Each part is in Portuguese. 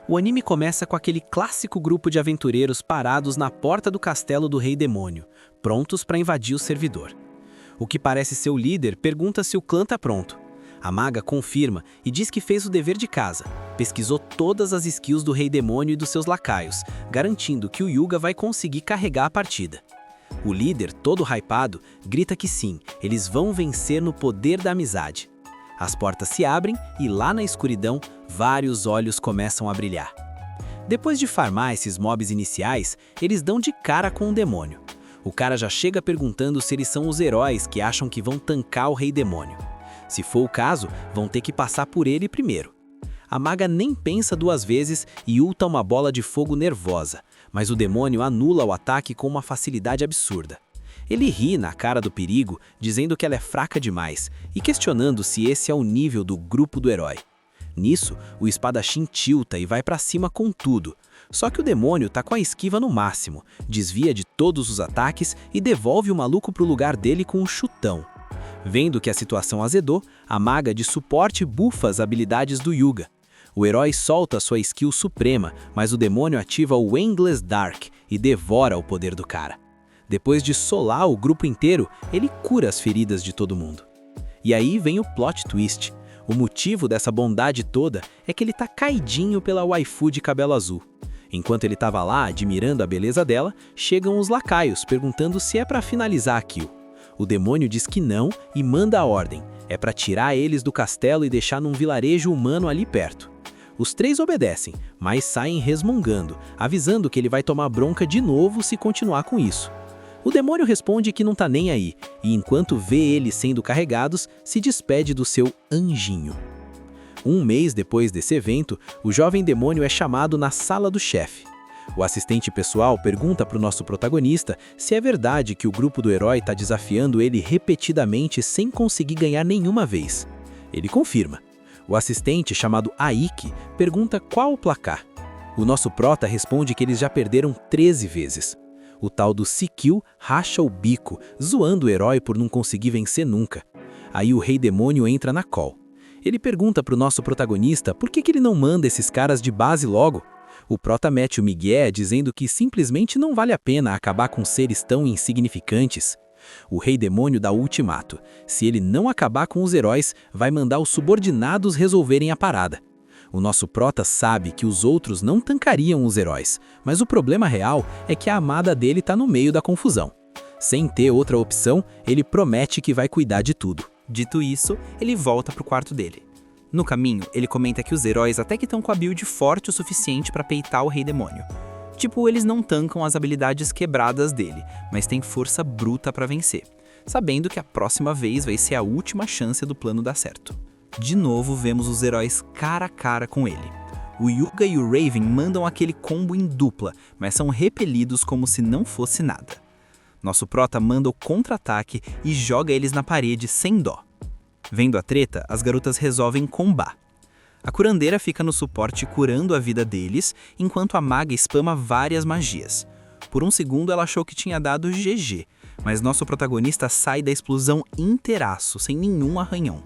O anime começa com aquele clássico grupo de aventureiros parados na porta do castelo do Rei Demônio, prontos para invadir o servidor. O que parece ser o líder pergunta se o clã está pronto. A maga confirma e diz que fez o dever de casa, pesquisou todas as skills do Rei Demônio e dos seus lacaios, garantindo que o Yuga vai conseguir carregar a partida. O líder, todo hypado, grita que sim, eles vão vencer no poder da amizade. As portas se abrem e lá na escuridão, vários olhos começam a brilhar. Depois de farmar esses mobs iniciais, eles dão de cara com um demônio. O cara já chega perguntando se eles são os heróis que acham que vão tancar o Rei Demônio. Se for o caso, vão ter que passar por ele primeiro. A maga nem pensa duas vezes e ulta uma bola de fogo nervosa, mas o demônio anula o ataque com uma facilidade absurda. Ele ri na cara do perigo, dizendo que ela é fraca demais e questionando se esse é o nível do grupo do herói. Nisso, o espadachim tilta e vai pra cima com tudo. Só que o demônio tá com a esquiva no máximo, desvia de todos os ataques e devolve o maluco pro lugar dele com um chutão. Vendo que a situação azedou, a maga de suporte bufa as habilidades do Yuga. O herói solta sua skill suprema, mas o demônio ativa o Endless Dark e devora o poder do cara. Depois de solar o grupo inteiro, ele cura as feridas de todo mundo. E aí vem o plot twist. O motivo dessa bondade toda é que ele tá caidinho pela waifu de cabelo azul. Enquanto ele tava lá admirando a beleza dela, chegam os lacaios perguntando se é pra finalizar a kill. O demônio diz que não e manda a ordem. É pra tirar eles do castelo e deixar num vilarejo humano ali perto. Os três obedecem, mas saem resmungando, avisando que ele vai tomar bronca de novo se continuar com isso. O demônio responde que não tá nem aí, e enquanto vê eles sendo carregados, se despede do seu anjinho. Um mês depois desse evento, o jovem demônio é chamado na sala do chefe. O assistente pessoal pergunta para o nosso protagonista se é verdade que o grupo do herói está desafiando ele repetidamente sem conseguir ganhar nenhuma vez. Ele confirma. O assistente, chamado Aiki, pergunta qual o placar. O nosso prota responde que eles já perderam 13 vezes. O tal do Sikil racha o bico, zoando o herói por não conseguir vencer nunca. Aí o Rei Demônio entra na call. Ele pergunta para o nosso protagonista por que ele não manda esses caras de base logo. O prota mete o migué dizendo que simplesmente não vale a pena acabar com seres tão insignificantes. O Rei Demônio dá o ultimato. Se ele não acabar com os heróis, vai mandar os subordinados resolverem a parada. O nosso prota sabe que os outros não tancariam os heróis, mas o problema real é que a amada dele tá no meio da confusão. Sem ter outra opção, ele promete que vai cuidar de tudo. Dito isso, ele volta pro quarto dele. No caminho, ele comenta que os heróis até que estão com a build forte o suficiente para peitar o Rei Demônio. Tipo, eles não tancam as habilidades quebradas dele, mas têm força bruta para vencer, sabendo que a próxima vez vai ser a última chance do plano dar certo. De novo, vemos os heróis cara a cara com ele. O Yuga e o Raven mandam aquele combo em dupla, mas são repelidos como se não fosse nada. Nosso prota manda o contra-ataque e joga eles na parede sem dó. Vendo a treta, as garotas resolvem combar. A curandeira fica no suporte curando a vida deles, enquanto a maga spama várias magias. Por um segundo ela achou que tinha dado GG, mas nosso protagonista sai da explosão inteiraço, sem nenhum arranhão.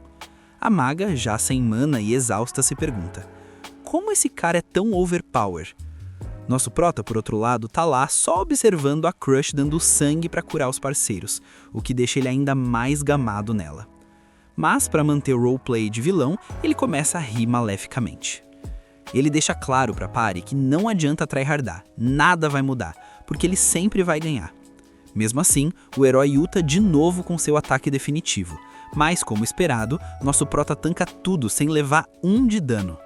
A maga, já sem mana e exausta, se pergunta: como esse cara é tão overpower? Nosso prota, por outro lado, tá lá só observando a Crush dando sangue pra curar os parceiros, o que deixa ele ainda mais gamado nela. Mas, para manter o roleplay de vilão, ele começa a rir maleficamente. Ele deixa claro pra Pari que não adianta tryhardar, nada vai mudar, porque ele sempre vai ganhar. Mesmo assim, o herói ulta de novo com seu ataque definitivo, mas, como esperado, nosso prota tanca tudo sem levar 1 de dano.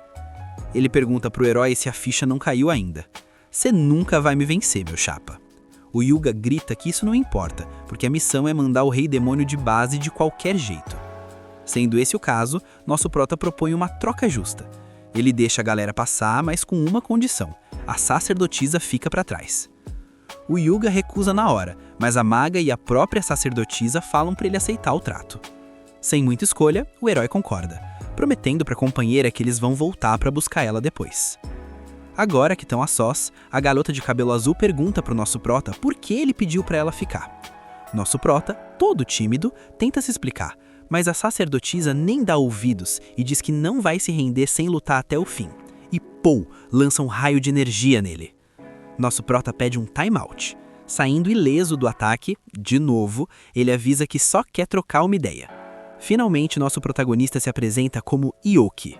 Ele pergunta pro herói se a ficha não caiu ainda. Cê nunca vai me vencer, meu chapa. O Yuga grita que isso não importa, porque a missão é mandar o Rei Demônio de base de qualquer jeito. Sendo esse o caso, nosso prota propõe uma troca justa. Ele deixa a galera passar, mas com uma condição: a sacerdotisa fica pra trás. O Yuga recusa na hora, mas a maga e a própria sacerdotisa falam pra ele aceitar o trato. Sem muita escolha, o herói concorda, prometendo pra companheira que eles vão voltar pra buscar ela depois. Agora que estão a sós, a garota de cabelo azul pergunta pro nosso prota por que ele pediu pra ela ficar. Nosso prota, todo tímido, tenta se explicar, mas a sacerdotisa nem dá ouvidos e diz que não vai se render sem lutar até o fim. E Pou! Lança um raio de energia nele. Nosso prota pede um timeout. Saindo ileso do ataque, de novo, ele avisa que só quer trocar uma ideia. Finalmente, nosso protagonista se apresenta como Yoki.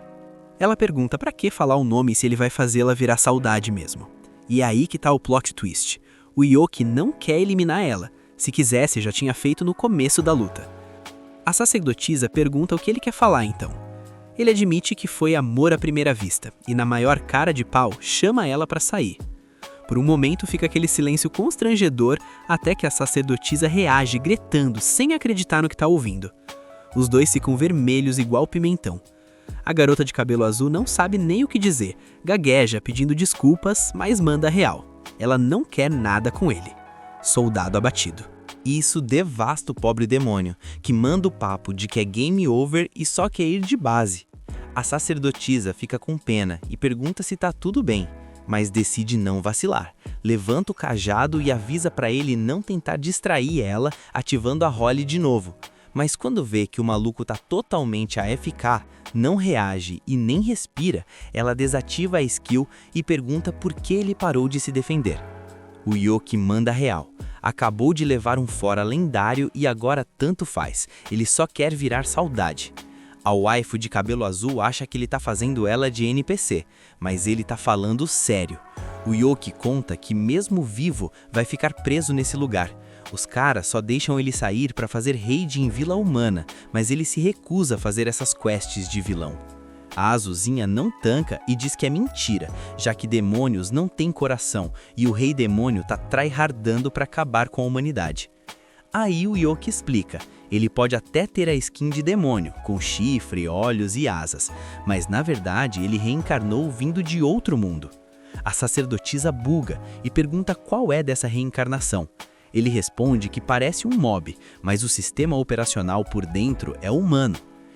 Ela pergunta pra que falar o nome se ele vai fazê-la virar saudade mesmo. E é aí que tá o plot twist. O Yoki não quer eliminar ela. Se quisesse, já tinha feito no começo da luta. A sacerdotisa pergunta o que ele quer falar então. Ele admite que foi amor à primeira vista e na maior cara de pau chama ela pra sair. Por um momento fica aquele silêncio constrangedor até que a sacerdotisa reage gritando sem acreditar no que tá ouvindo. Os dois ficam vermelhos igual pimentão. A garota de cabelo azul não sabe nem o que dizer, gagueja pedindo desculpas, mas manda real. Ela não quer nada com ele. Soldado abatido. Isso devasta o pobre demônio, que manda o papo de que é game over e só quer ir de base. A sacerdotisa fica com pena e pergunta se tá tudo bem, mas decide não vacilar. Levanta o cajado e avisa pra ele não tentar distrair ela, ativando a Holly de novo. Mas quando vê que o maluco tá totalmente AFK, não reage e nem respira, ela desativa a skill e pergunta por que ele parou de se defender. O Yoki manda real. Acabou de levar um fora lendário e agora tanto faz, ele só quer virar saudade. A waifu de cabelo azul acha que ele tá fazendo ela de NPC, mas ele tá falando sério. O Yoki conta que mesmo vivo vai ficar preso nesse lugar. Os caras só deixam ele sair para fazer raid em Vila Humana, mas ele se recusa a fazer essas quests de vilão. A Azulzinha não tanca e diz que é mentira, já que demônios não têm coração e o rei demônio tá tryhardando para acabar com a humanidade. Aí o Yoki explica, ele pode até ter a skin de demônio, com chifre, olhos e asas, mas na verdade ele reencarnou vindo de outro mundo. A sacerdotisa buga e pergunta qual é dessa reencarnação. Ele responde que parece um mob, mas o sistema operacional por dentro é humano.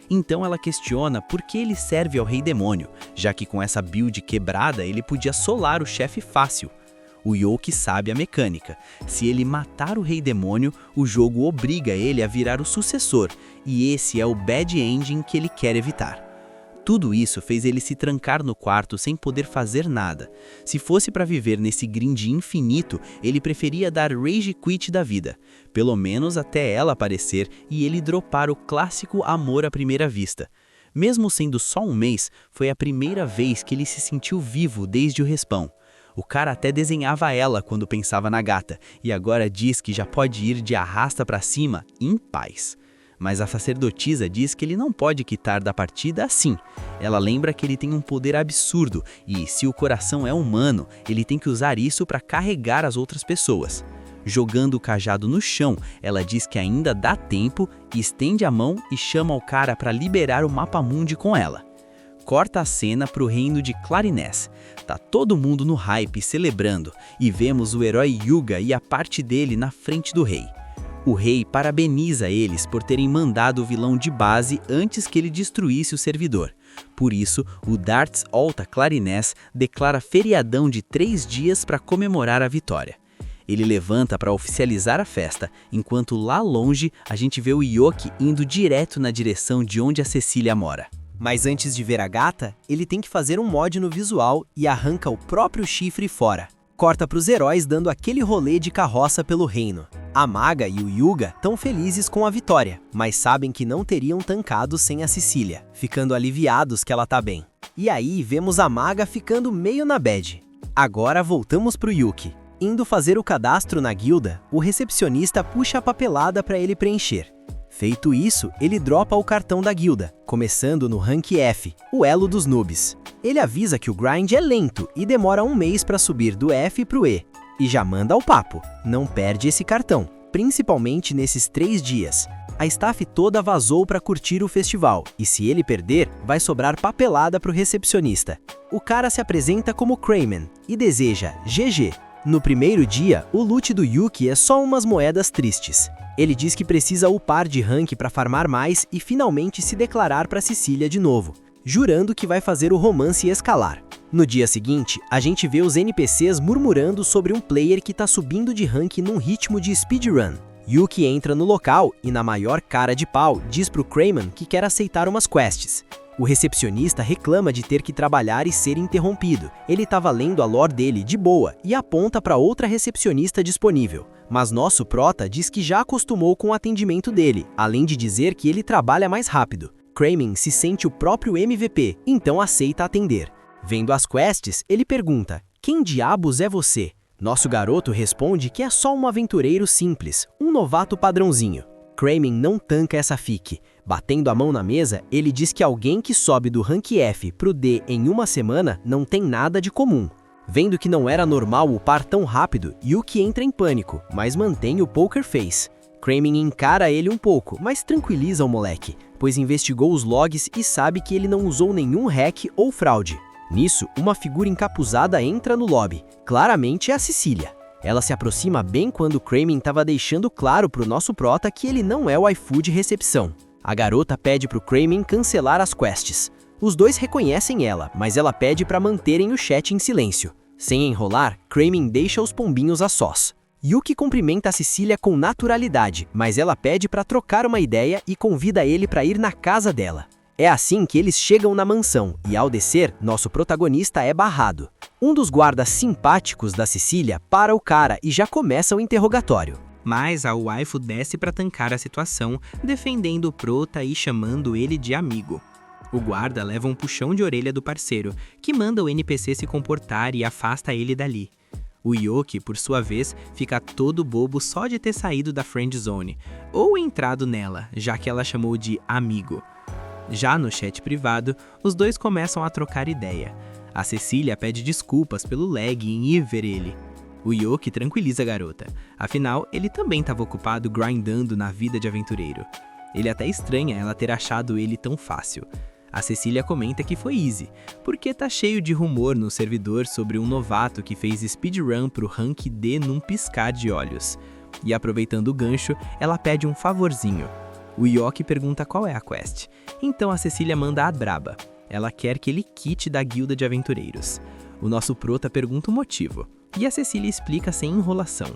Então ela questiona por que ele serve ao rei demônio, já que com essa build quebrada ele podia solar o chefe fácil. O Yoki sabe a mecânica. Se ele matar o rei demônio, o jogo obriga ele a virar o sucessor, e esse é o bad ending que ele quer evitar. Tudo isso fez ele se trancar no quarto sem poder fazer nada. Se fosse para viver nesse grind infinito, ele preferia dar rage quit da vida. Pelo menos até ela aparecer e ele dropar o clássico amor à primeira vista. Mesmo sendo só um mês, foi a primeira vez que ele se sentiu vivo desde o respawn. O cara até desenhava ela quando pensava na gata, e agora diz que já pode ir de arrasta pra cima em paz. Mas a sacerdotisa diz que ele não pode quitar da partida assim. Ela lembra que ele tem um poder absurdo e, se o coração é humano, ele tem que usar isso para carregar as outras pessoas. Jogando o cajado no chão, ela diz que ainda dá tempo, estende a mão e chama o cara para liberar o mapa-mundi com ela. Corta a cena para o reino de Clarinés. Tá todo mundo no hype celebrando e vemos o herói Yuga e a parte dele na frente do rei. O rei parabeniza eles por terem mandado o vilão de base antes que ele destruísse o servidor. Por isso, o Darts Alta Clarinés declara feriadão de 3 dias para comemorar a vitória. Ele levanta para oficializar a festa, enquanto lá longe a gente vê o Yoki indo direto na direção de onde a Cecília mora. Mas antes de ver a gata, ele tem que fazer um mod no visual e arranca o próprio chifre fora. Corta para os heróis dando aquele rolê de carroça pelo reino. A Maga e o Yuga estão felizes com a vitória, mas sabem que não teriam tancado sem a Cecília, ficando aliviados que ela tá bem. E aí vemos a Maga ficando meio na bad. Agora voltamos pro Yuki. Indo fazer o cadastro na guilda, o recepcionista puxa a papelada para ele preencher. Feito isso, ele dropa o cartão da guilda, começando no rank F, o elo dos noobs. Ele avisa que o grind é lento e demora um mês para subir do F pro E. E já manda ao papo, não perde esse cartão, principalmente nesses 3 dias. A staff toda vazou para curtir o festival, e se ele perder, vai sobrar papelada pro recepcionista. O cara se apresenta como Crayman e deseja GG. No primeiro dia, o loot do Yuki é só umas moedas tristes. Ele diz que precisa upar de rank para farmar mais e finalmente se declarar para Cecília de novo, jurando que vai fazer o romance escalar. No dia seguinte, a gente vê os NPCs murmurando sobre um player que tá subindo de rank num ritmo de speedrun. Yuki entra no local e, na maior cara de pau, diz pro Crayman que quer aceitar umas quests. O recepcionista reclama de ter que trabalhar e ser interrompido. Ele estava lendo a lore dele de boa e aponta para outra recepcionista disponível. Mas nosso prota diz que já acostumou com o atendimento dele, além de dizer que ele trabalha mais rápido. Kramen se sente o próprio MVP, então aceita atender. Vendo as quests, ele pergunta: "Quem diabos é você?" Nosso garoto responde que é só um aventureiro simples, um novato padrãozinho. Kramen não tanca essa fique. Batendo a mão na mesa, ele diz que alguém que sobe do rank F pro D em uma semana não tem nada de comum. Vendo que não era normal upar tão rápido, Yuki entra em pânico, mas mantém o poker face. Kramen encara ele um pouco, mas tranquiliza o moleque, pois investigou os logs e sabe que ele não usou nenhum hack ou fraude. Nisso, uma figura encapuzada entra no lobby. Claramente é a Cecília. Ela se aproxima bem quando Kramen estava deixando claro pro nosso prota que ele não é o iFood de recepção. A garota pede pro Kramen cancelar as quests. Os dois reconhecem ela, mas ela pede para manterem o chat em silêncio. Sem enrolar, Kramen deixa os pombinhos a sós. Yuki cumprimenta a Cecília com naturalidade, mas ela pede para trocar uma ideia e convida ele para ir na casa dela. É assim que eles chegam na mansão, e ao descer, nosso protagonista é barrado. Um dos guardas simpáticos da Cecília para o cara e já começa o interrogatório. Mas a waifu desce para tancar a situação, defendendo o prota e chamando ele de amigo. O guarda leva um puxão de orelha do parceiro, que manda o NPC se comportar e afasta ele dali. O Yoki, por sua vez, fica todo bobo só de ter saído da friend zone, ou entrado nela, já que ela chamou de amigo. Já no chat privado, os dois começam a trocar ideia. A Cecília pede desculpas pelo lag em ir ver ele. O Yoki tranquiliza a garota, afinal, ele também estava ocupado grindando na vida de aventureiro. Ele até estranha ela ter achado ele tão fácil. A Cecília comenta que foi easy, porque tá cheio de rumor no servidor sobre um novato que fez speedrun pro rank D num piscar de olhos. E aproveitando o gancho, ela pede um favorzinho. O Yoki pergunta qual é a quest, então a Cecília manda a braba. Ela quer que ele quite da guilda de aventureiros. O nosso prota pergunta o motivo, e a Cecília explica sem enrolação.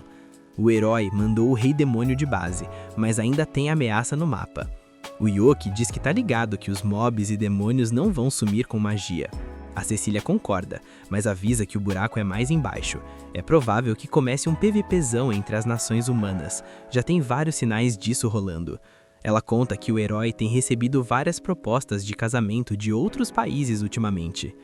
O herói mandou o Rei Demônio de base, mas ainda tem ameaça no mapa. O Yoki diz que tá ligado que os mobs e demônios não vão sumir com magia. A Cecília concorda, mas avisa que o buraco é mais embaixo. É provável que comece um PVPzão entre as nações humanas. Já tem vários sinais disso rolando. Ela conta que o herói tem recebido várias propostas de casamento de outros países ultimamente.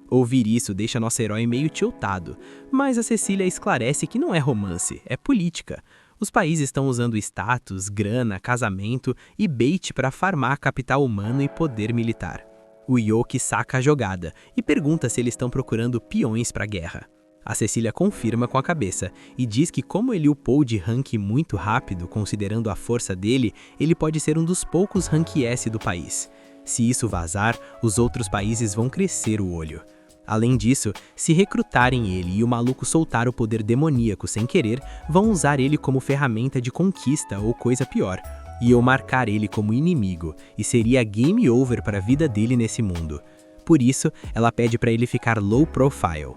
Ouvir isso deixa nosso herói meio tiltado, mas a Cecília esclarece que não é romance, é política. Os países estão usando status, grana, casamento e bait para farmar capital humano e poder militar. O Yoki saca a jogada e pergunta se eles estão procurando peões para a guerra. A Cecília confirma com a cabeça e diz que como ele upou de rank muito rápido, considerando a força dele, ele pode ser um dos poucos rank S do país. Se isso vazar, os outros países vão crescer o olho. Além disso, se recrutarem ele e o maluco soltar o poder demoníaco sem querer, vão usar ele como ferramenta de conquista ou coisa pior. Iam marcar ele como inimigo, e seria game over para a vida dele nesse mundo. Por isso, ela pede para ele ficar low profile.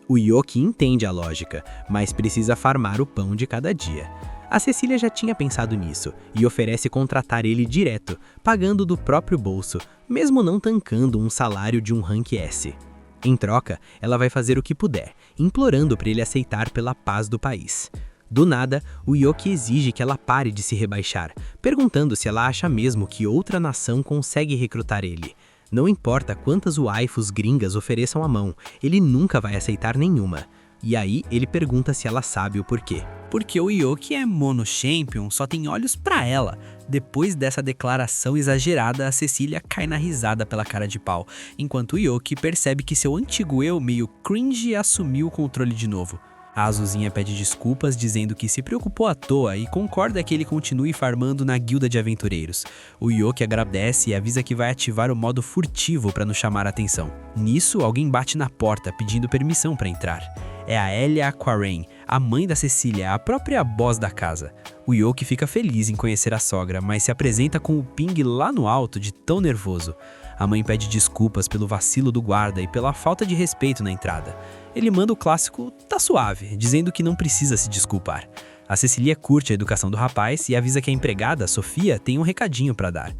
O Yoki entende a lógica, mas precisa farmar o pão de cada dia. A Cecília já tinha pensado nisso e oferece contratar ele direto, pagando do próprio bolso, mesmo não tancando um salário de um rank S. Em troca, ela vai fazer o que puder, implorando para ele aceitar pela paz do país. Do nada, o Yoki exige que ela pare de se rebaixar, perguntando se ela acha mesmo que outra nação consegue recrutar ele. Não importa quantas waifus gringas ofereçam a mão, ele nunca vai aceitar nenhuma. E aí ele pergunta se ela sabe o porquê. Porque o Yoki é mono-champion, só tem olhos pra ela. Depois dessa declaração exagerada, a Cecília cai na risada pela cara de pau, enquanto o Yoki percebe que seu antigo eu, meio cringe, assumiu o controle de novo. A Azulzinha pede desculpas, dizendo que se preocupou à toa e concorda que ele continue farmando na guilda de aventureiros. O Yoki agradece e avisa que vai ativar o modo furtivo para não chamar a atenção. Nisso, alguém bate na porta pedindo permissão para entrar. É a Elia Aquarain, a mãe da Cecília, a própria boss da casa. O Yoki fica feliz em conhecer a sogra, mas se apresenta com o ping lá no alto de tão nervoso. A mãe pede desculpas pelo vacilo do guarda e pela falta de respeito na entrada. Ele manda o clássico "tá suave", dizendo que não precisa se desculpar. A Cecília curte a educação do rapaz e avisa que a empregada, Sofia, tem um recadinho para dar.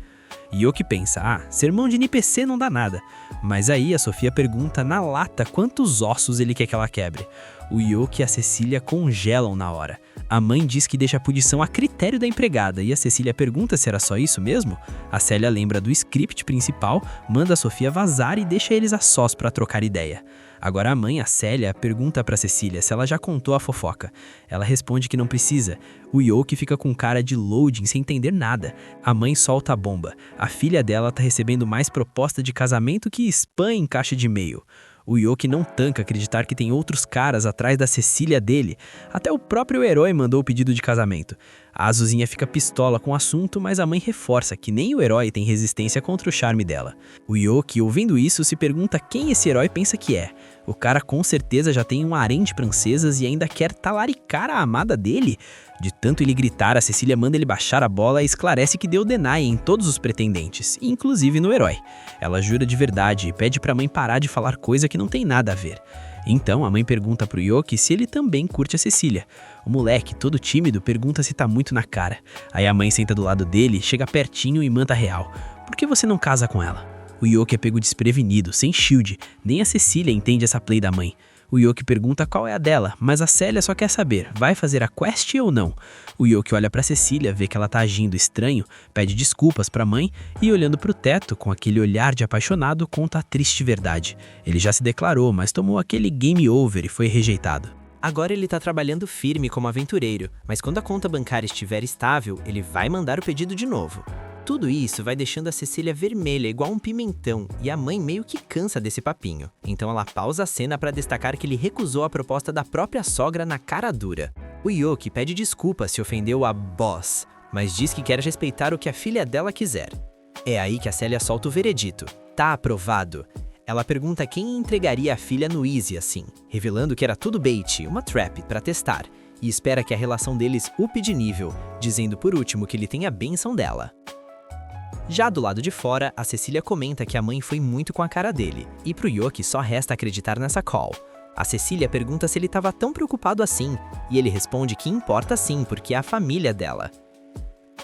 Yoki pensa, sermão de NPC não dá nada. Mas aí a Sofia pergunta na lata quantos ossos ele quer que ela quebre. O Yoki e a Cecília congelam na hora. A mãe diz que deixa a punição a critério da empregada e a Cecília pergunta se era só isso mesmo. A Célia lembra do script principal, manda a Sofia vazar e deixa eles a sós para trocar ideia. Agora a mãe, a Célia, pergunta pra Cecília se ela já contou a fofoca. Ela responde que não precisa. O Yoki fica com cara de loading sem entender nada. A mãe solta a bomba. A filha dela tá recebendo mais proposta de casamento que spam em caixa de e-mail. O Yoki não tanca acreditar que tem outros caras atrás da Cecília dele. Até o próprio herói mandou o pedido de casamento. A Azuzinha fica pistola com o assunto, mas a mãe reforça que nem o herói tem resistência contra o charme dela. O Yoki, ouvindo isso, se pergunta quem esse herói pensa que é. O cara com certeza já tem um harém de princesas e ainda quer talaricar a amada dele. De tanto ele gritar, a Cecília manda ele baixar a bola e esclarece que deu deny em todos os pretendentes, inclusive no herói. Ela jura de verdade e pede pra mãe parar de falar coisa que não tem nada a ver. Então a mãe pergunta pro Yoki se ele também curte a Cecília. O moleque, todo tímido, pergunta se tá muito na cara. Aí a mãe senta do lado dele, chega pertinho e manda real. Por que você não casa com ela? O Yoki é pego desprevenido, sem shield. Nem a Cecília entende essa play da mãe. O Yoki pergunta qual é a dela, mas a Célia só quer saber, vai fazer a quest ou não? O Yoki olha pra Cecília, vê que ela tá agindo estranho, pede desculpas pra mãe e olhando pro teto, com aquele olhar de apaixonado, conta a triste verdade. Ele já se declarou, mas tomou aquele game over e foi rejeitado. Agora ele tá trabalhando firme como aventureiro, mas quando a conta bancária estiver estável, ele vai mandar o pedido de novo. Tudo isso vai deixando a Cecília vermelha igual um pimentão e a mãe meio que cansa desse papinho. Então ela pausa a cena para destacar que ele recusou a proposta da própria sogra na cara dura. O Yoki pede desculpas se ofendeu a boss, mas diz que quer respeitar o que a filha dela quiser. É aí que a Célia solta o veredito. Tá aprovado. Ela pergunta quem entregaria a filha no Easy assim, revelando que era tudo bait, uma trap para testar, e espera que a relação deles upe de nível, dizendo por último que ele tem a bênção dela. Já do lado de fora, a Cecília comenta que a mãe foi muito com a cara dele, e pro Yoki só resta acreditar nessa call. A Cecília pergunta se ele estava tão preocupado assim, e ele responde que importa sim, porque é a família dela.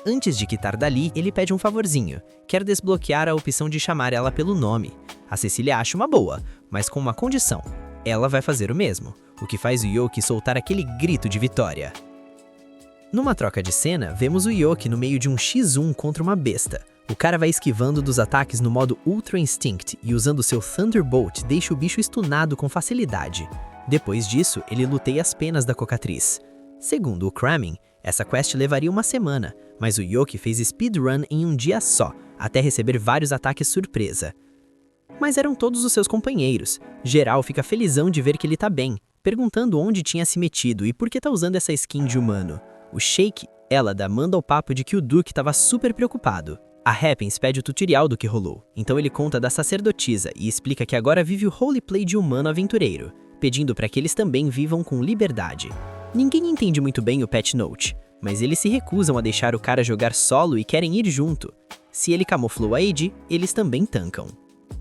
Antes de quitar dali, ele pede um favorzinho, quer desbloquear a opção de chamar ela pelo nome. A Cecília acha uma boa, mas com uma condição. Ela vai fazer o mesmo, o que faz o Yoki soltar aquele grito de vitória. Numa troca de cena, vemos o Yoki no meio de um X1 contra uma besta. O cara vai esquivando dos ataques no modo Ultra Instinct e usando seu Thunderbolt deixa o bicho stunado com facilidade. Depois disso, ele luteia as penas da cocatriz. Segundo o Kramin, essa quest levaria uma semana, mas o Yoki fez speedrun em um dia só, até receber vários ataques surpresa. Mas eram todos os seus companheiros. Geral fica felizão de ver que ele tá bem, perguntando onde tinha se metido e por que tá usando essa skin de humano. O Shake, Elada, manda o papo de que o Duke tava super preocupado. A Happens pede o tutorial do que rolou, então ele conta da sacerdotisa e explica que agora vive o roleplay de humano aventureiro, pedindo para que eles também vivam com liberdade. Ninguém entende muito bem o Patch Note, mas eles se recusam a deixar o cara jogar solo e querem ir junto. Se ele camuflou a AD, eles também tancam.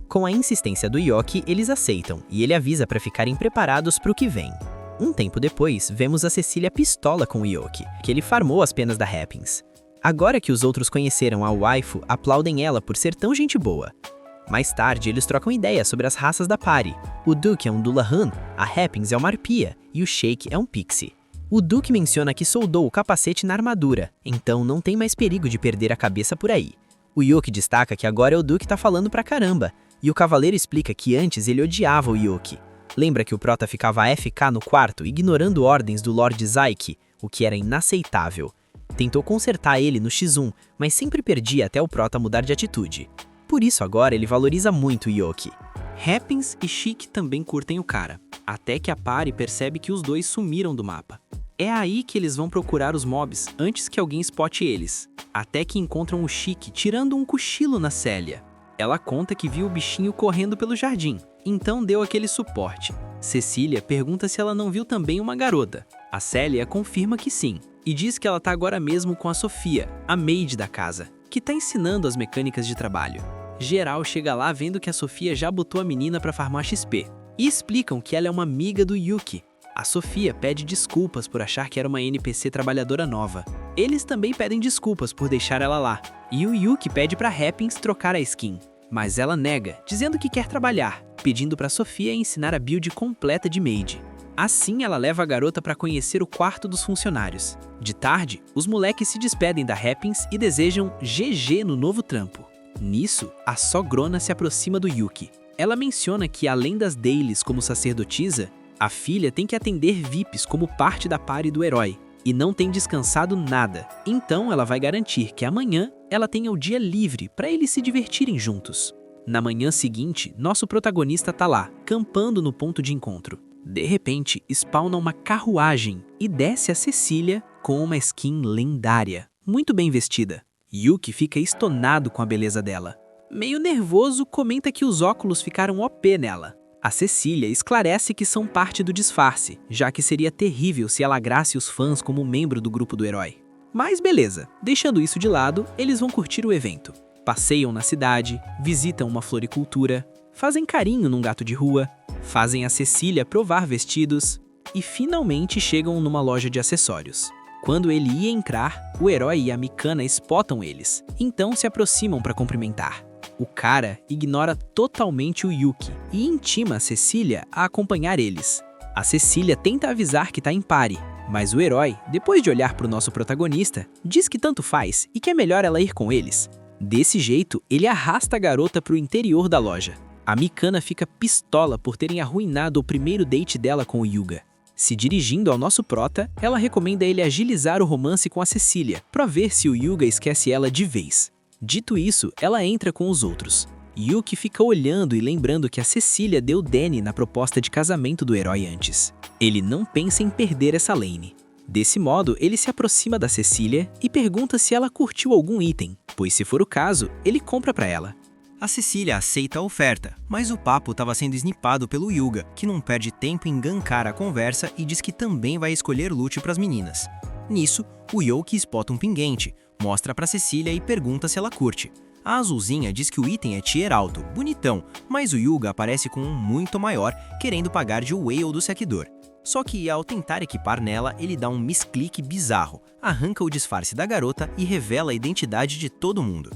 Com a insistência do Yoki, eles aceitam e ele avisa para ficarem preparados para o que vem. Um tempo depois, vemos a Cecília pistola com o Yoki, que ele farmou as penas da Happens. Agora que os outros conheceram a waifu, aplaudem ela por ser tão gente boa. Mais tarde, eles trocam ideias sobre as raças da party. O Duke é um Dullahan, a Happens é uma arpia e o Shake é um pixie. O Duke menciona que soldou o capacete na armadura, então não tem mais perigo de perder a cabeça por aí. O Yoki destaca que agora é o Duke tá falando pra caramba, e o Cavaleiro explica que antes ele odiava o Yoki. Lembra que o Prota ficava AFK no quarto, ignorando ordens do Lord Zaiki, o que era inaceitável. Tentou consertar ele no X1, mas sempre perdia até o Prota mudar de atitude. Por isso agora ele valoriza muito o Yoki. Happens e Chic também curtem o cara, até que a party percebe que os dois sumiram do mapa. É aí que eles vão procurar os mobs antes que alguém spote eles, até que encontram o Chic tirando um cochilo na Célia. Ela conta que viu o bichinho correndo pelo jardim, então deu aquele suporte. Cecília pergunta se ela não viu também uma garota. A Célia confirma que sim, e diz que ela tá agora mesmo com a Sofia, a maid da casa, que tá ensinando as mecânicas de trabalho. Geral chega lá vendo que a Sofia já botou a menina pra farmar XP, e explicam que ela é uma amiga do Yuki. A Sofia pede desculpas por achar que era uma NPC trabalhadora nova. Eles também pedem desculpas por deixar ela lá, e o Yuki pede pra Happins trocar a skin. Mas ela nega, dizendo que quer trabalhar, pedindo pra Sofia ensinar a build completa de maid. Assim, ela leva a garota para conhecer o quarto dos funcionários. De tarde, os moleques se despedem da Happins e desejam GG no novo trampo. Nisso, a sogrona se aproxima do Yuki. Ela menciona que, além das dailies como sacerdotisa, a filha tem que atender VIPs como parte da party do herói, e não tem descansado nada. Então, ela vai garantir que amanhã ela tenha o dia livre para eles se divertirem juntos. Na manhã seguinte, nosso protagonista tá lá, campando no ponto de encontro. De repente, spawna uma carruagem e desce a Cecília com uma skin lendária, muito bem vestida. Yuki fica estonado com a beleza dela. Meio nervoso, comenta que os óculos ficaram OP nela. A Cecília esclarece que são parte do disfarce, já que seria terrível se ela agrasse os fãs como membro do grupo do herói. Mas beleza, deixando isso de lado, eles vão curtir o evento. Passeiam na cidade, visitam uma floricultura, fazem carinho num gato de rua, fazem a Cecília provar vestidos e finalmente chegam numa loja de acessórios. Quando ele ia entrar, o herói e a Mikana spotam eles, então se aproximam para cumprimentar. O cara ignora totalmente o Yuki e intima a Cecília a acompanhar eles. A Cecília tenta avisar que tá em pare, mas o herói, depois de olhar para o nosso protagonista, diz que tanto faz e que é melhor ela ir com eles. Desse jeito, ele arrasta a garota para o interior da loja. A Mikana fica pistola por terem arruinado o primeiro date dela com o Yuga. Se dirigindo ao nosso prota, ela recomenda ele agilizar o romance com a Cecília, para ver se o Yuga esquece ela de vez. Dito isso, ela entra com os outros. Yuki fica olhando e lembrando que a Cecília deu Danny na proposta de casamento do herói antes. Ele não pensa em perder essa lane. Desse modo, ele se aproxima da Cecília e pergunta se ela curtiu algum item, pois se for o caso, ele compra pra ela. A Cecília aceita a oferta, mas o papo estava sendo snipado pelo Yuga, que não perde tempo em gankar a conversa e diz que também vai escolher loot pras meninas. Nisso, o Yuki spota um pinguente, mostra pra Cecília e pergunta se ela curte. A azulzinha diz que o item é tier alto, bonitão, mas o Yuga aparece com um muito maior, querendo pagar de whale do saqueador. Só que ao tentar equipar nela, ele dá um misclick bizarro, arranca o disfarce da garota e revela a identidade de todo mundo.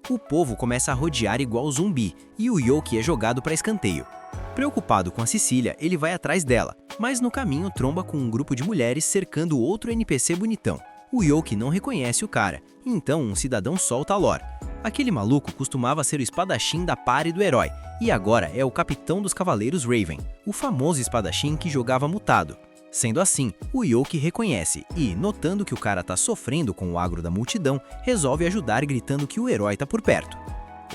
O povo começa a rodear igual zumbi, e o Yuki é jogado para escanteio. Preocupado com a Cecília, ele vai atrás dela, mas no caminho tromba com um grupo de mulheres cercando outro NPC bonitão. O Yuki não reconhece o cara, então um cidadão solta a lore. Aquele maluco costumava ser o espadachim da party do herói, e agora é o capitão dos cavaleiros Raven, o famoso espadachim que jogava mutado. Sendo assim, o Yuki reconhece e, notando que o cara tá sofrendo com o agro da multidão, resolve ajudar gritando que o herói tá por perto.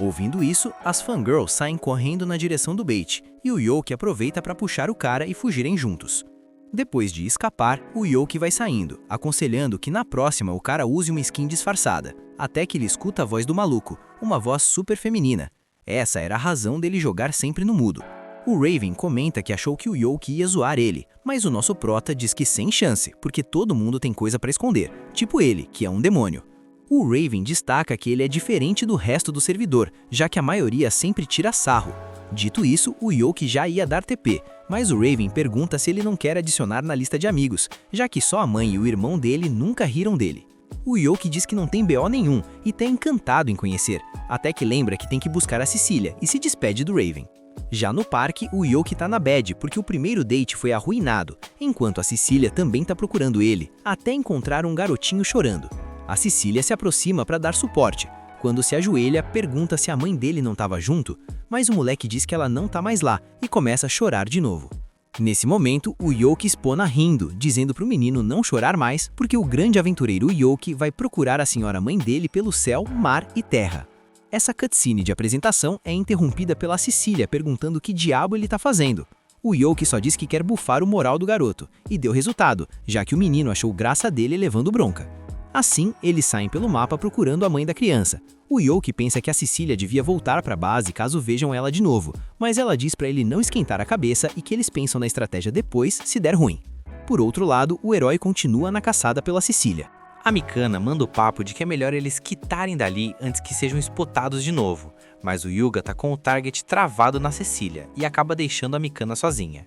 Ouvindo isso, as fangirls saem correndo na direção do bait, e o Yuki aproveita para puxar o cara e fugirem juntos. Depois de escapar, o Yuki vai saindo, aconselhando que na próxima o cara use uma skin disfarçada, até que ele escuta a voz do maluco, uma voz super feminina. Essa era a razão dele jogar sempre no mudo. O Raven comenta que achou que o Yuki ia zoar ele, mas o nosso prota diz que sem chance, porque todo mundo tem coisa pra esconder, tipo ele, que é um demônio. O Raven destaca que ele é diferente do resto do servidor, já que a maioria sempre tira sarro. Dito isso, o Yuki já ia dar TP, mas o Raven pergunta se ele não quer adicionar na lista de amigos, já que só a mãe e o irmão dele nunca riram dele. O Yuki diz que não tem BO nenhum e tá encantado em conhecer, até que lembra que tem que buscar a Cecília e se despede do Raven. Já no parque, o Yuki tá na bad porque o primeiro date foi arruinado, enquanto a Cecília também tá procurando ele, até encontrar um garotinho chorando. A Cecília se aproxima para dar suporte. Quando se ajoelha, pergunta se a mãe dele não tava junto, mas o moleque diz que ela não tá mais lá e começa a chorar de novo. Nesse momento, o Yuki espona rindo, dizendo pro menino não chorar mais porque o grande aventureiro Yuki vai procurar a senhora mãe dele pelo céu, mar e terra. Essa cutscene de apresentação é interrompida pela Cecília perguntando que diabo ele tá fazendo. O Yuki só diz que quer bufar o moral do garoto, e deu resultado, já que o menino achou graça dele levando bronca. Assim, eles saem pelo mapa procurando a mãe da criança. O Yuki pensa que a Cecília devia voltar para a base caso vejam ela de novo, mas ela diz para ele não esquentar a cabeça e que eles pensam na estratégia depois, se der ruim. Por outro lado, o herói continua na caçada pela Cecília. A Mikana manda o papo de que é melhor eles quitarem dali antes que sejam spotados de novo, mas o Yuga tá com o target travado na Cecília e acaba deixando a Mikana sozinha.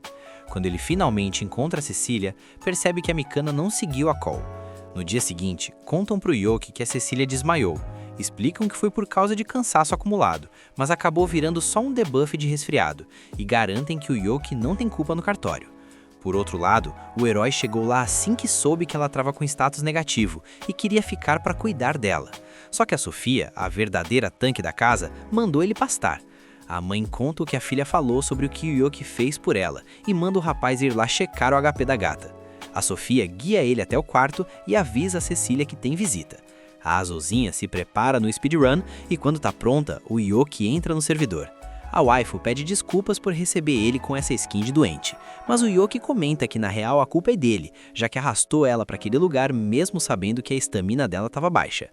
Quando ele finalmente encontra a Cecília, percebe que a Mikana não seguiu a call. No dia seguinte, contam pro Yoki que a Cecília desmaiou. Explicam que foi por causa de cansaço acumulado, mas acabou virando só um debuff de resfriado, e garantem que o Yoki não tem culpa no cartório. Por outro lado, o herói chegou lá assim que soube que ela estava com status negativo e queria ficar para cuidar dela. Só que a Sofia, a verdadeira tanque da casa, mandou ele pastar. A mãe conta o que a filha falou sobre o que o Yoki fez por ela e manda o rapaz ir lá checar o HP da gata. A Sofia guia ele até o quarto e avisa a Cecília que tem visita. A Azulzinha se prepara no speedrun e quando tá pronta, o Yoki entra no servidor. A waifu pede desculpas por receber ele com essa skin de doente, mas o Yoki comenta que na real a culpa é dele, já que arrastou ela para aquele lugar mesmo sabendo que a estamina dela estava baixa.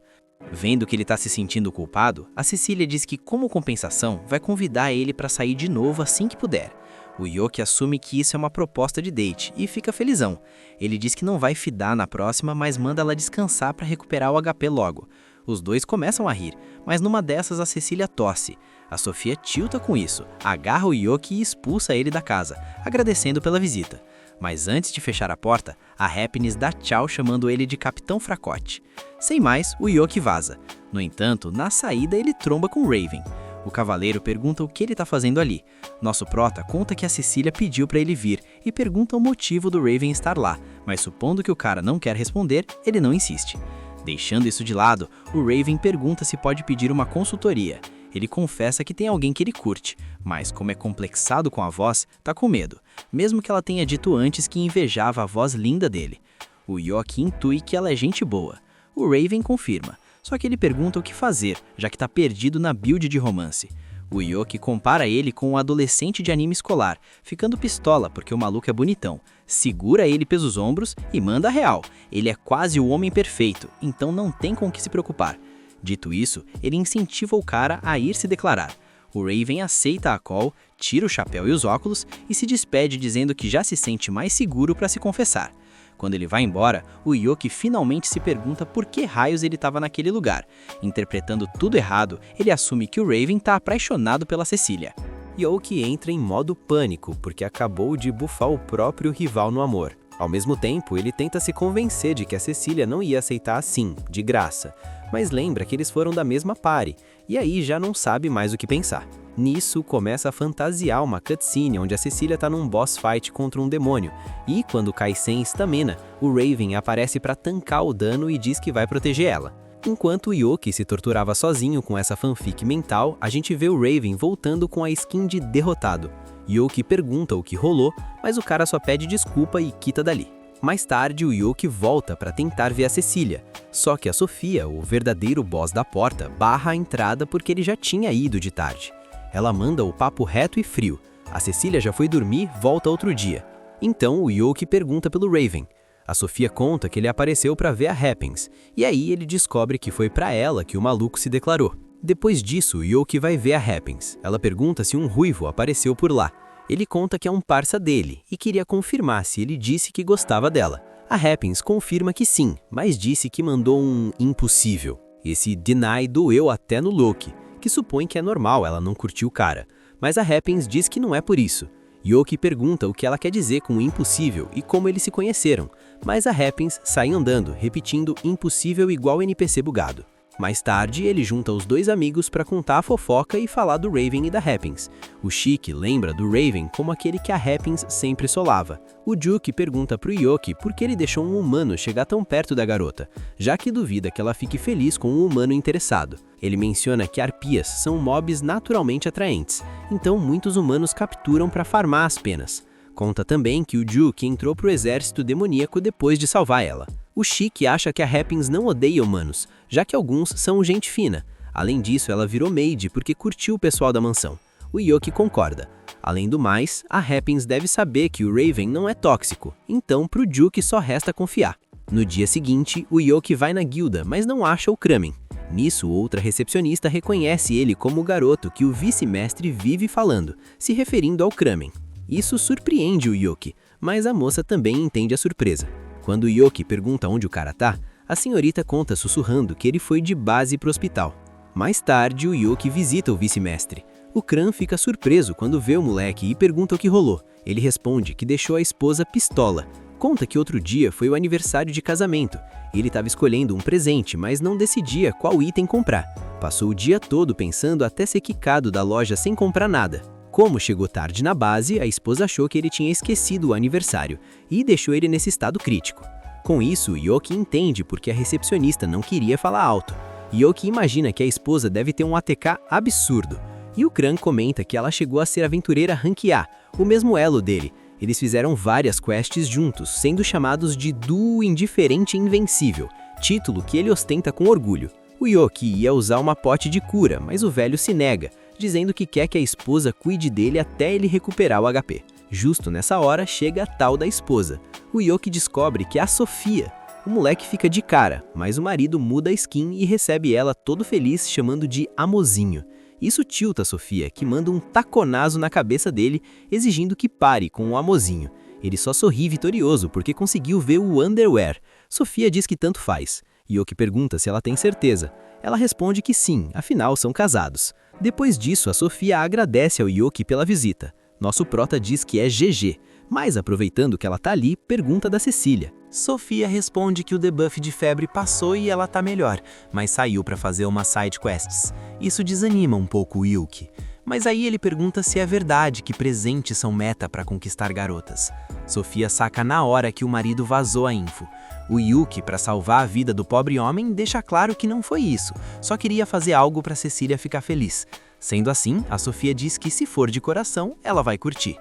Vendo que ele tá se sentindo culpado, a Cecília diz que como compensação vai convidar ele para sair de novo assim que puder. O Yoki assume que isso é uma proposta de date e fica felizão. Ele diz que não vai fidar na próxima, mas manda ela descansar para recuperar o HP logo. Os dois começam a rir, mas numa dessas a Cecília tosse. A Sofia tilta com isso, agarra o Yoki e expulsa ele da casa, agradecendo pela visita. Mas antes de fechar a porta, a Happiness dá tchau chamando ele de Capitão Fracote. Sem mais, o Yoki vaza. No entanto, na saída ele tromba com Raven. O cavaleiro pergunta o que ele tá fazendo ali. Nosso prota conta que a Cecília pediu para ele vir e pergunta o motivo do Raven estar lá, mas supondo que o cara não quer responder, ele não insiste. Deixando isso de lado, o Raven pergunta se pode pedir uma consultoria. Ele confessa que tem alguém que ele curte, mas como é complexado com a voz, tá com medo, mesmo que ela tenha dito antes que invejava a voz linda dele. O Yoki intui que ela é gente boa. O Raven confirma, só que ele pergunta o que fazer, já que tá perdido na build de romance. O Yoki compara ele com um adolescente de anime escolar, ficando pistola porque o maluco é bonitão, segura ele pelos ombros e manda a real. Ele é quase o homem perfeito, então não tem com o que se preocupar. Dito isso, ele incentiva o cara a ir se declarar. O Raven aceita a call, tira o chapéu e os óculos e se despede dizendo que já se sente mais seguro para se confessar. Quando ele vai embora, o Yoki finalmente se pergunta por que raios ele estava naquele lugar. Interpretando tudo errado, ele assume que o Raven está apaixonado pela Cecília. Yoki entra em modo pânico porque acabou de bufar o próprio rival no amor. Ao mesmo tempo, ele tenta se convencer de que a Cecília não ia aceitar assim, de graça. Mas lembra que eles foram da mesma party, e aí já não sabe mais o que pensar. Nisso, começa a fantasiar uma cutscene onde a Cecília tá num boss fight contra um demônio, e quando cai sem estamina, o Raven aparece para tancar o dano e diz que vai proteger ela. Enquanto o Yoki se torturava sozinho com essa fanfic mental, a gente vê o Raven voltando com a skin de derrotado. Yoki pergunta o que rolou, mas o cara só pede desculpa e quita dali. Mais tarde, o Yoki volta para tentar ver a Cecília, só que a Sofia, o verdadeiro boss da porta, barra a entrada porque ele já tinha ido de tarde. Ela manda o papo reto e frio. A Cecília já foi dormir, volta outro dia. Então o Yoki pergunta pelo Raven. A Sofia conta que ele apareceu para ver a Happens, e aí ele descobre que foi para ela que o maluco se declarou. Depois disso, o Yoki vai ver a Happens. Ela pergunta se um ruivo apareceu por lá. Ele conta que é um parça dele e queria confirmar se ele disse que gostava dela. A Happens confirma que sim, mas disse que mandou um impossível. Esse deny doeu até no Loki, que supõe que é normal ela não curtir o cara. Mas a Happens diz que não é por isso. Yoki pergunta o que ela quer dizer com impossível e como eles se conheceram, mas a Happens sai andando, repetindo impossível igual NPC bugado. Mais tarde, ele junta os dois amigos para contar a fofoca e falar do Raven e da Happens. O Chique lembra do Raven como aquele que a Happens sempre solava. O Juke pergunta pro Yoki por que ele deixou um humano chegar tão perto da garota, já que duvida que ela fique feliz com um humano interessado. Ele menciona que arpias são mobs naturalmente atraentes, então muitos humanos capturam para farmar as penas. Conta também que o Juke entrou pro exército demoníaco depois de salvar ela. O Chique acha que a Happens não odeia humanos, já que alguns são gente fina. Além disso, ela virou maid porque curtiu o pessoal da mansão. O Yoki concorda. Além do mais, a Happens deve saber que o Raven não é tóxico, então pro Juke só resta confiar. No dia seguinte, o Yoki vai na guilda, mas não acha o Kramen. Nisso, outra recepcionista reconhece ele como o garoto que o vice-mestre vive falando, se referindo ao Kramen. Isso surpreende o Yoki, mas a moça também entende a surpresa. Quando o Yoki pergunta onde o cara tá, a senhorita conta sussurrando que ele foi de base pro hospital. Mais tarde, o Yoki visita o vice-mestre. O Kran fica surpreso quando vê o moleque e pergunta o que rolou. Ele responde que deixou a esposa pistola. Conta que outro dia foi o aniversário de casamento. Ele estava escolhendo um presente, mas não decidia qual item comprar. Passou o dia todo pensando até ser quicado da loja sem comprar nada. Como chegou tarde na base, a esposa achou que ele tinha esquecido o aniversário e deixou ele nesse estado crítico. Com isso, Yoki entende porque a recepcionista não queria falar alto. Yoki imagina que a esposa deve ter um ATK absurdo. E o Kran comenta que ela chegou a ser aventureira Rank A, o mesmo elo dele. Eles fizeram várias quests juntos, sendo chamados de Duo Indiferente e Invencível, título que ele ostenta com orgulho. O Yoki ia usar uma pote de cura, mas o velho se nega, dizendo que quer que a esposa cuide dele até ele recuperar o HP. Justo nessa hora, chega a tal da esposa. O Yoki descobre que é a Sofia. O moleque fica de cara, mas o marido muda a skin e recebe ela todo feliz, chamando de Amozinho. Isso tilta a Sofia, que manda um taconazo na cabeça dele, exigindo que pare com o Amozinho. Ele só sorri vitorioso porque conseguiu ver o underwear. Sofia diz que tanto faz. Yoki pergunta se ela tem certeza. Ela responde que sim, afinal são casados. Depois disso, a Sofia agradece ao Yoki pela visita. Nosso prota diz que é GG, mas aproveitando que ela tá ali, pergunta da Cecília. Sofia responde que o debuff de febre passou e ela tá melhor, mas saiu pra fazer umas side quests. Isso desanima um pouco o Yoki. Mas aí ele pergunta se é verdade que presentes são meta pra conquistar garotas. Sofia saca na hora que o marido vazou a info. O Yoki, pra salvar a vida do pobre homem, deixa claro que não foi isso, só queria fazer algo pra Cecília ficar feliz. Sendo assim, a Sofia diz que se for de coração, ela vai curtir.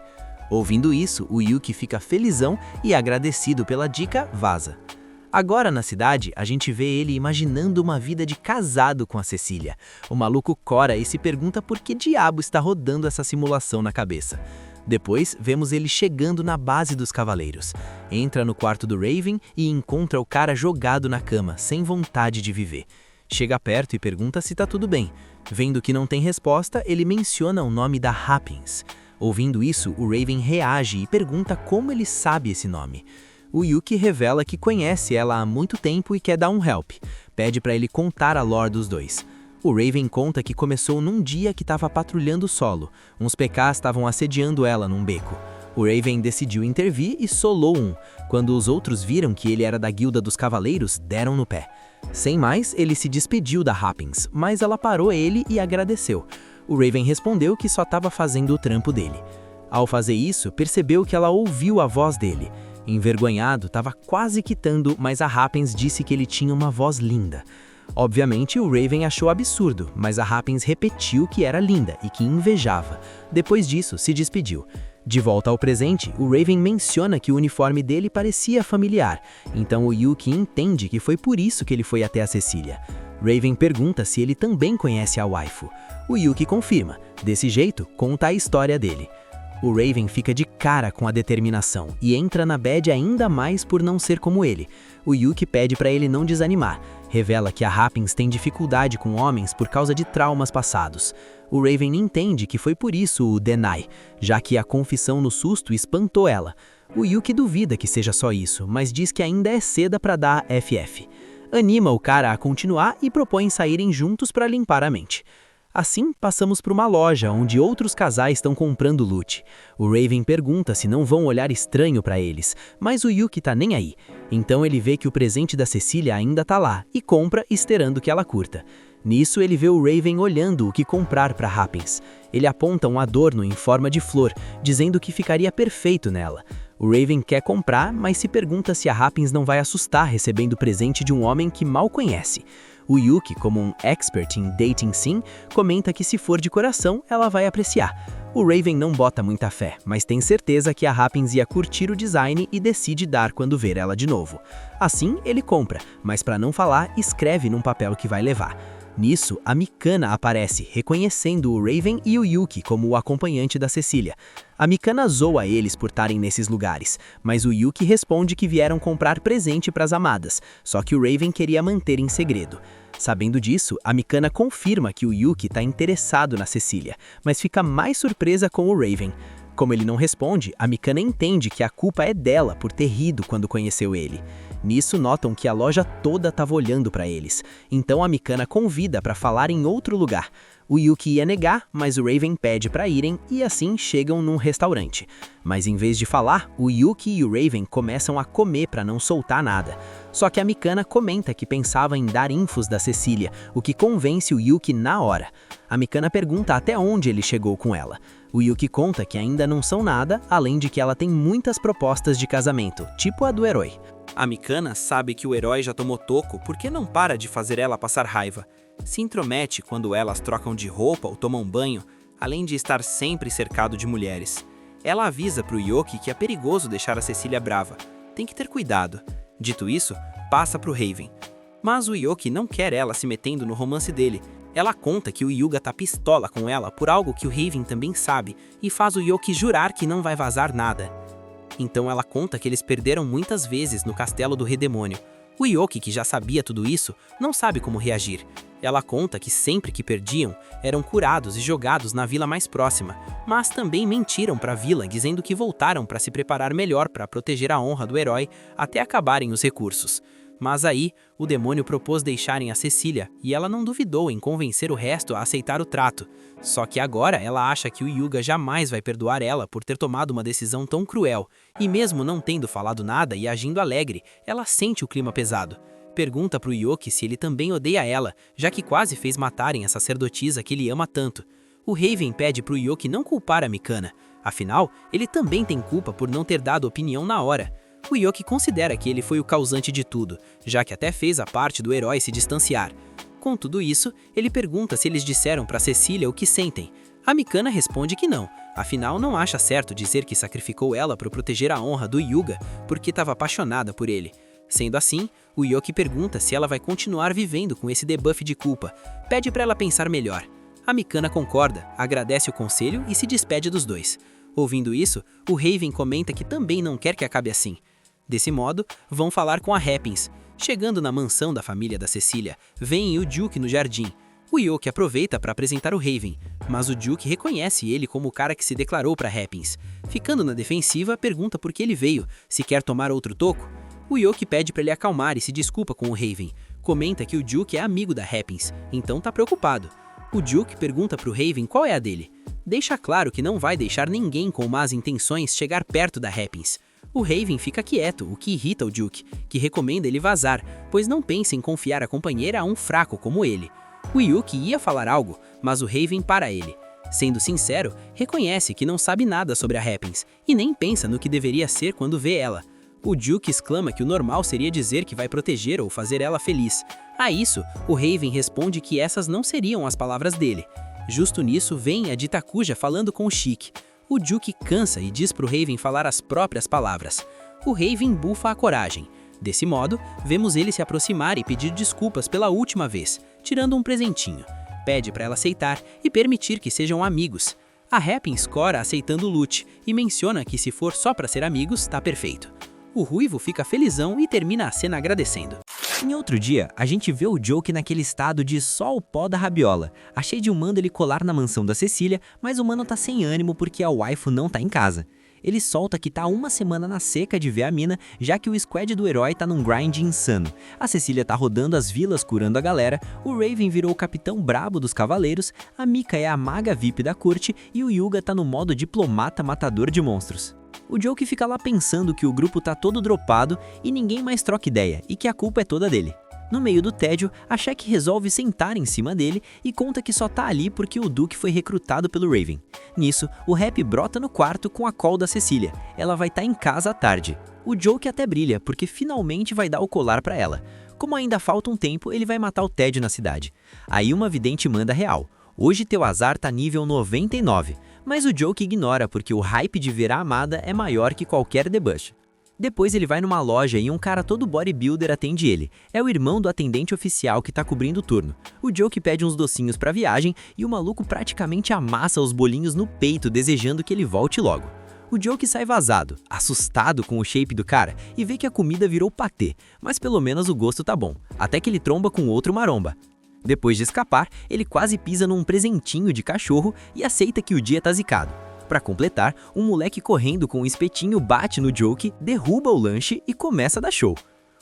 Ouvindo isso, o Yoki fica felizão e agradecido pela dica, vaza. Agora na cidade, a gente vê ele imaginando uma vida de casado com a Cecília. O maluco cora e se pergunta por que diabo está rodando essa simulação na cabeça. Depois, vemos ele chegando na base dos cavaleiros. Entra no quarto do Raven e encontra o cara jogado na cama, sem vontade de viver. Chega perto e pergunta se tá tudo bem. Vendo que não tem resposta, ele menciona o nome da Happins. Ouvindo isso, o Raven reage e pergunta como ele sabe esse nome. O Yoki revela que conhece ela há muito tempo e quer dar um help. Pede para ele contar a lore dos dois. O Raven conta que começou num dia que estava patrulhando o solo. Uns PKs estavam assediando ela num beco. O Raven decidiu intervir e solou um. Quando os outros viram que ele era da guilda dos cavaleiros, deram no pé. Sem mais, ele se despediu da Happins, mas ela parou ele e agradeceu. O Raven respondeu que só estava fazendo o trampo dele. Ao fazer isso, percebeu que ela ouviu a voz dele. Envergonhado, estava quase quitando, mas a Happins disse que ele tinha uma voz linda. Obviamente, o Raven achou absurdo, mas a Happins repetiu que era linda e que invejava. Depois disso, se despediu. De volta ao presente, o Raven menciona que o uniforme dele parecia familiar, então o Yoki entende que foi por isso que ele foi até a Cecília. Raven pergunta se ele também conhece a waifu. O Yoki confirma. Desse jeito, conta a história dele. O Raven fica de cara com a determinação e entra na bad ainda mais por não ser como ele. O Yoki pede para ele não desanimar. Revela que a Happins tem dificuldade com homens por causa de traumas passados. O Raven entende que foi por isso o deny, já que a confissão no susto espantou ela. O Yoki duvida que seja só isso, mas diz que ainda é cedo para dar FF. Anima o cara a continuar e propõe saírem juntos para limpar a mente. Assim, passamos para uma loja onde outros casais estão comprando loot. O Raven pergunta se não vão olhar estranho para eles, mas o Yoki tá nem aí. Então ele vê que o presente da Cecília ainda tá lá e compra esperando que ela curta. Nisso ele vê o Raven olhando o que comprar para Happins. Ele aponta um adorno em forma de flor, dizendo que ficaria perfeito nela. O Raven quer comprar, mas se pergunta se a Happins não vai assustar recebendo o presente de um homem que mal conhece. O Yoki, como um expert em dating sim, comenta que se for de coração, ela vai apreciar. O Raven não bota muita fé, mas tem certeza que a Happins ia curtir o design e decide dar quando ver ela de novo. Assim, ele compra, mas para não falar, escreve num papel que vai levar. Nisso, a Mikana aparece, reconhecendo o Raven e o Yoki como o acompanhante da Cecília. A Mikana zoa eles por estarem nesses lugares, mas o Yoki responde que vieram comprar presente para as amadas, só que o Raven queria manter em segredo. Sabendo disso, a Mikana confirma que o Yoki está interessado na Cecília, mas fica mais surpresa com o Raven. Como ele não responde, a Mikana entende que a culpa é dela por ter rido quando conheceu ele. Nisso notam que a loja toda estava olhando para eles, então a Mikana convida para falar em outro lugar. O Yuki ia negar, mas o Raven pede para irem e assim chegam num restaurante. Mas em vez de falar, o Yuki e o Raven começam a comer para não soltar nada. Só que a Mikana comenta que pensava em dar infos da Cecília, o que convence o Yuki na hora. A Mikana pergunta até onde ele chegou com ela. O Yuki conta que ainda não são nada, além de que ela tem muitas propostas de casamento, tipo a do herói. A Mikana sabe que o herói já tomou toco porque não para de fazer ela passar raiva. Se intromete quando elas trocam de roupa ou tomam banho, além de estar sempre cercado de mulheres. Ela avisa pro Yoki que é perigoso deixar a Cecília brava. Tem que ter cuidado. Dito isso, passa pro Raven. Mas o Yoki não quer ela se metendo no romance dele. Ela conta que o Hyuga tá pistola com ela por algo que o Raven também sabe e faz o Yoki jurar que não vai vazar nada. Então ela conta que eles perderam muitas vezes no castelo do Rei Demônio. O Yoki, que já sabia tudo isso, não sabe como reagir. Ela conta que sempre que perdiam, eram curados e jogados na vila mais próxima, mas também mentiram para a vila dizendo que voltaram para se preparar melhor para proteger a honra do herói até acabarem os recursos. Mas aí, o demônio propôs deixarem a Cecília e ela não duvidou em convencer o resto a aceitar o trato. Só que agora ela acha que o Hyuga jamais vai perdoar ela por ter tomado uma decisão tão cruel. E mesmo não tendo falado nada e agindo alegre, ela sente o clima pesado. Pergunta pro Yoki se ele também odeia ela, já que quase fez matarem a sacerdotisa que ele ama tanto. O Raven pede pro Yoki não culpar a Mikana. Afinal, ele também tem culpa por não ter dado opinião na hora. O Yoki considera que ele foi o causante de tudo, já que até fez a parte do herói se distanciar. Com tudo isso, ele pergunta se eles disseram para Cecília o que sentem. A Mikana responde que não, afinal não acha certo dizer que sacrificou ela para proteger a honra do Hyuga porque estava apaixonada por ele. Sendo assim, o Yoki pergunta se ela vai continuar vivendo com esse debuff de culpa, pede para ela pensar melhor. A Mikana concorda, agradece o conselho e se despede dos dois. Ouvindo isso, o Raven comenta que também não quer que acabe assim. Desse modo, vão falar com a Happins. Chegando na mansão da família da Cecília, veem o Duke no jardim. O Yoki aproveita para apresentar o Raven, mas o Duke reconhece ele como o cara que se declarou para Happins. Ficando na defensiva, pergunta por que ele veio, se quer tomar outro toco. O Yoki pede para ele acalmar e se desculpa com o Raven. Comenta que o Duke é amigo da Happins, então tá preocupado. O Duke pergunta pro Raven qual é a dele. Deixa claro que não vai deixar ninguém com más intenções chegar perto da Happins. O Raven fica quieto, o que irrita o Duke, que recomenda ele vazar, pois não pensa em confiar a companheira a um fraco como ele. O Yuki ia falar algo, mas o Raven para ele. Sendo sincero, reconhece que não sabe nada sobre a Happins e nem pensa no que deveria ser quando vê ela. O Duke exclama que o normal seria dizer que vai proteger ou fazer ela feliz. A isso, o Raven responde que essas não seriam as palavras dele. Justo nisso, vem a de Takuja falando com o Shiki. O Duke cansa e diz pro Raven falar as próprias palavras. O Raven bufa a coragem. Desse modo, vemos ele se aproximar e pedir desculpas pela última vez, tirando um presentinho. Pede para ela aceitar e permitir que sejam amigos. A Happins cora aceitando o lute e menciona que se for só para ser amigos, tá perfeito. O Ruivo fica felizão e termina a cena agradecendo. Em outro dia, a gente vê o Joke naquele estado de só o pó da rabiola. A Shade manda ele colar na mansão da Cecília, mas o mano tá sem ânimo porque a waifu não tá em casa. Ele solta que tá uma semana na seca de ver a mina, já que o squad do herói tá num grind insano. A Cecília tá rodando as vilas curando a galera, o Raven virou o capitão brabo dos cavaleiros, a Mika é a maga VIP da corte e o Hyuga tá no modo diplomata matador de monstros. O Joke fica lá pensando que o grupo tá todo dropado e ninguém mais troca ideia e que a culpa é toda dele. No meio do tédio, a Shek resolve sentar em cima dele e conta que só tá ali porque o Duke foi recrutado pelo Raven. Nisso, o Rap brota no quarto com a call da Cecília. Ela vai estar em casa à tarde. O Joke até brilha porque finalmente vai dar o colar pra ela. Como ainda falta um tempo, ele vai matar o tédio na cidade. Aí uma vidente manda real. Hoje teu azar tá nível 99, mas o Joke ignora porque o hype de ver a amada é maior que qualquer debuff. Depois ele vai numa loja e um cara todo bodybuilder atende ele. É o irmão do atendente oficial que tá cobrindo o turno. O Joke pede uns docinhos pra viagem e o maluco praticamente amassa os bolinhos no peito desejando que ele volte logo. O Joke sai vazado, assustado com o shape do cara e vê que a comida virou patê, mas pelo menos o gosto tá bom, até que ele tromba com outro maromba. Depois de escapar, ele quase pisa num presentinho de cachorro e aceita que o dia tá zicado. Pra completar, um moleque correndo com um espetinho bate no Joke, derruba o lanche e começa a dar show.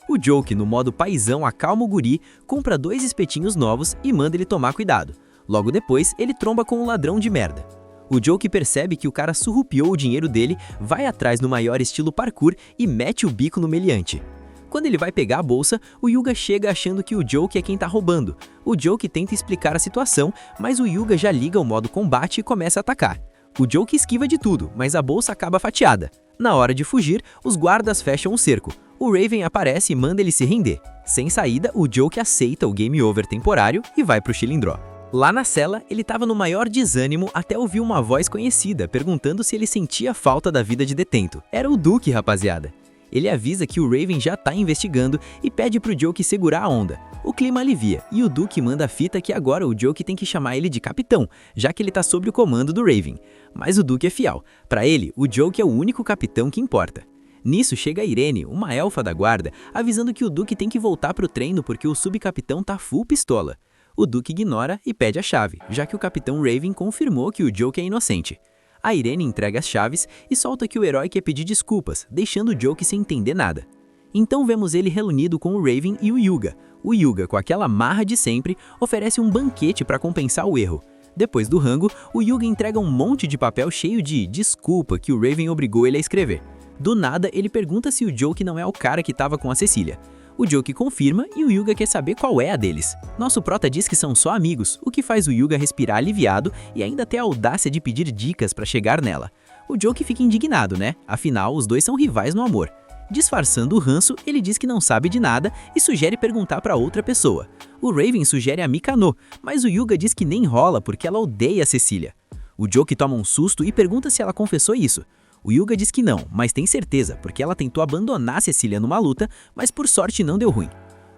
O Joke, no modo paizão, acalma o guri, compra 2 espetinhos novos e manda ele tomar cuidado. Logo depois, ele tromba com um ladrão de merda. O Joke percebe que o cara surrupiou o dinheiro dele, vai atrás no maior estilo parkour e mete o bico no meliante. Quando ele vai pegar a bolsa, o Yuga chega achando que o Joke é quem tá roubando. O Joke tenta explicar a situação, mas o Yuga já liga o modo combate e começa a atacar. O Joke esquiva de tudo, mas a bolsa acaba fatiada. Na hora de fugir, os guardas fecham o cerco. O Raven aparece e manda ele se render. Sem saída, o Joke aceita o game over temporário e vai pro Chilindró. Lá na cela, ele estava no maior desânimo até ouvir uma voz conhecida perguntando se ele sentia falta da vida de detento. Era o Duke, rapaziada. Ele avisa que o Raven já tá investigando e pede pro Joke segurar a onda. O clima alivia e o Duke manda a fita que agora o Joke tem que chamar ele de capitão, já que ele tá sob o comando do Raven. Mas o Duke é fiel. Pra ele, o Joke é o único capitão que importa. Nisso chega a Irene, uma elfa da guarda, avisando que o Duke tem que voltar pro treino porque o subcapitão tá full pistola. O Duke ignora e pede a chave, já que o capitão Raven confirmou que o Joke é inocente. A Irene entrega as chaves e solta que o herói quer pedir desculpas, deixando o Joke sem entender nada. Então vemos ele reunido com o Raven e o Yuga. O Yuga, com aquela marra de sempre, oferece um banquete para compensar o erro. Depois do rango, o Yuga entrega um monte de papel cheio de desculpa que o Raven obrigou ele a escrever. Do nada, ele pergunta se o Joke não é o cara que estava com a Cecília. O Joke confirma e o Yuga quer saber qual é a deles. Nosso prota diz que são só amigos, o que faz o Yuga respirar aliviado e ainda ter a audácia de pedir dicas para chegar nela. O Joke fica indignado, né? Afinal, os dois são rivais no amor. Disfarçando o ranço, ele diz que não sabe de nada e sugere perguntar para outra pessoa. O Raven sugere a Mikano, mas o Yuga diz que nem rola porque ela odeia a Cecília. O Joke toma um susto e pergunta se ela confessou isso. O Yuga diz que não, mas tem certeza, porque ela tentou abandonar Cecília numa luta, mas por sorte não deu ruim.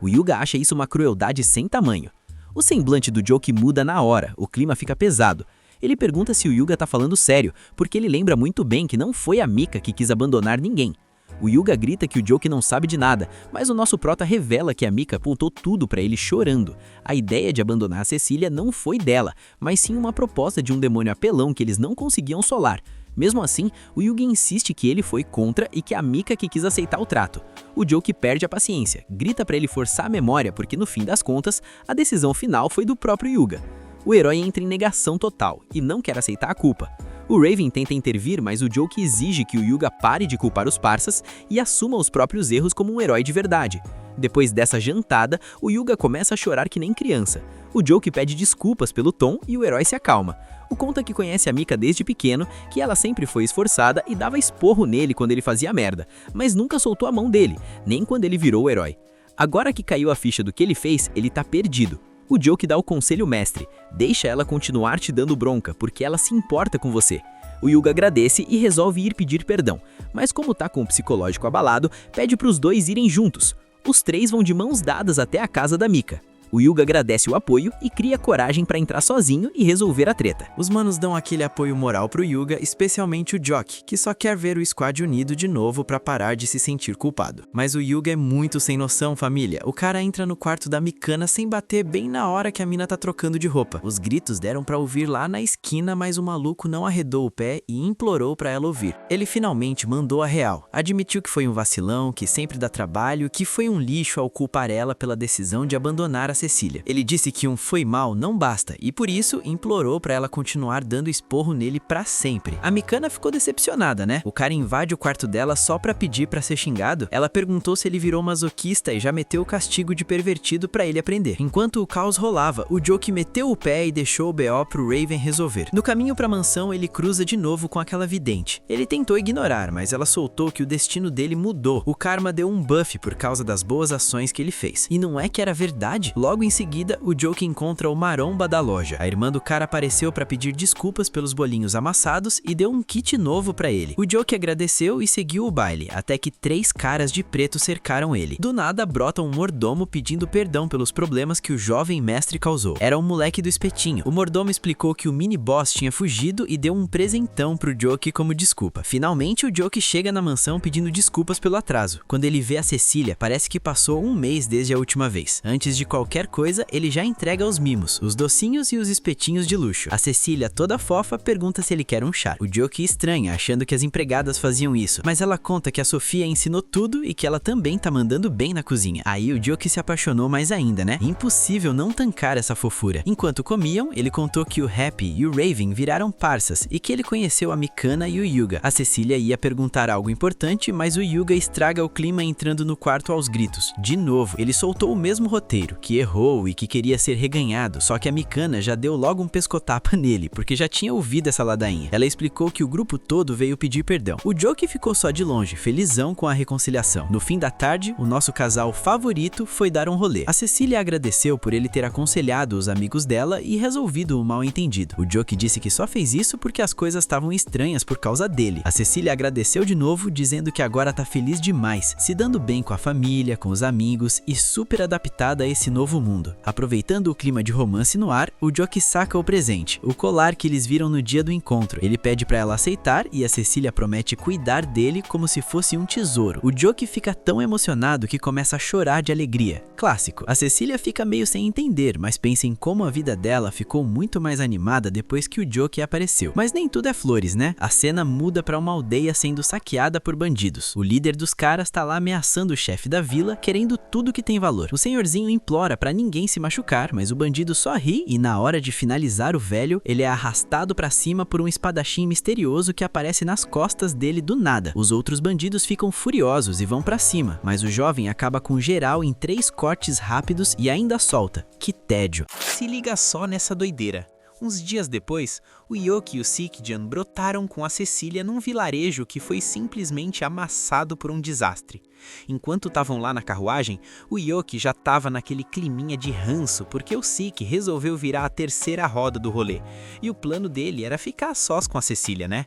O Yuga acha isso uma crueldade sem tamanho. O semblante do Joke muda na hora, o clima fica pesado. Ele pergunta se o Yuga tá falando sério, porque ele lembra muito bem que não foi a Mika que quis abandonar ninguém. O Yuga grita que o Joke não sabe de nada, mas o nosso prota revela que a Mika apontou tudo pra ele chorando. A ideia de abandonar a Cecília não foi dela, mas sim uma proposta de um demônio apelão que eles não conseguiam solar. Mesmo assim, o Yuga insiste que ele foi contra e que a Mika que quis aceitar o trato. O Joke perde a paciência, grita pra ele forçar a memória porque no fim das contas, a decisão final foi do próprio Yuga. O herói entra em negação total e não quer aceitar a culpa. O Raven tenta intervir, mas o Joke exige que o Yuga pare de culpar os parças e assuma os próprios erros como um herói de verdade. Depois dessa jantada, o Yuga começa a chorar que nem criança. O Joke pede desculpas pelo tom e o herói se acalma. O conta que conhece a Mika desde pequeno, que ela sempre foi esforçada e dava esporro nele quando ele fazia merda, mas nunca soltou a mão dele, nem quando ele virou o herói. Agora que caiu a ficha do que ele fez, ele tá perdido. O Joke dá o conselho mestre, deixa ela continuar te dando bronca, porque ela se importa com você. O Yuga agradece e resolve ir pedir perdão, mas como tá com o psicológico abalado, pede pros dois irem juntos. Os três vão de mãos dadas até a casa da Mika. O Yuga agradece o apoio e cria coragem pra entrar sozinho e resolver a treta. Os manos dão aquele apoio moral pro Yuga, especialmente o Joke, que só quer ver o squad unido de novo pra parar de se sentir culpado. Mas o Yuga é muito sem noção, família. O cara entra no quarto da Mikana sem bater bem na hora que a mina tá trocando de roupa. Os gritos deram pra ouvir lá na esquina, mas o maluco não arredou o pé e implorou pra ela ouvir. Ele finalmente mandou a real. Admitiu que foi um vacilão, que sempre dá trabalho, que foi um lixo ao culpar ela pela decisão de abandonar a Cecília. Ele disse que um foi mal não basta e por isso implorou pra ela continuar dando esporro nele pra sempre. A Mikana ficou decepcionada, né? O cara invade o quarto dela só pra pedir pra ser xingado. Ela perguntou se ele virou masoquista e já meteu o castigo de pervertido pra ele aprender. Enquanto o caos rolava, o Joke meteu o pé e deixou o BO pro Raven resolver. No caminho pra mansão, ele cruza de novo com aquela vidente. Ele tentou ignorar, mas ela soltou que o destino dele mudou. O karma deu um buff por causa das boas ações que ele fez. E não é que era verdade? Logo em seguida, o Joke encontra o maromba da loja. A irmã do cara apareceu pra pedir desculpas pelos bolinhos amassados e deu um kit novo pra ele. O Joke agradeceu e seguiu o baile, até que 3 caras de preto cercaram ele. Do nada, brota um mordomo pedindo perdão pelos problemas que o jovem mestre causou. Era um moleque do espetinho. O mordomo explicou que o mini-boss tinha fugido e deu um presentão pro Joke como desculpa. Finalmente, o Joke chega na mansão pedindo desculpas pelo atraso. Quando ele vê a Cecília, parece que passou um mês desde a última vez. Antes de qualquer qualquer coisa, ele já entrega os mimos, os docinhos e os espetinhos de luxo. A Cecília, toda fofa, pergunta se ele quer um chá. O Joki estranha, achando que as empregadas faziam isso, mas ela conta que a Sofia ensinou tudo e que ela também tá mandando bem na cozinha. Aí o Joki se apaixonou mais ainda, né? Impossível não tancar essa fofura. Enquanto comiam, ele contou que o Happy e o Raven viraram parças e que ele conheceu a Mikana e o Hyuga. A Cecília ia perguntar algo importante, mas o Hyuga estraga o clima entrando no quarto aos gritos. De novo, ele soltou o mesmo roteiro, que errou e que queria ser reganhado, só que a Mikana já deu logo um pescotapa nele, porque já tinha ouvido essa ladainha. Ela explicou que o grupo todo veio pedir perdão. O Joki ficou só de longe, felizão com a reconciliação. No fim da tarde, o nosso casal favorito foi dar um rolê. A Cecília agradeceu por ele ter aconselhado os amigos dela e resolvido o mal-entendido. O Joki disse que só fez isso porque as coisas estavam estranhas por causa dele. A Cecília agradeceu de novo, dizendo que agora tá feliz demais, se dando bem com a família, com os amigos e super adaptada a esse novo mundo. Aproveitando o clima de romance no ar, o Joki saca o presente, o colar que eles viram no dia do encontro. Ele pede pra ela aceitar e a Cecília promete cuidar dele como se fosse um tesouro. O Joki fica tão emocionado que começa a chorar de alegria. Clássico. A Cecília fica meio sem entender, mas pensa em como a vida dela ficou muito mais animada depois que o Joki apareceu. Mas nem tudo é flores, né? A cena muda pra uma aldeia sendo saqueada por bandidos. O líder dos caras tá lá ameaçando o chefe da vila, querendo tudo que tem valor. O senhorzinho implora pra ninguém se machucar, mas o bandido só ri e na hora de finalizar o velho, ele é arrastado pra cima por um espadachim misterioso que aparece nas costas dele do nada. Os outros bandidos ficam furiosos e vão pra cima, mas o jovem acaba com geral em 3 cortes rápidos e ainda solta. Que tédio. Se liga só nessa doideira. Uns dias depois, o Yoki e o Sikjan brotaram com a Cecília num vilarejo que foi simplesmente amassado por um desastre. Enquanto estavam lá na carruagem, o Yoki já estava naquele climinha de ranço porque o Sik resolveu virar a terceira roda do rolê. E o plano dele era ficar a sós com a Cecília, né?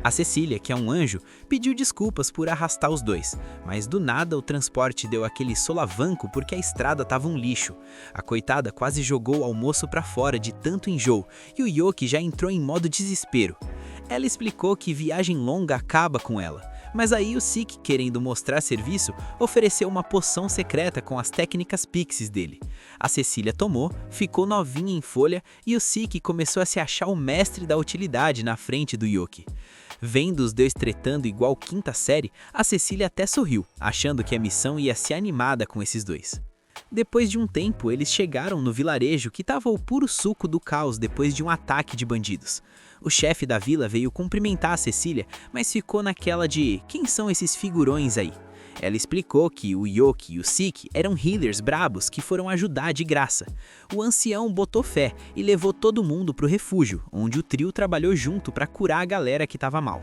A Cecília, que é um anjo, pediu desculpas por arrastar os dois, mas do nada o transporte deu aquele solavanco porque a estrada tava um lixo. A coitada quase jogou o almoço pra fora de tanto enjoo e o Yoki já entrou em modo desespero. Ela explicou que viagem longa acaba com ela, mas aí o Sik, querendo mostrar serviço, ofereceu uma poção secreta com as técnicas pixies dele. A Cecília tomou, ficou novinha em folha e o Sik começou a se achar o mestre da utilidade na frente do Yoki. Vendo os dois tretando igual quinta série, a Cecília até sorriu, achando que a missão ia ser animada com esses dois. Depois de um tempo, eles chegaram no vilarejo que estava o puro suco do caos depois de um ataque de bandidos. O chefe da vila veio cumprimentar a Cecília, mas ficou naquela de quem são esses figurões aí? Ela explicou que o Yoki e o Sik eram healers brabos que foram ajudar de graça. O ancião botou fé e levou todo mundo pro refúgio, onde o trio trabalhou junto para curar a galera que tava mal.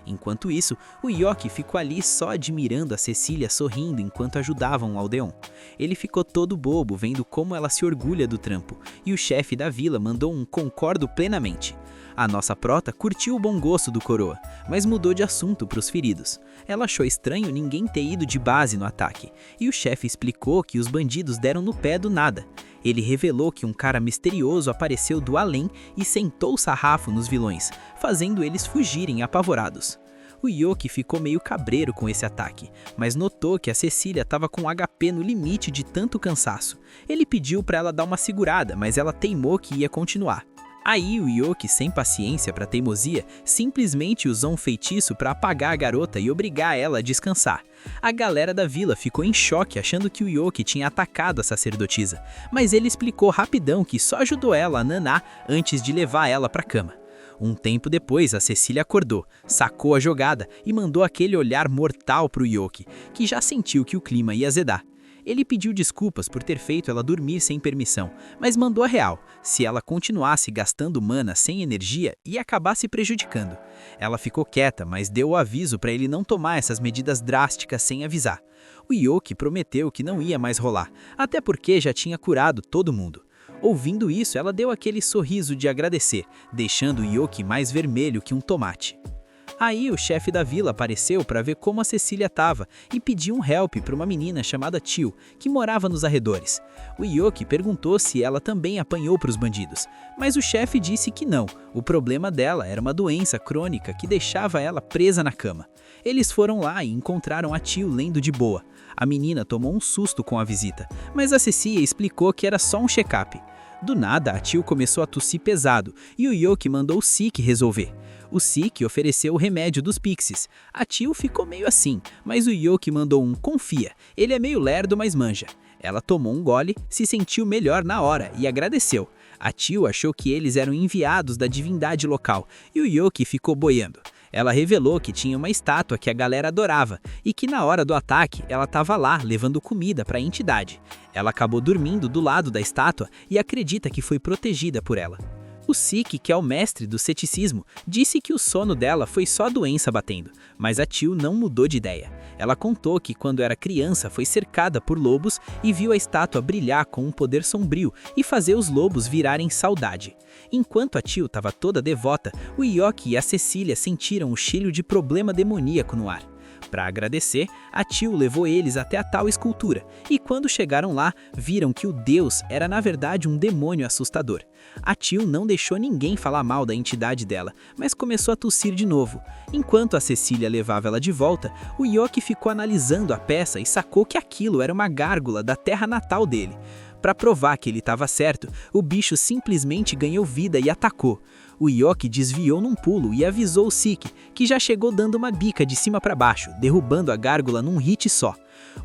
Enquanto isso, o Yoki ficou ali só admirando a Cecília sorrindo enquanto ajudavam o aldeão. Ele ficou todo bobo vendo como ela se orgulha do trampo, e o chefe da vila mandou um concordo plenamente. A nossa prota curtiu o bom gosto do coroa, mas mudou de assunto para os feridos. Ela achou estranho ninguém ter ido de base no ataque, e o chefe explicou que os bandidos deram no pé do nada. Ele revelou que um cara misterioso apareceu do além e sentou o sarrafo nos vilões, fazendo eles fugirem apavorados. O Yoki ficou meio cabreiro com esse ataque, mas notou que a Cecília estava com HP no limite de tanto cansaço. Ele pediu para ela dar uma segurada, mas ela teimou que ia continuar. Aí o Yoki, sem paciência para teimosia, simplesmente usou um feitiço para apagar a garota e obrigar ela a descansar. A galera da vila ficou em choque achando que o Yoki tinha atacado a sacerdotisa, mas ele explicou rapidão que só ajudou ela a nanar antes de levar ela para cama. Um tempo depois, a Cecília acordou, sacou a jogada e mandou aquele olhar mortal pro Yoki, que já sentiu que o clima ia azedar. Ele pediu desculpas por ter feito ela dormir sem permissão, mas mandou a real. Se ela continuasse gastando mana sem energia, ia acabar se prejudicando. Ela ficou quieta, mas deu o aviso para ele não tomar essas medidas drásticas sem avisar. O Yoki prometeu que não ia mais rolar, até porque já tinha curado todo mundo. Ouvindo isso, ela deu aquele sorriso de agradecer, deixando o Yoki mais vermelho que um tomate. Aí o chefe da vila apareceu para ver como a Cecília estava e pediu um help para uma menina chamada Tio, que morava nos arredores. O Yoki perguntou se ela também apanhou para os bandidos, mas o chefe disse que não, o problema dela era uma doença crônica que deixava ela presa na cama. Eles foram lá e encontraram a Tio lendo de boa. A menina tomou um susto com a visita, mas a Cecília explicou que era só um check-up. Do nada, a Tio começou a tossir pesado e o Yoki mandou o Sik resolver. O Sik ofereceu o remédio dos pixies. A Tio ficou meio assim, mas o Yoki mandou um confia. Ele é meio lerdo, mas manja. Ela tomou um gole, se sentiu melhor na hora e agradeceu. A Tio achou que eles eram enviados da divindade local e o Yoki ficou boiando. Ela revelou que tinha uma estátua que a galera adorava e que na hora do ataque ela estava lá levando comida para a entidade. Ela acabou dormindo do lado da estátua e acredita que foi protegida por ela. O Sik, que é o mestre do ceticismo, disse que o sono dela foi só doença batendo, mas a Tio não mudou de ideia. Ela contou que quando era criança foi cercada por lobos e viu a estátua brilhar com um poder sombrio e fazer os lobos virarem saudade. Enquanto a Tio estava toda devota, o Yoki e a Cecília sentiram o cheiro de problema demoníaco no ar. Para agradecer, a Tio levou eles até a tal escultura, e quando chegaram lá, viram que o deus era na verdade um demônio assustador. A Tio não deixou ninguém falar mal da entidade dela, mas começou a tossir de novo. Enquanto a Cecília levava ela de volta, o Yoki ficou analisando a peça e sacou que aquilo era uma gárgula da terra natal dele. Para provar que ele estava certo, o bicho simplesmente ganhou vida e atacou. O Yoki desviou num pulo e avisou o Sik, que já chegou dando uma bica de cima para baixo, derrubando a gárgula num hit só.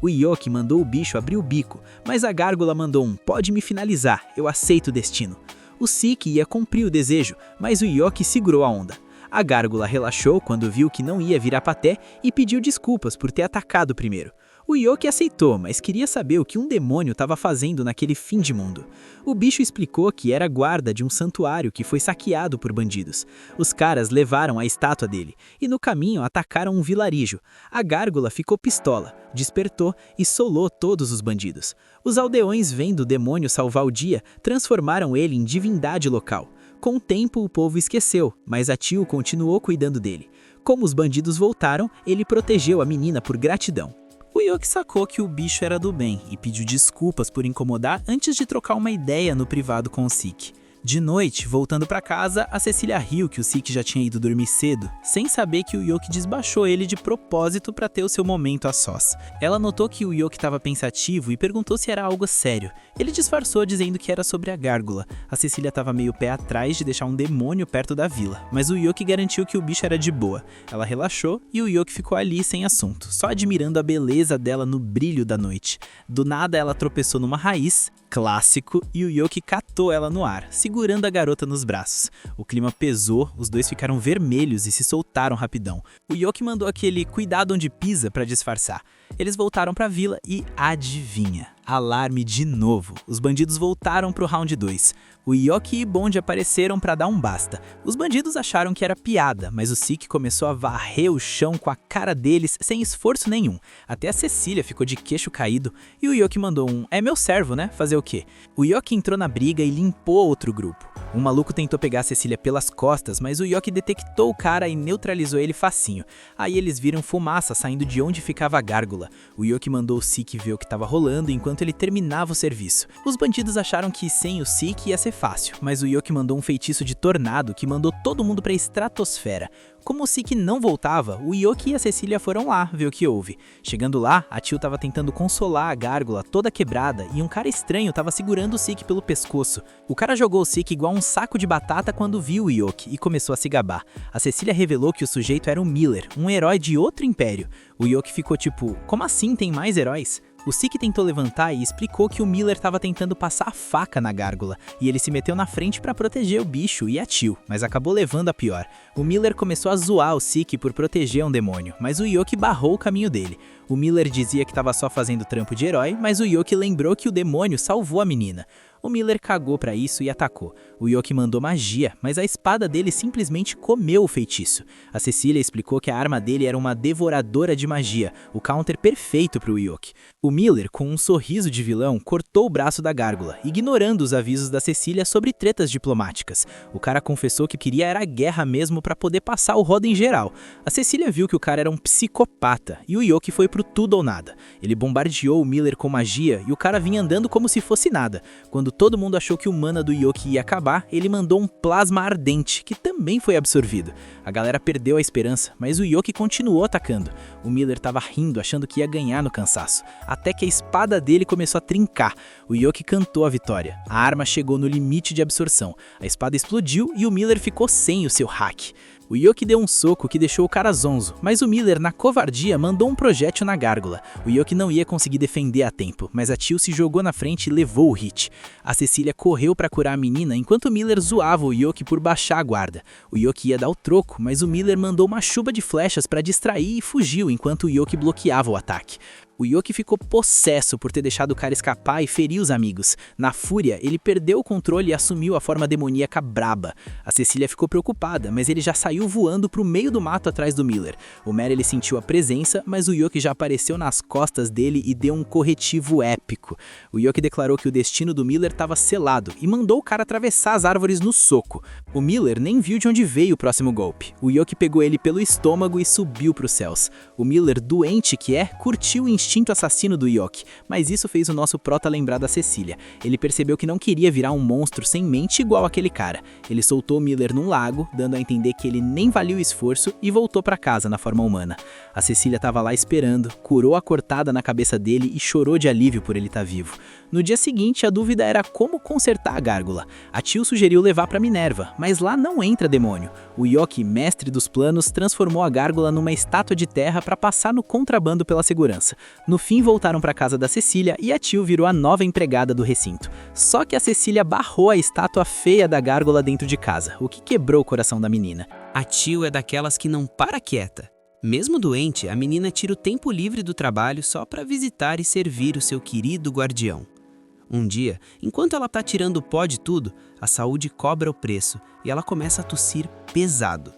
O Yoki mandou o bicho abrir o bico, mas a gárgula mandou um "pode me finalizar, eu aceito o destino". O Sik ia cumprir o desejo, mas o Yoki segurou a onda. A gárgula relaxou quando viu que não ia virar paté e pediu desculpas por ter atacado primeiro. O Yoki aceitou, mas queria saber o que um demônio estava fazendo naquele fim de mundo. O bicho explicou que era guarda de um santuário que foi saqueado por bandidos. Os caras levaram a estátua dele e no caminho atacaram um vilarejo. A gárgula ficou pistola, despertou e solou todos os bandidos. Os aldeões, vendo o demônio salvar o dia, transformaram ele em divindade local. Com o tempo, o povo esqueceu, mas a Tio continuou cuidando dele. Como os bandidos voltaram, ele protegeu a menina por gratidão. O Yoki sacou que o bicho era do bem e pediu desculpas por incomodar antes de trocar uma ideia no privado com o Sik. De noite, voltando para casa, a Cecília riu que o Sik já tinha ido dormir cedo, sem saber que o Yoki desbaixou ele de propósito para ter o seu momento a sós. Ela notou que o Yoki estava pensativo e perguntou se era algo sério. Ele disfarçou dizendo que era sobre a gárgula. A Cecília estava meio pé atrás de deixar um demônio perto da vila, mas o Yoki garantiu que o bicho era de boa. Ela relaxou e o Yoki ficou ali sem assunto, só admirando a beleza dela no brilho da noite. Do nada ela tropeçou numa raiz, clássico, e o Yoki catou ela no ar, segurando a garota nos braços. O clima pesou, os dois ficaram vermelhos e se soltaram rapidão. O Yoki mandou aquele "cuidado onde pisa" para disfarçar. Eles voltaram para a vila e adivinha? Alarme de novo. Os bandidos voltaram pro round 2. O Yoki e Bond apareceram para dar um basta. Os bandidos acharam que era piada, mas o Sik começou a varrer o chão com a cara deles sem esforço nenhum. Até a Cecília ficou de queixo caído e o Yoki mandou um "é meu servo, né? Fazer o quê?". O Yoki entrou na briga e limpou outro grupo. Um maluco tentou pegar a Cecília pelas costas, mas o Yoki detectou o cara e neutralizou ele facinho. Aí eles viram fumaça saindo de onde ficava a gárgula. O Yoki mandou o Sik ver o que estava rolando enquanto ele terminava o serviço. Os bandidos acharam que sem o Sik ia ser fácil, mas o Yoki mandou um feitiço de tornado que mandou todo mundo para a estratosfera. Como o Sik não voltava, o Yoki e a Cecília foram lá ver o que houve. Chegando lá, a Tio estava tentando consolar a gárgula toda quebrada e um cara estranho estava segurando o Sik pelo pescoço. O cara jogou o Sik igual um saco de batata quando viu o Yoki e começou a se gabar. A Cecília revelou que o sujeito era o Miller, um herói de outro império. O Yoki ficou tipo, como assim tem mais heróis? O Sik tentou levantar e explicou que o Miller estava tentando passar a faca na gárgula, e ele se meteu na frente para proteger o bicho e a Tio, mas acabou levando a pior. O Miller começou a zoar o Sik por proteger um demônio, mas o Yoki barrou o caminho dele. O Miller dizia que estava só fazendo trampo de herói, mas o Yoki lembrou que o demônio salvou a menina. O Miller cagou pra isso e atacou. O Yoki mandou magia, mas a espada dele simplesmente comeu o feitiço. A Cecília explicou que a arma dele era uma devoradora de magia, o counter perfeito pro Yoki. O Miller, com um sorriso de vilão, cortou o braço da gárgula, ignorando os avisos da Cecília sobre tretas diplomáticas. O cara confessou que queria era a guerra mesmo pra poder passar o rodo em geral. A Cecília viu que o cara era um psicopata e o Yoki foi pro tudo ou nada. Ele bombardeou o Miller com magia e o cara vinha andando como se fosse nada. Quando todo mundo achou que o mana do Yoki ia acabar, ele mandou um plasma ardente, que também foi absorvido. A galera perdeu a esperança, mas o Yoki continuou atacando. O Miller tava rindo, achando que ia ganhar no cansaço, até que a espada dele começou a trincar. O Yoki cantou a vitória. A arma chegou no limite de absorção. A espada explodiu e o Miller ficou sem o seu hack. O Yoki deu um soco que deixou o cara zonzo, mas o Miller, na covardia, mandou um projétil na gárgula. O Yoki não ia conseguir defender a tempo, mas a Teal se jogou na frente e levou o hit. A Cecília correu para curar a menina enquanto o Miller zoava o Yoki por baixar a guarda. O Yoki ia dar o troco, mas o Miller mandou uma chuva de flechas para distrair e fugiu enquanto o Yoki bloqueava o ataque. O Yoki ficou possesso por ter deixado o cara escapar e ferir os amigos. Na fúria, ele perdeu o controle e assumiu a forma demoníaca braba. A Cecília ficou preocupada, mas ele já saiu voando pro meio do mato atrás do Miller. O Merrill sentiu a presença, mas o Yoki já apareceu nas costas dele e deu um corretivo épico. O Yoki declarou que o destino do Miller estava selado e mandou o cara atravessar as árvores no soco. O Miller nem viu de onde veio o próximo golpe. O Yoki pegou ele pelo estômago e subiu pros céus. O Miller, doente que é, curtiu o instinto assassino do Yoki, mas isso fez o nosso prota lembrar da Cecília. Ele percebeu que não queria virar um monstro sem mente igual aquele cara. Ele soltou Miller num lago, dando a entender que ele nem valia o esforço e voltou para casa na forma humana. A Cecília estava lá esperando, curou a cortada na cabeça dele e chorou de alívio por ele estar vivo. No dia seguinte, a dúvida era como consertar a gárgula. A Teal sugeriu levar para Minerva, mas lá não entra demônio. O Yoki, mestre dos planos, transformou a gárgula numa estátua de terra para passar no contrabando pela segurança. No fim, voltaram para casa da Cecília e a Teal virou a nova empregada do recinto. Só que a Cecília barrou a estátua feia da gárgula dentro de casa, o que quebrou o coração da menina. A Teal é daquelas que não para quieta. Mesmo doente, a menina tira o tempo livre do trabalho só para visitar e servir o seu querido guardião. Um dia, enquanto ela tá tirando o pó de tudo, a saúde cobra o preço e ela começa a tossir pesado.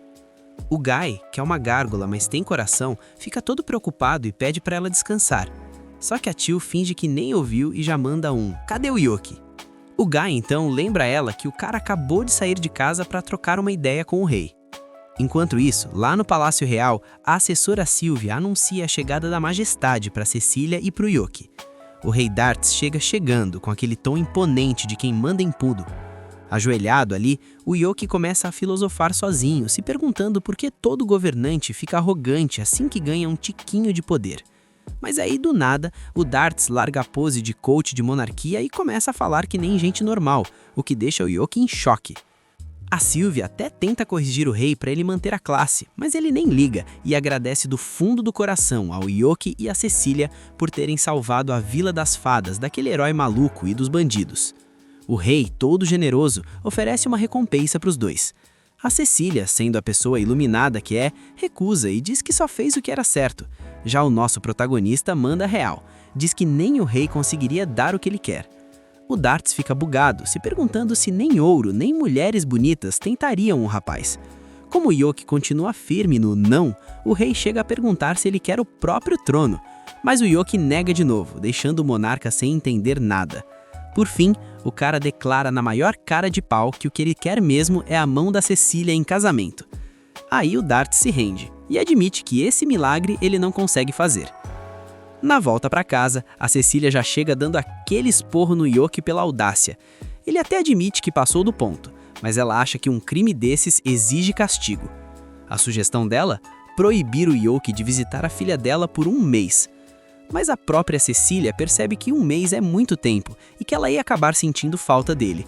O Guy, que é uma gárgula, mas tem coração, fica todo preocupado e pede para ela descansar. Só que a Teal finge que nem ouviu e já manda um "Cadê o Yoki?". O Guy então lembra ela que o cara acabou de sair de casa para trocar uma ideia com o rei. Enquanto isso, lá no Palácio Real, a assessora Sylvia anuncia a chegada da majestade para Cecília e para o Yoki. O rei Dartz chegando com aquele tom imponente de quem manda em tudo. Ajoelhado ali, o Yoki começa a filosofar sozinho, se perguntando por que todo governante fica arrogante assim que ganha um tiquinho de poder. Mas aí, do nada, o Dartz larga a pose de coach de monarquia e começa a falar que nem gente normal, o que deixa o Yoki em choque. A Sylvia até tenta corrigir o rei para ele manter a classe, mas ele nem liga e agradece do fundo do coração ao Yoki e a Cecília por terem salvado a Vila das Fadas daquele herói maluco e dos bandidos. O rei, todo generoso, oferece uma recompensa para os dois. A Cecília, sendo a pessoa iluminada que é, recusa e diz que só fez o que era certo. Já o nosso protagonista manda real, diz que nem o rei conseguiria dar o que ele quer. O Dartz fica bugado, se perguntando se nem ouro, nem mulheres bonitas tentariam o rapaz. Como o Yoki continua firme no não, o rei chega a perguntar se ele quer o próprio trono, mas o Yoki nega de novo, deixando o monarca sem entender nada. Por fim, o cara declara na maior cara de pau que o que ele quer mesmo é a mão da Cecília em casamento. Aí o Dartz se rende e admite que esse milagre ele não consegue fazer. Na volta para casa, a Cecília já chega dando aquele esporro no Yoki pela audácia. Ele até admite que passou do ponto, mas ela acha que um crime desses exige castigo. A sugestão dela? Proibir o Yoki de visitar a filha dela por 1 mês. Mas a própria Cecília percebe que 1 mês é muito tempo e que ela ia acabar sentindo falta dele.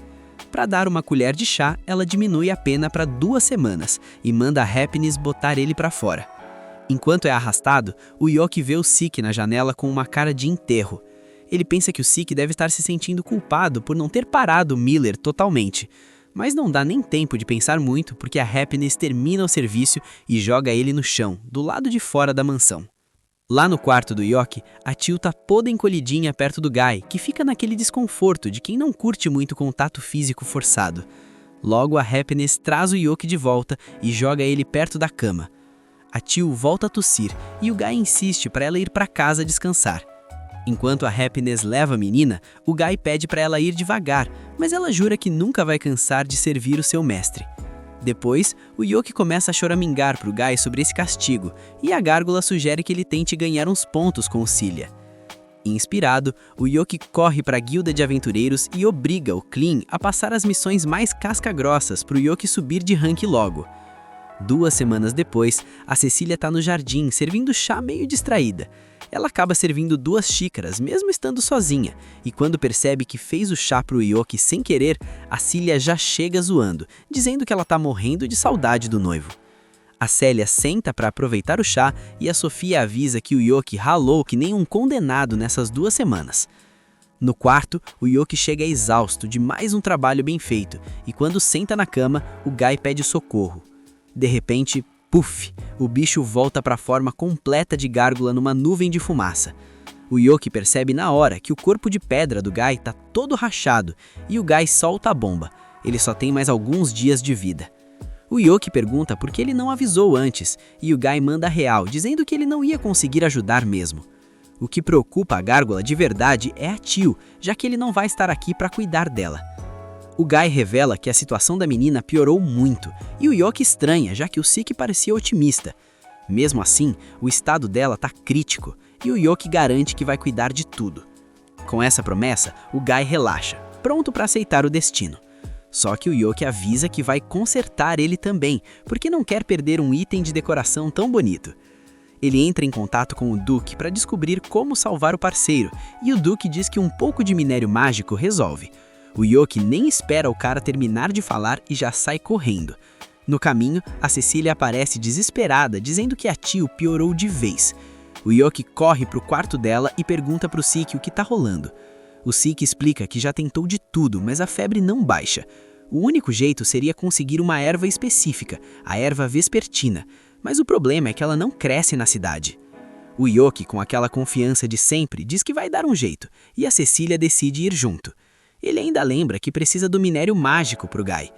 Para dar uma colher de chá, ela diminui a pena para 2 semanas e manda a Happiness botar ele para fora. Enquanto é arrastado, o Yoki vê o Sik na janela com uma cara de enterro. Ele pensa que o Sik deve estar se sentindo culpado por não ter parado Miller totalmente. Mas não dá nem tempo de pensar muito porque a Happiness termina o serviço e joga ele no chão, do lado de fora da mansão. Lá no quarto do Yoki, a Teal tá toda encolhidinha perto do Guy, que fica naquele desconforto de quem não curte muito contato físico forçado. Logo a Happiness traz o Yoki de volta e joga ele perto da cama. A Teal volta a tossir e o Guy insiste para ela ir para casa descansar. Enquanto a Happiness leva a menina, o Guy pede para ela ir devagar, mas ela jura que nunca vai cansar de servir o seu mestre. Depois, o Yoki começa a choramingar pro Guy sobre esse castigo, e a gárgula sugere que ele tente ganhar uns pontos com o Cilia. Inspirado, o Yoki corre para a guilda de aventureiros e obriga o Clean a passar as missões mais casca-grossas para o Yoki subir de rank logo. 2 semanas depois, a Cecília tá no jardim, servindo chá meio distraída. Ela acaba servindo 2 xícaras, mesmo estando sozinha, e quando percebe que fez o chá pro Yoki sem querer, a Cília já chega zoando, dizendo que ela tá morrendo de saudade do noivo. A Célia senta para aproveitar o chá e a Sofia avisa que o Yoki ralou que nem um condenado nessas 2 semanas. No quarto, o Yoki chega exausto de mais um trabalho bem feito, e quando senta na cama, o Guy pede socorro. De repente, puf, o bicho volta para a forma completa de gárgula numa nuvem de fumaça. O Yoki percebe na hora que o corpo de pedra do Guy tá todo rachado e o Guy solta a bomba. Ele só tem mais alguns dias de vida. O Yoki pergunta por que ele não avisou antes e o Guy manda a real, dizendo que ele não ia conseguir ajudar mesmo. O que preocupa a gárgula de verdade é a Tio, já que ele não vai estar aqui para cuidar dela. O Guy revela que a situação da menina piorou muito, e o Yoki estranha, já que o Siki parecia otimista. Mesmo assim, o estado dela tá crítico, e o Yoki garante que vai cuidar de tudo. Com essa promessa, o Guy relaxa, pronto para aceitar o destino. Só que o Yoki avisa que vai consertar ele também, porque não quer perder um item de decoração tão bonito. Ele entra em contato com o Duke para descobrir como salvar o parceiro, e o Duke diz que um pouco de minério mágico resolve. O Yoki nem espera o cara terminar de falar e já sai correndo. No caminho, a Cecília aparece desesperada, dizendo que a Tio piorou de vez. O Yoki corre pro quarto dela e pergunta pro Siki o que tá rolando. O Siki explica que já tentou de tudo, mas a febre não baixa. O único jeito seria conseguir uma erva específica, a erva vespertina, mas o problema é que ela não cresce na cidade. O Yoki, com aquela confiança de sempre, diz que vai dar um jeito, e a Cecília decide ir junto. Ele ainda lembra que precisa do minério mágico pro Guy.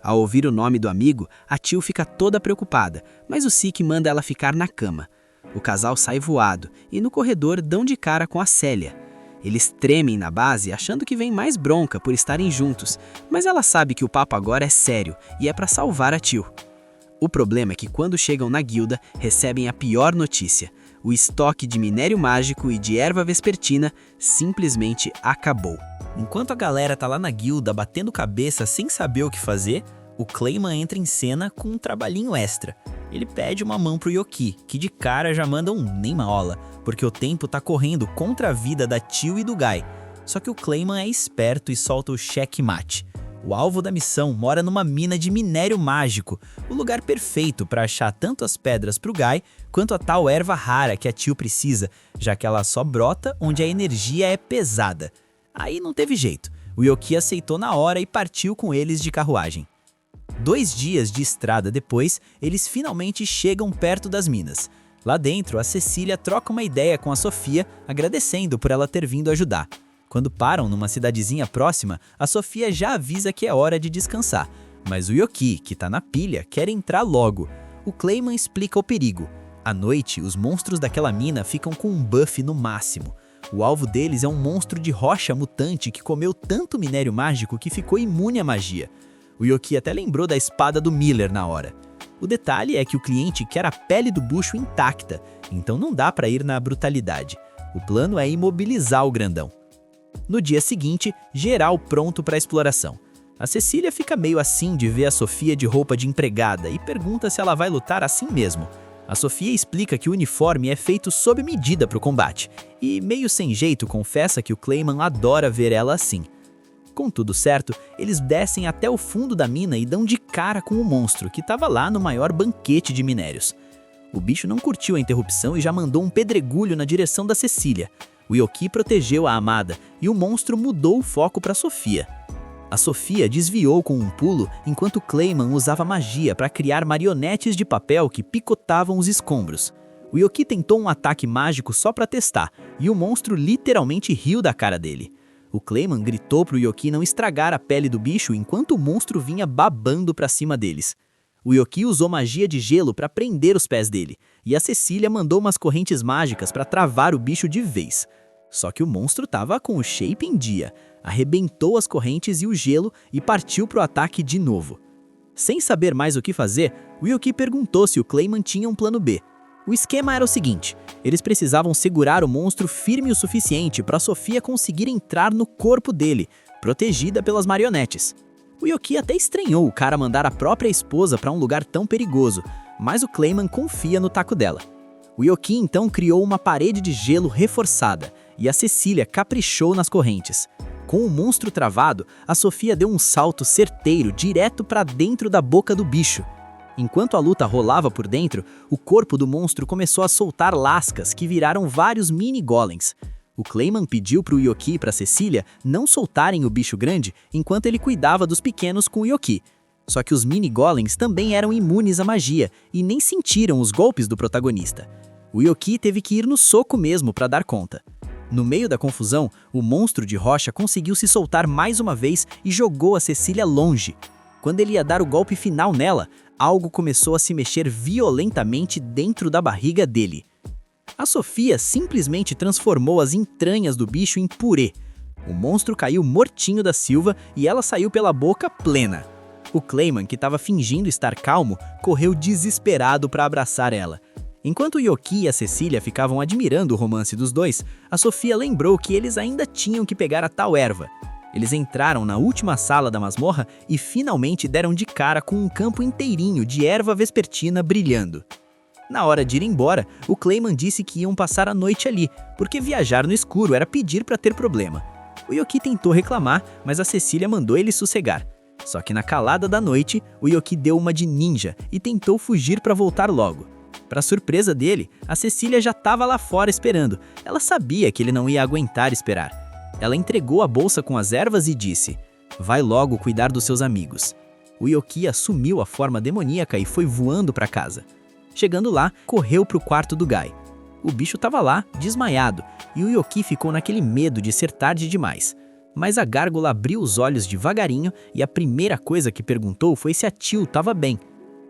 Ao ouvir o nome do amigo, a Tio fica toda preocupada, mas o Siki manda ela ficar na cama. O casal sai voado e no corredor dão de cara com a Célia. Eles tremem na base achando que vem mais bronca por estarem juntos, mas ela sabe que o papo agora é sério e é para salvar a Tio. O problema é que quando chegam na guilda, recebem a pior notícia. O estoque de minério mágico e de erva vespertina simplesmente acabou. Enquanto a galera tá lá na guilda batendo cabeça sem saber o que fazer, o Clayman entra em cena com um trabalhinho extra. Ele pede uma mão pro Yoki, que de cara já manda um nem maola, porque o tempo tá correndo contra a vida da Tio e do Guy. Só que o Clayman é esperto e solta o checkmate. O alvo da missão mora numa mina de minério mágico, o lugar perfeito para achar tanto as pedras pro Guy quanto a tal erva rara que a Tio precisa, já que ela só brota onde a energia é pesada. Aí não teve jeito, o Yoki aceitou na hora e partiu com eles de carruagem. 2 dias de estrada depois, eles finalmente chegam perto das minas. Lá dentro, a Cecília troca uma ideia com a Sofia, agradecendo por ela ter vindo ajudar. Quando param numa cidadezinha próxima, a Sofia já avisa que é hora de descansar, mas o Yoki, que tá na pilha, quer entrar logo. O Clayman explica o perigo. À noite, os monstros daquela mina ficam com um buff no máximo. O alvo deles é um monstro de rocha mutante que comeu tanto minério mágico que ficou imune à magia. O Yoki até lembrou da espada do Miller na hora. O detalhe é que o cliente quer a pele do bucho intacta, então não dá pra ir na brutalidade. O plano é imobilizar o grandão. No dia seguinte, geral pronto para a exploração. A Cecília fica meio assim de ver a Sofia de roupa de empregada e pergunta se ela vai lutar assim mesmo. A Sofia explica que o uniforme é feito sob medida para o combate, e meio sem jeito confessa que o Clayman adora ver ela assim. Com tudo certo, eles descem até o fundo da mina e dão de cara com o monstro, que estava lá no maior banquete de minérios. O bicho não curtiu a interrupção e já mandou um pedregulho na direção da Cecília. O Yoki protegeu a amada e o monstro mudou o foco para Sofia. A Sofia desviou com um pulo enquanto Clayman usava magia para criar marionetes de papel que picotavam os escombros. O Yoki tentou um ataque mágico só para testar e o monstro literalmente riu da cara dele. O Clayman gritou pro Yoki não estragar a pele do bicho enquanto o monstro vinha babando para cima deles. O Yoki usou magia de gelo para prender os pés dele e a Cecília mandou umas correntes mágicas para travar o bicho de vez. Só que o monstro tava com o shape em dia, arrebentou as correntes e o gelo e partiu pro ataque de novo. Sem saber mais o que fazer, o Yoki perguntou se o Clayman tinha um plano B. O esquema era o seguinte: eles precisavam segurar o monstro firme o suficiente para Sofia conseguir entrar no corpo dele, protegida pelas marionetes. O Yoki até estranhou o cara mandar a própria esposa para um lugar tão perigoso, mas o Clayman confia no taco dela. O Yoki então criou uma parede de gelo reforçada e a Cecília caprichou nas correntes. Com o monstro travado, a Sofia deu um salto certeiro direto para dentro da boca do bicho. Enquanto a luta rolava por dentro, o corpo do monstro começou a soltar lascas que viraram vários mini-golems. O Clayman pediu para o Yoki e para Cecília não soltarem o bicho grande enquanto ele cuidava dos pequenos com o Yoki. Só que os mini-golems também eram imunes à magia e nem sentiram os golpes do protagonista. O Yoki teve que ir no soco mesmo para dar conta. No meio da confusão, o monstro de rocha conseguiu se soltar mais uma vez e jogou a Cecília longe. Quando ele ia dar o golpe final nela, algo começou a se mexer violentamente dentro da barriga dele. A Sofia simplesmente transformou as entranhas do bicho em purê. O monstro caiu mortinho da Silva e ela saiu pela boca plena. O Clayman, que estava fingindo estar calmo, correu desesperado para abraçar ela. Enquanto o Yoki e a Cecília ficavam admirando o romance dos dois, a Sofia lembrou que eles ainda tinham que pegar a tal erva. Eles entraram na última sala da masmorra e finalmente deram de cara com um campo inteirinho de erva vespertina brilhando. Na hora de ir embora, o Clayman disse que iam passar a noite ali, porque viajar no escuro era pedir para ter problema. O Yoki tentou reclamar, mas a Cecília mandou ele sossegar. Só que na calada da noite, o Yoki deu uma de ninja e tentou fugir para voltar logo. Para surpresa dele, a Cecília já estava lá fora esperando. Ela sabia que ele não ia aguentar esperar. Ela entregou a bolsa com as ervas e disse: "Vai logo cuidar dos seus amigos." O Yoki assumiu a forma demoníaca e foi voando para casa. Chegando lá, correu para o quarto do Guy. O bicho estava lá, desmaiado, e o Yoki ficou naquele medo de ser tarde demais. Mas a gárgula abriu os olhos devagarinho e a primeira coisa que perguntou foi se a Tio estava bem.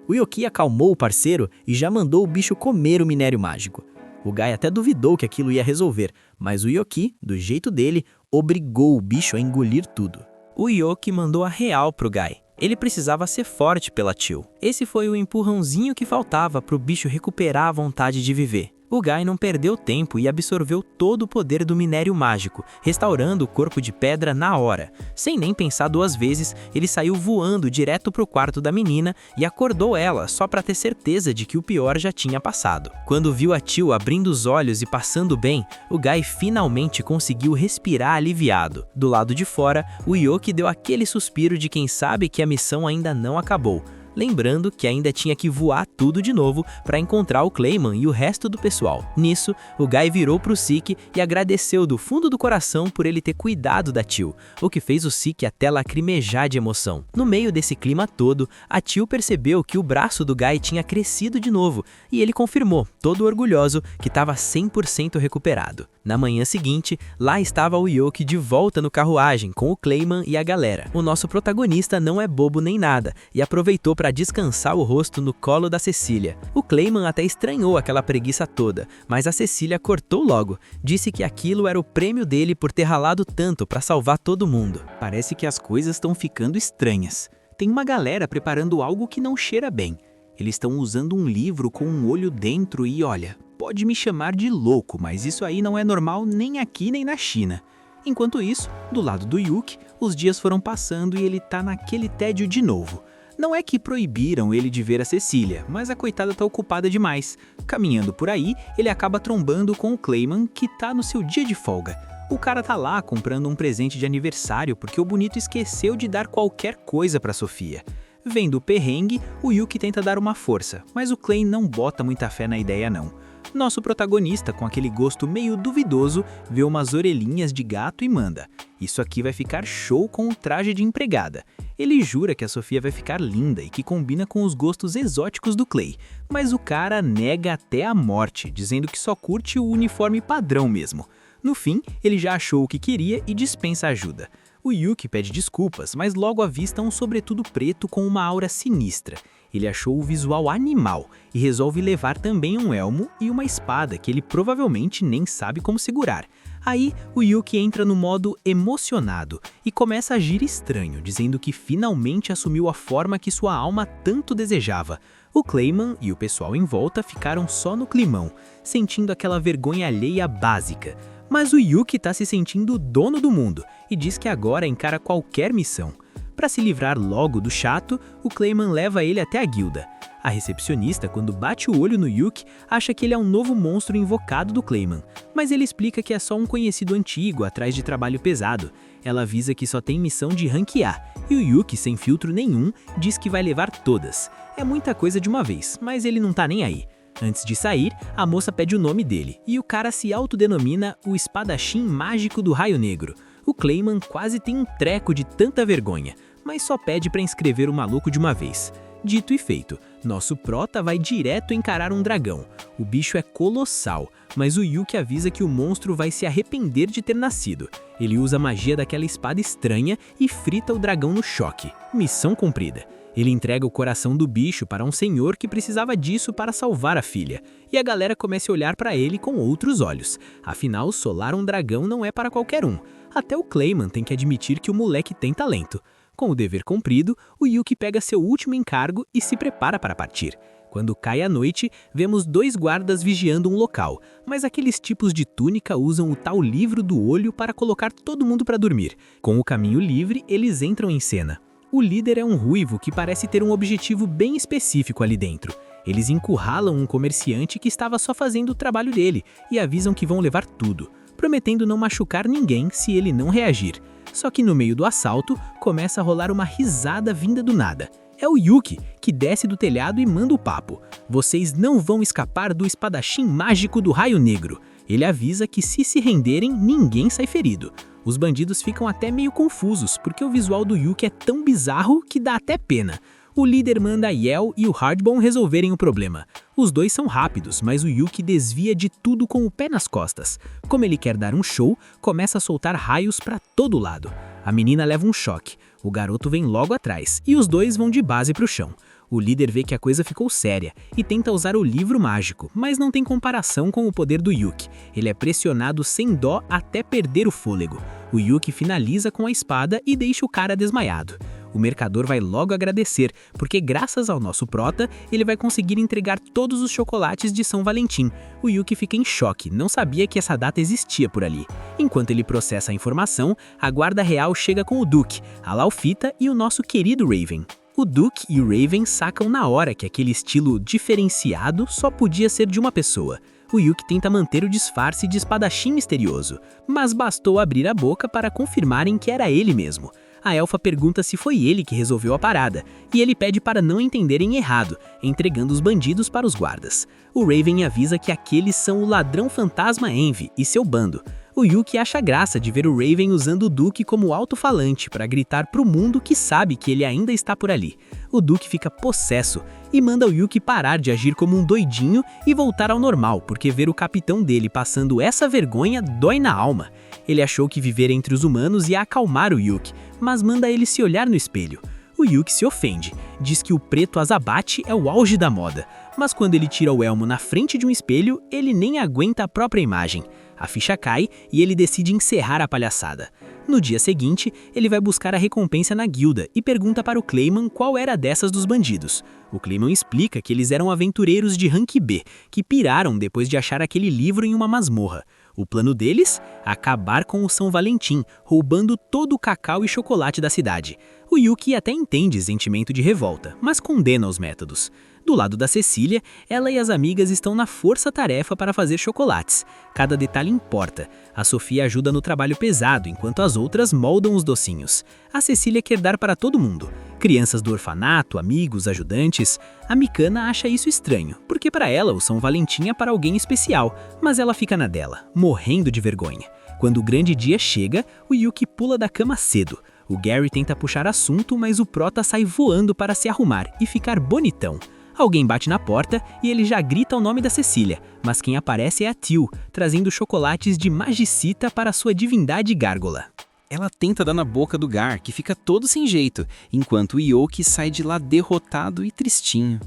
O Yoki acalmou o parceiro e já mandou o bicho comer o minério mágico. O Guy até duvidou que aquilo ia resolver, mas o Yoki, do jeito dele, obrigou o bicho a engolir tudo. O Yoki mandou a real pro Guy. Ele precisava ser forte pela Tio. Esse foi o empurrãozinho que faltava pro bicho recuperar a vontade de viver. O Guy não perdeu tempo e absorveu todo o poder do minério mágico, restaurando o corpo de pedra na hora. Sem nem pensar duas vezes, ele saiu voando direto pro quarto da menina e acordou ela só para ter certeza de que o pior já tinha passado. Quando viu a Tio abrindo os olhos e passando bem, o Guy finalmente conseguiu respirar aliviado. Do lado de fora, o Yoki deu aquele suspiro de quem sabe que a missão ainda não acabou. Lembrando que ainda tinha que voar tudo de novo para encontrar o Clayman e o resto do pessoal. Nisso, o Guy virou pro Sik e agradeceu do fundo do coração por ele ter cuidado da Tio, o que fez o Sik até lacrimejar de emoção. No meio desse clima todo, a Tio percebeu que o braço do Guy tinha crescido de novo e ele confirmou, todo orgulhoso, que estava 100% recuperado. Na manhã seguinte, lá estava o Yoki de volta no carruagem com o Clayman e a galera. O nosso protagonista não é bobo nem nada e aproveitou para descansar o rosto no colo da Cecília. O Clayman até estranhou aquela preguiça toda, mas a Cecília cortou logo. Disse que aquilo era o prêmio dele por ter ralado tanto para salvar todo mundo. Parece que as coisas estão ficando estranhas. Tem uma galera preparando algo que não cheira bem. Eles estão usando um livro com um olho dentro e olha, pode me chamar de louco, mas isso aí não é normal nem aqui nem na China. Enquanto isso, do lado do Yuki, os dias foram passando e ele tá naquele tédio de novo. Não é que proibiram ele de ver a Cecília, mas a coitada tá ocupada demais. Caminhando por aí, ele acaba trombando com o Clayman, que tá no seu dia de folga. O cara tá lá comprando um presente de aniversário porque o bonito esqueceu de dar qualquer coisa pra Sofia. Vendo o perrengue, o Yuki tenta dar uma força, mas o Clay não bota muita fé na ideia não. Nosso protagonista, com aquele gosto meio duvidoso, vê umas orelhinhas de gato e manda: "Isso aqui vai ficar show com o traje de empregada." Ele jura que a Sofia vai ficar linda e que combina com os gostos exóticos do Clay, mas o cara nega até a morte, dizendo que só curte o uniforme padrão mesmo. No fim, ele já achou o que queria e dispensa ajuda. O Yuki pede desculpas, mas logo avista um sobretudo preto com uma aura sinistra. Ele achou o visual animal e resolve levar também um elmo e uma espada que ele provavelmente nem sabe como segurar. Aí, o Yuki entra no modo emocionado e começa a agir estranho, dizendo que finalmente assumiu a forma que sua alma tanto desejava. O Clayman e o pessoal em volta ficaram só no climão, sentindo aquela vergonha alheia básica. Mas o Yuki tá se sentindo o dono do mundo e diz que agora encara qualquer missão. Para se livrar logo do chato, o Clayman leva ele até a guilda. A recepcionista, quando bate o olho no Yuki, acha que ele é um novo monstro invocado do Clayman, mas ele explica que é só um conhecido antigo atrás de trabalho pesado. Ela avisa que só tem missão de rank A, e o Yuki, sem filtro nenhum, diz que vai levar todas. É muita coisa de uma vez, mas ele não tá nem aí. Antes de sair, a moça pede o nome dele, e o cara se autodenomina o espadachim mágico do Raio Negro. O Clayman quase tem um treco de tanta vergonha, mas só pede para inscrever o maluco de uma vez. Dito e feito, nosso prota vai direto encarar um dragão. O bicho é colossal, mas o Yuki avisa que o monstro vai se arrepender de ter nascido. Ele usa a magia daquela espada estranha e frita o dragão no choque. Missão cumprida. Ele entrega o coração do bicho para um senhor que precisava disso para salvar a filha. E a galera começa a olhar para ele com outros olhos. Afinal, solar um dragão não é para qualquer um. Até o Clayman tem que admitir que o moleque tem talento. Com o dever cumprido, o Yuki pega seu último encargo e se prepara para partir. Quando cai a noite, vemos 2 guardas vigiando um local, mas aqueles tipos de túnica usam o tal livro do olho para colocar todo mundo para dormir. Com o caminho livre, eles entram em cena. O líder é um ruivo que parece ter um objetivo bem específico ali dentro. Eles encurralam um comerciante que estava só fazendo o trabalho dele e avisam que vão levar tudo, prometendo não machucar ninguém se ele não reagir. Só que no meio do assalto, começa a rolar uma risada vinda do nada. É o Yuki, que desce do telhado e manda o papo. Vocês não vão escapar do espadachim mágico do Raio Negro. Ele avisa que se renderem, ninguém sai ferido. Os bandidos ficam até meio confusos, porque o visual do Yuki é tão bizarro que dá até pena. O líder manda a Yel e o Hardbone resolverem o problema. Os dois são rápidos, mas o Yuki desvia de tudo com o pé nas costas. Como ele quer dar um show, começa a soltar raios para todo lado. A menina leva um choque, o garoto vem logo atrás e os dois vão de base para o chão. O líder vê que a coisa ficou séria e tenta usar o livro mágico, mas não tem comparação com o poder do Yuki. Ele é pressionado sem dó até perder o fôlego. O Yuki finaliza com a espada e deixa o cara desmaiado. O mercador vai logo agradecer, porque graças ao nosso prota, ele vai conseguir entregar todos os chocolates de São Valentim. O Yuki fica em choque, não sabia que essa data existia por ali. Enquanto ele processa a informação, a guarda real chega com o Duke, a Laufita e o nosso querido Raven. O Duke e o Raven sacam na hora que aquele estilo diferenciado só podia ser de uma pessoa. O Yuki tenta manter o disfarce de espadachim misterioso, mas bastou abrir a boca para confirmarem que era ele mesmo. A elfa pergunta se foi ele que resolveu a parada, e ele pede para não entenderem errado, entregando os bandidos para os guardas. O Raven avisa que aqueles são o ladrão fantasma Envy e seu bando. O Yuki acha graça de ver o Raven usando o Duke como alto-falante para gritar pro mundo que sabe que ele ainda está por ali. O Duke fica possesso e manda o Yuki parar de agir como um doidinho e voltar ao normal, porque ver o capitão dele passando essa vergonha dói na alma. Ele achou que viver entre os humanos ia acalmar o Yuki, mas manda ele se olhar no espelho. O Yuki se ofende, diz que o preto azabate é o auge da moda, mas quando ele tira o elmo na frente de um espelho, ele nem aguenta a própria imagem. A ficha cai e ele decide encerrar a palhaçada. No dia seguinte, ele vai buscar a recompensa na guilda e pergunta para o Clayman qual era dessas dos bandidos. O Clayman explica que eles eram aventureiros de rank B, que piraram depois de achar aquele livro em uma masmorra. O plano deles? Acabar com o São Valentim, roubando todo o cacau e chocolate da cidade. O Yuki até entende sentimento de revolta, mas condena os métodos. Do lado da Cecília, ela e as amigas estão na força-tarefa para fazer chocolates. Cada detalhe importa. A Sofia ajuda no trabalho pesado, enquanto as outras moldam os docinhos. A Cecília quer dar para todo mundo. Crianças do orfanato, amigos, ajudantes. A Mikana acha isso estranho, porque para ela o São Valentim é para alguém especial, mas ela fica na dela, morrendo de vergonha. Quando o grande dia chega, o Yuki pula da cama cedo. O Gary tenta puxar assunto, mas o prota sai voando para se arrumar e ficar bonitão. Alguém bate na porta e ele já grita o nome da Cecília, mas quem aparece é a Teal, trazendo chocolates de magicita para sua divindade gárgola. Ela tenta dar na boca do Gar, que fica todo sem jeito, enquanto o Yoki sai de lá derrotado e tristinho.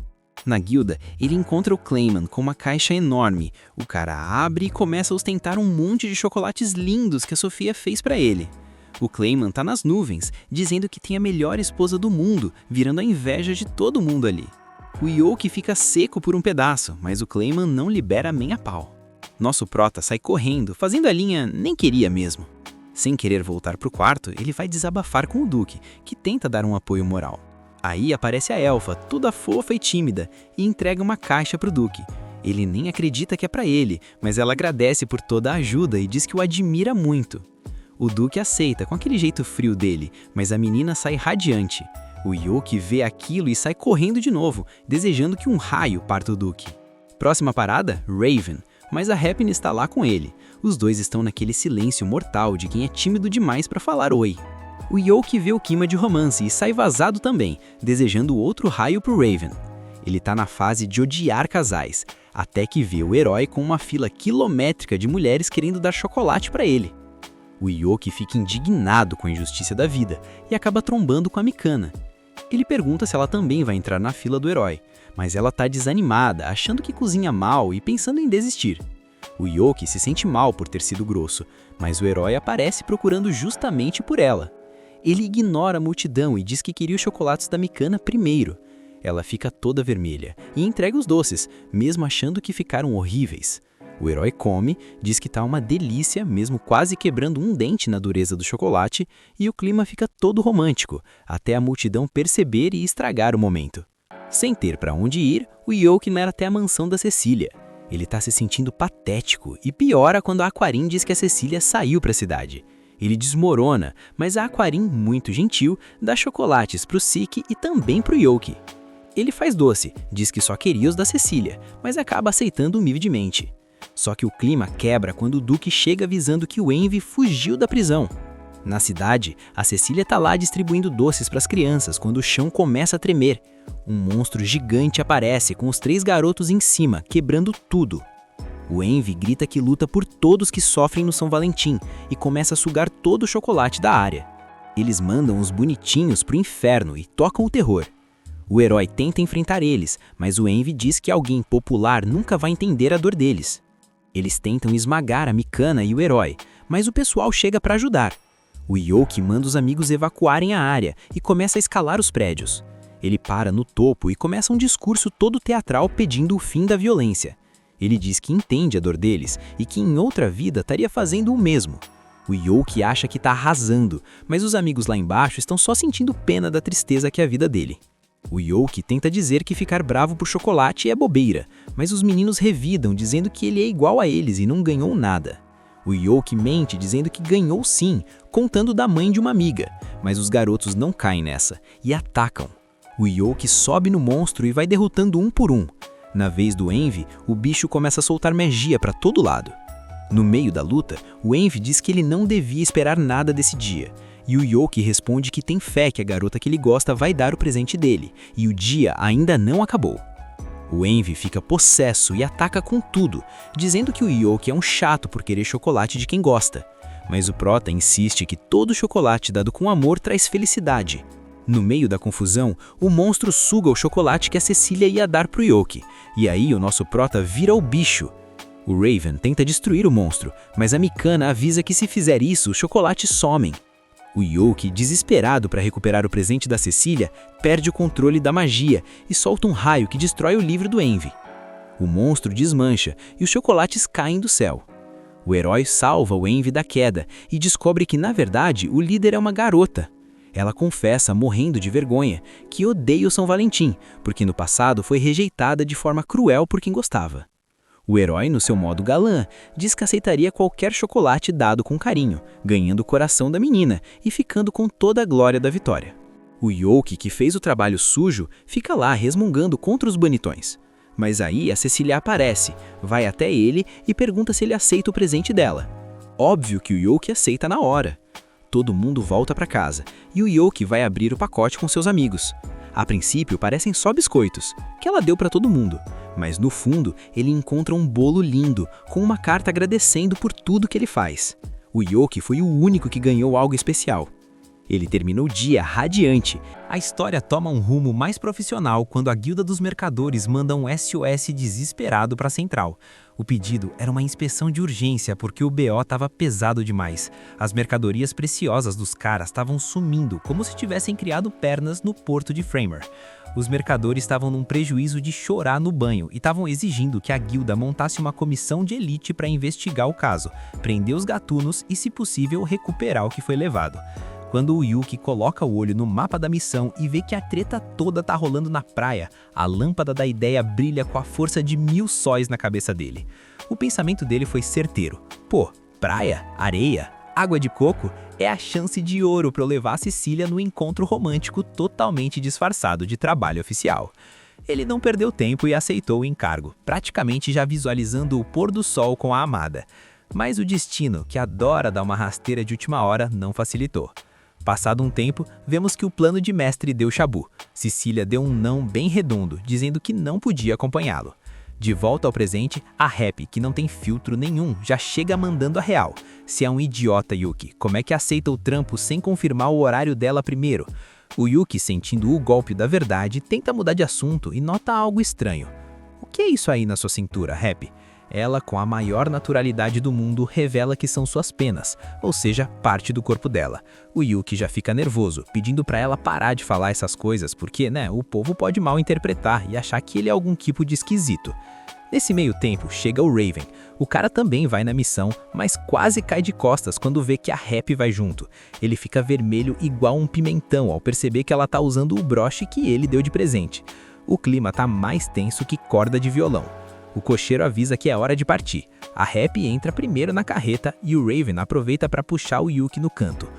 Na guilda, ele encontra o Clayman com uma caixa enorme. O cara abre e começa a ostentar um monte de chocolates lindos que a Sofia fez pra ele. O Clayman tá nas nuvens, dizendo que tem a melhor esposa do mundo, virando a inveja de todo mundo ali. O Yoki fica seco por um pedaço, mas o Clayman não libera nem a pau. Nosso prota sai correndo, fazendo a linha nem queria mesmo. Sem querer voltar pro quarto, ele vai desabafar com o Duque, que tenta dar um apoio moral. Aí aparece a elfa, toda fofa e tímida, e entrega uma caixa pro Duque. Ele nem acredita que é pra ele, mas ela agradece por toda a ajuda e diz que o admira muito. O Duque aceita com aquele jeito frio dele, mas a menina sai radiante. O Yoki vê aquilo e sai correndo de novo, desejando que um raio parta o Duque. Próxima parada, Raven, mas a Happiness está lá com ele. Os dois estão naquele silêncio mortal de quem é tímido demais pra falar oi. O Yoki vê o clima de romance e sai vazado também, desejando outro raio pro Raven. Ele tá na fase de odiar casais, até que vê o herói com uma fila quilométrica de mulheres querendo dar chocolate pra ele. O Yoki fica indignado com a injustiça da vida e acaba trombando com a Mikana. Ele pergunta se ela também vai entrar na fila do herói, mas ela tá desanimada, achando que cozinha mal e pensando em desistir. O Yoki se sente mal por ter sido grosso, mas o herói aparece procurando justamente por ela. Ele ignora a multidão e diz que queria os chocolates da Mikana primeiro. Ela fica toda vermelha e entrega os doces, mesmo achando que ficaram horríveis. O herói come, diz que tá uma delícia, mesmo quase quebrando um dente na dureza do chocolate, e o clima fica todo romântico, até a multidão perceber e estragar o momento. Sem ter para onde ir, o Yoki vai até a mansão da Cecília. Ele tá se sentindo patético e piora quando a Aquarin diz que a Cecília saiu para a cidade. Ele desmorona, mas a Aquarin, muito gentil, dá chocolates pro Siki e também pro Yoki. Ele faz doce, diz que só queria os da Cecília, mas acaba aceitando humildemente. Só que o clima quebra quando o Duque chega avisando que o Envy fugiu da prisão. Na cidade, a Cecília tá lá distribuindo doces pras crianças quando o chão começa a tremer. Um monstro gigante aparece com os 3 garotos em cima, quebrando tudo. O Envy grita que luta por todos que sofrem no São Valentim e começa a sugar todo o chocolate da área. Eles mandam os bonitinhos pro inferno e tocam o terror. O herói tenta enfrentar eles, mas o Envy diz que alguém popular nunca vai entender a dor deles. Eles tentam esmagar a Mikana e o herói, mas o pessoal chega para ajudar. O Yoki manda os amigos evacuarem a área e começa a escalar os prédios. Ele para no topo e começa um discurso todo teatral pedindo o fim da violência. Ele diz que entende a dor deles e que em outra vida estaria fazendo o mesmo. O Yoki acha que está arrasando, mas os amigos lá embaixo estão só sentindo pena da tristeza que é a vida dele. O Yoki tenta dizer que ficar bravo por chocolate é bobeira, mas os meninos revidam dizendo que ele é igual a eles e não ganhou nada. O Yoki mente dizendo que ganhou sim, contando da mãe de uma amiga, mas os garotos não caem nessa e atacam. O Yoki sobe no monstro e vai derrotando um por um. Na vez do Envy, o bicho começa a soltar magia para todo lado. No meio da luta, o Envy diz que ele não devia esperar nada desse dia, e o Yoki responde que tem fé que a garota que ele gosta vai dar o presente dele, e o dia ainda não acabou. O Envy fica possesso e ataca com tudo, dizendo que o Yoki é um chato por querer chocolate de quem gosta, mas o prota insiste que todo chocolate dado com amor traz felicidade. No meio da confusão, o monstro suga o chocolate que a Cecília ia dar pro Yoki, e aí o nosso prota vira o bicho. O Raven tenta destruir o monstro, mas a Mikana avisa que se fizer isso, os chocolates somem. O Yoki, desesperado para recuperar o presente da Cecília, perde o controle da magia e solta um raio que destrói o livro do Envy. O monstro desmancha e os chocolates caem do céu. O herói salva o Envy da queda e descobre que, na verdade, o líder é uma garota. Ela confessa, morrendo de vergonha, que odeia o São Valentim, porque no passado foi rejeitada de forma cruel por quem gostava. O herói, no seu modo galã, diz que aceitaria qualquer chocolate dado com carinho, ganhando o coração da menina e ficando com toda a glória da vitória. O Yoki, que fez o trabalho sujo, fica lá resmungando contra os bonitões. Mas aí a Cecília aparece, vai até ele e pergunta se ele aceita o presente dela. Óbvio que o Yoki aceita na hora. Todo mundo volta para casa e o Yoki vai abrir o pacote com seus amigos. A princípio parecem só biscoitos, que ela deu para todo mundo, mas no fundo ele encontra um bolo lindo com uma carta agradecendo por tudo que ele faz. O Yoki foi o único que ganhou algo especial. Ele termina o dia radiante. A história toma um rumo mais profissional quando a Guilda dos Mercadores manda um SOS desesperado para a central. O pedido era uma inspeção de urgência porque o BO estava pesado demais. As mercadorias preciosas dos caras estavam sumindo, como se tivessem criado pernas no porto de Framer. Os mercadores estavam num prejuízo de chorar no banho e estavam exigindo que a guilda montasse uma comissão de elite para investigar o caso, prender os gatunos e, se possível, recuperar o que foi levado. Quando o Yuki coloca o olho no mapa da missão e vê que a treta toda tá rolando na praia, a lâmpada da ideia brilha com a força de 1000 sóis na cabeça dele. O pensamento dele foi certeiro. Pô, praia, areia, água de coco é a chance de ouro para eu levar a Cecília no encontro romântico totalmente disfarçado de trabalho oficial. Ele não perdeu tempo e aceitou o encargo, praticamente já visualizando o pôr do sol com a amada. Mas o destino, que adora dar uma rasteira de última hora, não facilitou. Passado um tempo, vemos que o plano de mestre deu chabu. Cecília deu um não bem redondo, dizendo que não podia acompanhá-lo. De volta ao presente, a Happy, que não tem filtro nenhum, já chega mandando a real. Se é um idiota, Yuki, como é que aceita o trampo sem confirmar o horário dela primeiro? O Yuki, sentindo o golpe da verdade, tenta mudar de assunto e nota algo estranho. O que é isso aí na sua cintura, Happy? Ela, com a maior naturalidade do mundo, revela que são suas penas, ou seja, parte do corpo dela. O Yuki já fica nervoso, pedindo pra ela parar de falar essas coisas, porque, o povo pode mal interpretar e achar que ele é algum tipo de esquisito. Nesse meio tempo, chega o Raven. O cara também vai na missão, mas quase cai de costas quando vê que a Happy vai junto. Ele fica vermelho igual um pimentão ao perceber que ela tá usando o broche que ele deu de presente. O clima tá mais tenso que corda de violão. O cocheiro avisa que é hora de partir. A Happy entra primeiro na carreta e o Raven aproveita para puxar o Yuki no canto.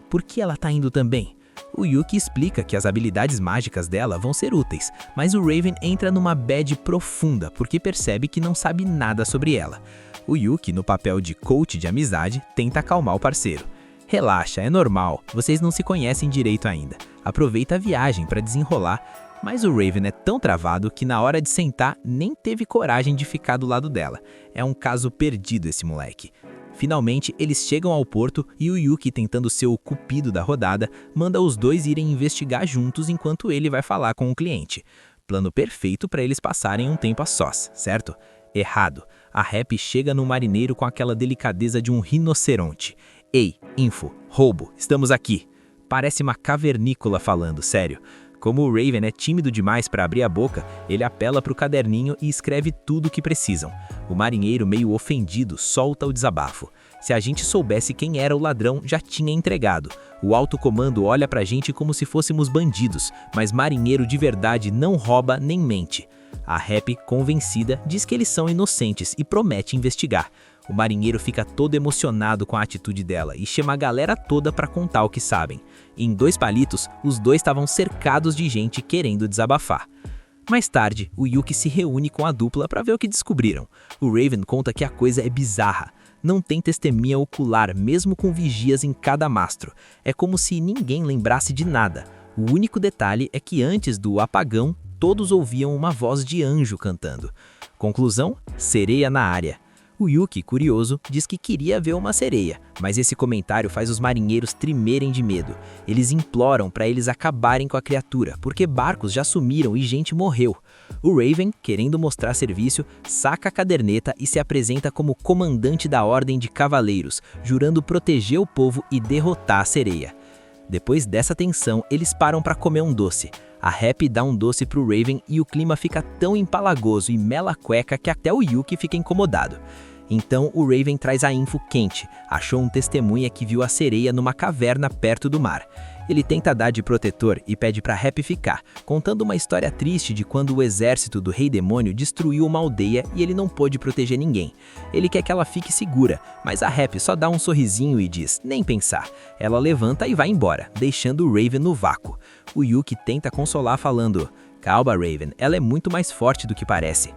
Por que ela tá indo também? O Yuki explica que as habilidades mágicas dela vão ser úteis, mas o Raven entra numa bad profunda porque percebe que não sabe nada sobre ela. O Yuki, no papel de coach de amizade, tenta acalmar o parceiro. Relaxa, é normal, vocês não se conhecem direito ainda. Aproveita a viagem para desenrolar. Mas o Raven é tão travado que na hora de sentar nem teve coragem de ficar do lado dela. É um caso perdido esse moleque. Finalmente, eles chegam ao porto e o Yuki, tentando ser o cupido da rodada, manda os dois irem investigar juntos enquanto ele vai falar com o cliente. Plano perfeito para eles passarem um tempo a sós, certo? Errado. A Happy chega no marineiro com aquela delicadeza de um rinoceronte. Ei, info, roubo, estamos aqui. Parece uma cavernícola falando, sério. Como o Raven é tímido demais para abrir a boca, ele apela para o caderninho e escreve tudo o que precisam. O marinheiro, meio ofendido, solta o desabafo. Se a gente soubesse quem era o ladrão, já tinha entregado. O alto comando olha pra gente como se fôssemos bandidos, mas marinheiro de verdade não rouba nem mente. A Happy, convencida, diz que eles são inocentes e promete investigar. O marinheiro fica todo emocionado com a atitude dela e chama a galera toda para contar o que sabem. Em 2 palitos, os dois estavam cercados de gente querendo desabafar. Mais tarde, o Yuki se reúne com a dupla para ver o que descobriram. O Raven conta que a coisa é bizarra. Não tem testemunha ocular, mesmo com vigias em cada mastro. É como se ninguém lembrasse de nada. O único detalhe é que antes do apagão, todos ouviam uma voz de anjo cantando. Conclusão: sereia na área. O Yuki, curioso, diz que queria ver uma sereia, mas esse comentário faz os marinheiros tremerem de medo. Eles imploram para eles acabarem com a criatura, porque barcos já sumiram e gente morreu. O Raven, querendo mostrar serviço, saca a caderneta e se apresenta como comandante da Ordem de Cavaleiros, jurando proteger o povo e derrotar a sereia. Depois dessa tensão, eles param para comer um doce. A Happy dá um doce pro Raven e o clima fica tão empalagoso e mela a cueca que até o Yuki fica incomodado. Então o Raven traz a info quente, achou um testemunha que viu a sereia numa caverna perto do mar. Ele tenta dar de protetor e pede pra Happy ficar, contando uma história triste de quando o exército do Rei Demônio destruiu uma aldeia e ele não pôde proteger ninguém. Ele quer que ela fique segura, mas a Happy só dá um sorrisinho e diz, nem pensar. Ela levanta e vai embora, deixando o Raven no vácuo. O Yuki tenta consolar falando, calma Raven, ela é muito mais forte do que parece.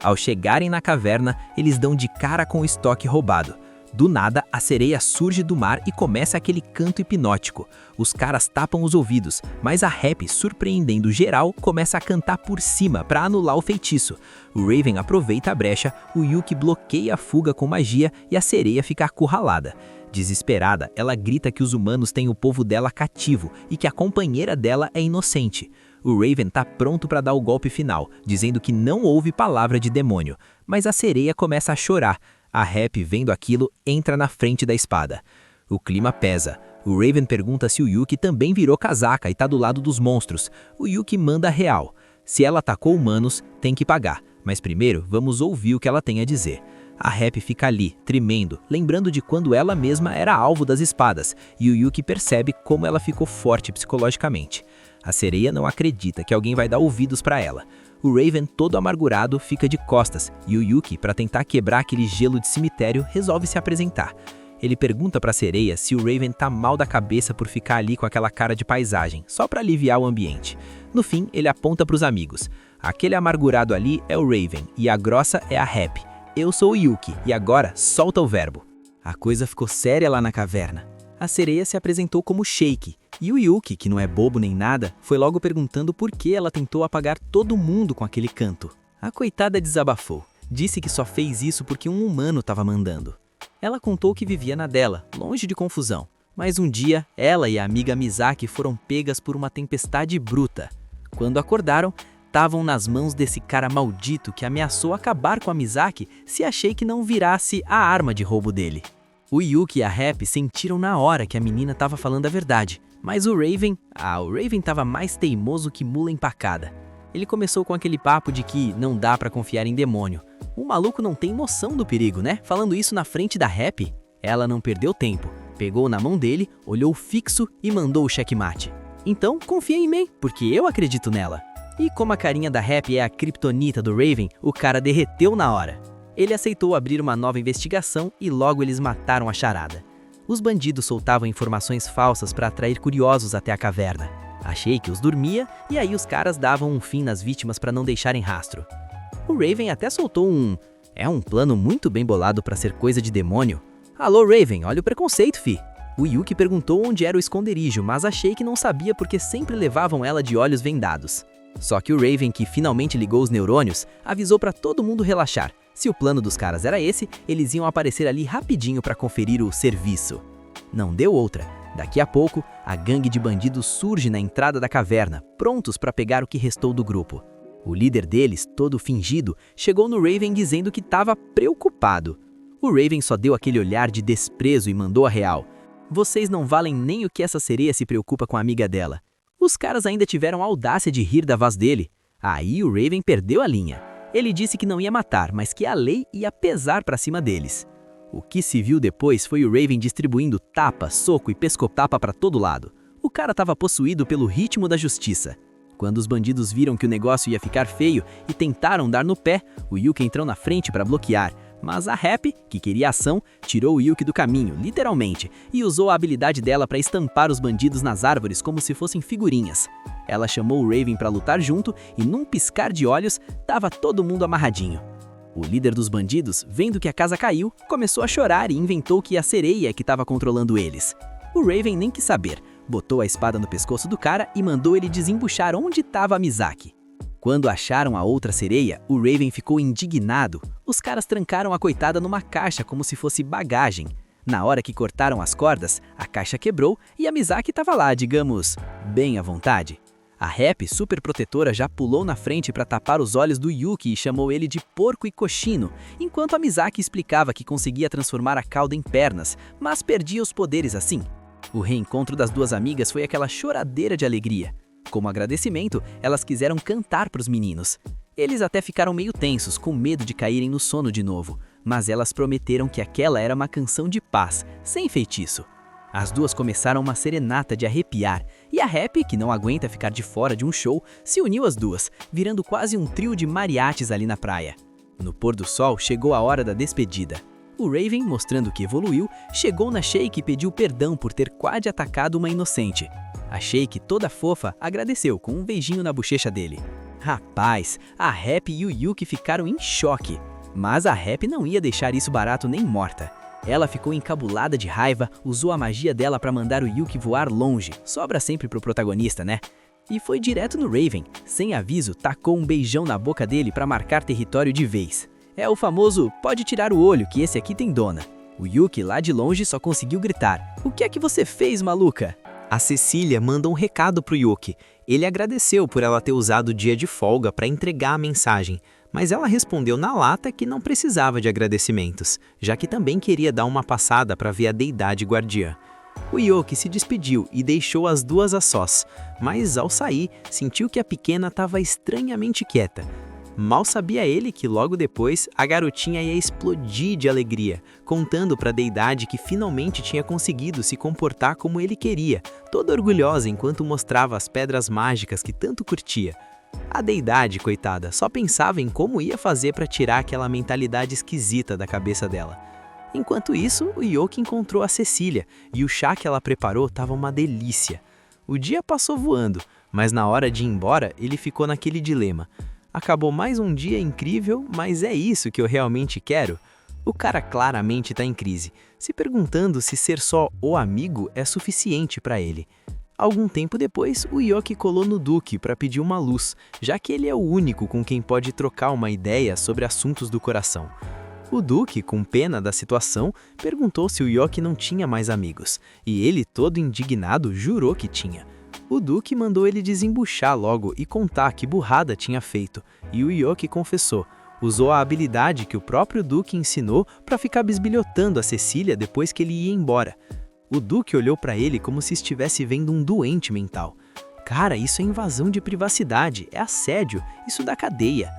Ao chegarem na caverna, eles dão de cara com o estoque roubado. Do nada, a sereia surge do mar e começa aquele canto hipnótico. Os caras tapam os ouvidos, mas a Happy, surpreendendo geral, começa a cantar por cima para anular o feitiço. O Raven aproveita a brecha, o Yuki bloqueia a fuga com magia e a sereia fica acurralada. Desesperada, ela grita que os humanos têm o povo dela cativo e que a companheira dela é inocente. O Raven tá pronto para dar o golpe final, dizendo que não houve palavra de demônio, mas a sereia começa a chorar. A Happy, vendo aquilo, entra na frente da espada. O clima pesa. O Raven pergunta se o Yuki também virou casaca e tá do lado dos monstros. O Yuki manda a real. Se ela atacou humanos, tem que pagar. Mas primeiro, vamos ouvir o que ela tem a dizer. A Happy fica ali, tremendo, lembrando de quando ela mesma era alvo das espadas, e o Yuki percebe como ela ficou forte psicologicamente. A sereia não acredita que alguém vai dar ouvidos para ela. O Raven, todo amargurado, fica de costas, e o Yuki, para tentar quebrar aquele gelo de cemitério, resolve se apresentar. Ele pergunta para a sereia se o Raven tá mal da cabeça por ficar ali com aquela cara de paisagem, só para aliviar o ambiente. No fim, ele aponta para os amigos. Aquele amargurado ali é o Raven, e a grossa é a Happy. Eu sou o Yuki, e agora solta o verbo. A coisa ficou séria lá na caverna. A sereia se apresentou como Shake, e o Yuki, que não é bobo nem nada, foi logo perguntando por que ela tentou apagar todo mundo com aquele canto. A coitada desabafou, disse que só fez isso porque um humano estava mandando. Ela contou que vivia na dela, longe de confusão, mas um dia ela e a amiga Misaki foram pegas por uma tempestade bruta. Quando acordaram, estavam nas mãos desse cara maldito que ameaçou acabar com a Misaki se a Shake não virasse a arma de roubo dele. O Yuki e a Happy sentiram na hora que a menina estava falando a verdade, mas o Raven estava mais teimoso que mula empacada. Ele começou com aquele papo de que não dá pra confiar em demônio. O maluco não tem noção do perigo, né? Falando isso na frente da Happy. Ela não perdeu tempo, pegou na mão dele, olhou fixo e mandou o checkmate. Então, confia em mim, porque eu acredito nela. E como a carinha da Happy é a criptonita do Raven, o cara derreteu na hora. Ele aceitou abrir uma nova investigação e logo eles mataram a charada. Os bandidos soltavam informações falsas para atrair curiosos até a caverna. A Shake os dormia e aí os caras davam um fim nas vítimas para não deixarem rastro. O Raven até soltou um plano muito bem bolado para ser coisa de demônio. Alô Raven, olha o preconceito, fi. O Yuki perguntou onde era o esconderijo, mas a Shake não sabia porque sempre levavam ela de olhos vendados. Só que o Raven, que finalmente ligou os neurônios, avisou para todo mundo relaxar. Se o plano dos caras era esse, eles iam aparecer ali rapidinho para conferir o serviço. Não deu outra. Daqui a pouco, a gangue de bandidos surge na entrada da caverna, prontos para pegar o que restou do grupo. O líder deles, todo fingido, chegou no Raven dizendo que estava preocupado. O Raven só deu aquele olhar de desprezo e mandou a real. Vocês não valem nem o que essa sereia se preocupa com a amiga dela. Os caras ainda tiveram a audácia de rir da voz dele. Aí o Raven perdeu a linha. Ele disse que não ia matar, mas que a lei ia pesar pra cima deles. O que se viu depois foi o Raven distribuindo tapa, soco e pescotapa pra todo lado. O cara estava possuído pelo ritmo da justiça. Quando os bandidos viram que o negócio ia ficar feio e tentaram dar no pé, o Yuki entrou na frente para bloquear. Mas a Happy, que queria ação, tirou o Yuki do caminho, literalmente, e usou a habilidade dela para estampar os bandidos nas árvores como se fossem figurinhas. Ela chamou o Raven para lutar junto e num piscar de olhos, tava todo mundo amarradinho. O líder dos bandidos, vendo que a casa caiu, começou a chorar e inventou que a sereia que estava controlando eles. O Raven nem quis saber, botou a espada no pescoço do cara e mandou ele desembuchar onde estava a Misaki. Quando acharam a outra sereia, o Raven ficou indignado. Os caras trancaram a coitada numa caixa como se fosse bagagem. Na hora que cortaram as cordas, a caixa quebrou e a Misaki estava lá, digamos, bem à vontade. A Happy, super protetora, já pulou na frente para tapar os olhos do Yuki e chamou ele de porco e cochino, enquanto a Misaki explicava que conseguia transformar a cauda em pernas, mas perdia os poderes assim. O reencontro das duas amigas foi aquela choradeira de alegria. Como agradecimento, elas quiseram cantar para os meninos. Eles até ficaram meio tensos, com medo de caírem no sono de novo, mas elas prometeram que aquela era uma canção de paz, sem feitiço. As duas começaram uma serenata de arrepiar, e a Happy, que não aguenta ficar de fora de um show, se uniu às duas, virando quase um trio de mariachis ali na praia. No pôr do sol, chegou a hora da despedida. O Raven, mostrando que evoluiu, chegou na Shake e pediu perdão por ter quase atacado uma inocente. A Shake, toda fofa, agradeceu com um beijinho na bochecha dele. Rapaz, a Happy e o Yuki ficaram em choque. Mas a Happy não ia deixar isso barato nem morta. Ela ficou encabulada de raiva, usou a magia dela para mandar o Yuki voar longe, sobra sempre pro protagonista, né? E foi direto no Raven, sem aviso, tacou um beijão na boca dele para marcar território de vez. É o famoso, pode tirar o olho que esse aqui tem dona. O Yuki lá de longe só conseguiu gritar, o que é que você fez, maluca? A Cecília manda um recado pro Yuki. Ele agradeceu por ela ter usado o dia de folga para entregar a mensagem, mas ela respondeu na lata que não precisava de agradecimentos, já que também queria dar uma passada para ver a deidade guardiã. O Yuki se despediu e deixou as duas a sós, mas ao sair, sentiu que a pequena estava estranhamente quieta. Mal sabia ele que logo depois a garotinha ia explodir de alegria, contando para a deidade que finalmente tinha conseguido se comportar como ele queria, toda orgulhosa enquanto mostrava as pedras mágicas que tanto curtia. A deidade, coitada, só pensava em como ia fazer para tirar aquela mentalidade esquisita da cabeça dela. Enquanto isso, o Yuki encontrou a Cecília e o chá que ela preparou estava uma delícia. O dia passou voando, mas na hora de ir embora, ele ficou naquele dilema. Acabou mais um dia incrível, mas é isso que eu realmente quero? O cara claramente está em crise, se perguntando se ser só o amigo é suficiente para ele. Algum tempo depois, o Yuki colou no Duque para pedir uma luz, já que ele é o único com quem pode trocar uma ideia sobre assuntos do coração. O Duque, com pena da situação, perguntou se o Yuki não tinha mais amigos, e ele, todo indignado, jurou que tinha. O Duque mandou ele desembuchar logo e contar que burrada tinha feito, e o Yuki confessou. Usou a habilidade que o próprio Duque ensinou para ficar bisbilhotando a Cecília depois que ele ia embora. O Duque olhou para ele como se estivesse vendo um doente mental. Cara, isso é invasão de privacidade, é assédio, isso dá cadeia.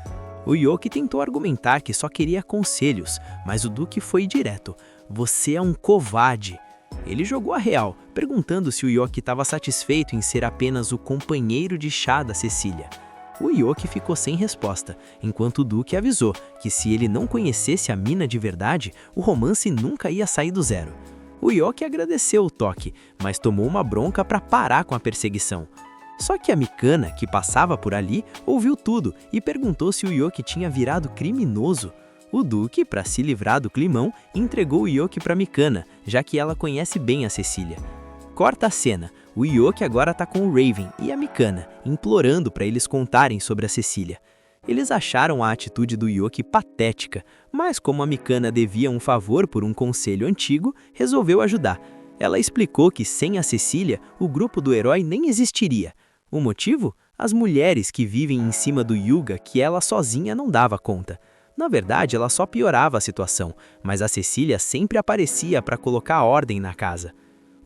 O Yuki tentou argumentar que só queria conselhos, mas o Duque foi direto. Você é um covarde. Ele jogou a real, perguntando se o Yuki estava satisfeito em ser apenas o companheiro de chá da Cecília. O Yuki ficou sem resposta, enquanto o Duque avisou que se ele não conhecesse a mina de verdade, o romance nunca ia sair do zero. O Yuki agradeceu o toque, mas tomou uma bronca para parar com a perseguição. Só que a Mikana, que passava por ali, ouviu tudo e perguntou se o Yuki tinha virado criminoso. O Duque, para se livrar do climão, entregou o Yuki para Mikana, já que ela conhece bem a Cecília. Corta a cena, o Yuki agora tá com o Raven e a Mikana, implorando para eles contarem sobre a Cecília. Eles acharam a atitude do Yuki patética, mas como a Mikana devia um favor por um conselho antigo, resolveu ajudar. Ela explicou que sem a Cecília, o grupo do herói nem existiria. O motivo? As mulheres que vivem em cima do Yuga que ela sozinha não dava conta. Na verdade, ela só piorava a situação, mas a Cecília sempre aparecia para colocar ordem na casa.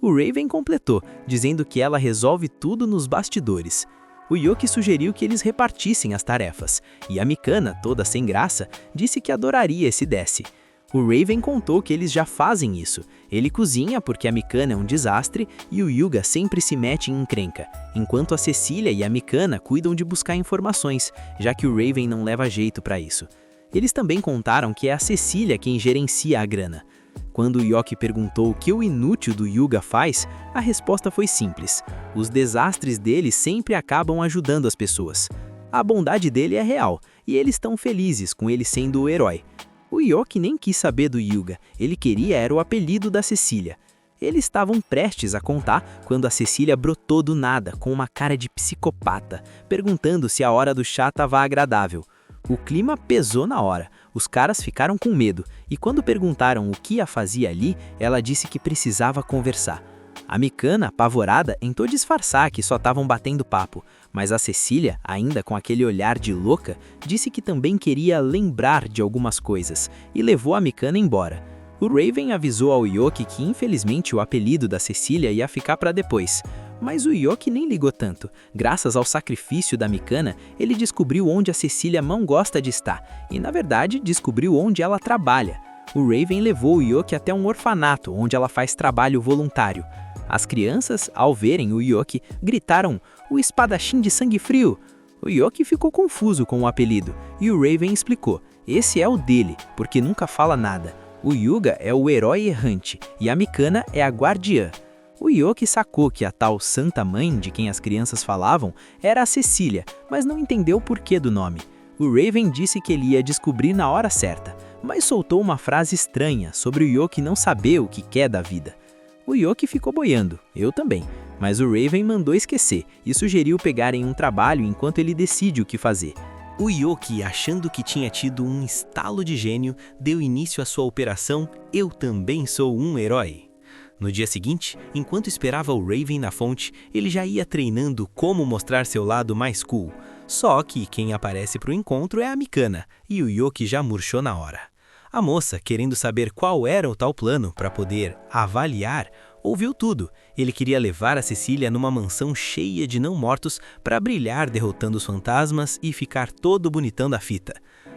O Raven completou, dizendo que ela resolve tudo nos bastidores. O Yuki sugeriu que eles repartissem as tarefas, e a Mikana, toda sem graça, disse que adoraria se desse. O Raven contou que eles já fazem isso. Ele cozinha porque a Mikana é um desastre e o Yuga sempre se mete em encrenca, enquanto a Cecília e a Mikana cuidam de buscar informações, já que o Raven não leva jeito para isso. Eles também contaram que é a Cecília quem gerencia a grana. Quando o Yuki perguntou o que o inútil do Yuga faz, a resposta foi simples. Os desastres dele sempre acabam ajudando as pessoas. A bondade dele é real, e eles estão felizes com ele sendo o herói. O Yuki nem quis saber do Yuga, ele queria era o apelido da Cecília. Eles estavam prestes a contar quando a Cecília brotou do nada, com uma cara de psicopata, perguntando se a hora do chá estava agradável. O clima pesou na hora, os caras ficaram com medo, e quando perguntaram o que a fazia ali, ela disse que precisava conversar. A Mikana, apavorada, tentou disfarçar que só estavam batendo papo, mas a Cecília, ainda com aquele olhar de louca, disse que também queria lembrar de algumas coisas, e levou a Mikana embora. O Raven avisou ao Yuki que infelizmente o apelido da Cecília ia ficar para depois. Mas o Yuki nem ligou tanto. Graças ao sacrifício da Mikana, ele descobriu onde a Cecília não gosta de estar, e na verdade descobriu onde ela trabalha. O Raven levou o Yuki até um orfanato, onde ela faz trabalho voluntário. As crianças, ao verem o Yuki, gritaram, "O espadachim de sangue frio!" O Yuki ficou confuso com o apelido, e o Raven explicou, esse é o dele, porque nunca fala nada. O Yuga é o herói errante, e a Mikana é a guardiã. O Yuki sacou que a tal Santa Mãe de quem as crianças falavam era a Cecília, mas não entendeu o porquê do nome. O Raven disse que ele ia descobrir na hora certa, mas soltou uma frase estranha sobre o Yoki não saber o que quer da vida. O Yoki ficou boiando, eu também, mas o Raven mandou esquecer e sugeriu pegarem um trabalho enquanto ele decide o que fazer. O Yoki, achando que tinha tido um estalo de gênio, deu início à sua operação Eu Também Sou um Herói. No dia seguinte, enquanto esperava o Raven na fonte, ele já ia treinando como mostrar seu lado mais cool. Só que quem aparece para o encontro é a Mikana, e o Yoki já murchou na hora. A moça, querendo saber qual era o tal plano para poder avaliar, ouviu tudo. Ele queria levar a Cecília numa mansão cheia de não-mortos para brilhar derrotando os fantasmas e ficar todo bonitão da fita.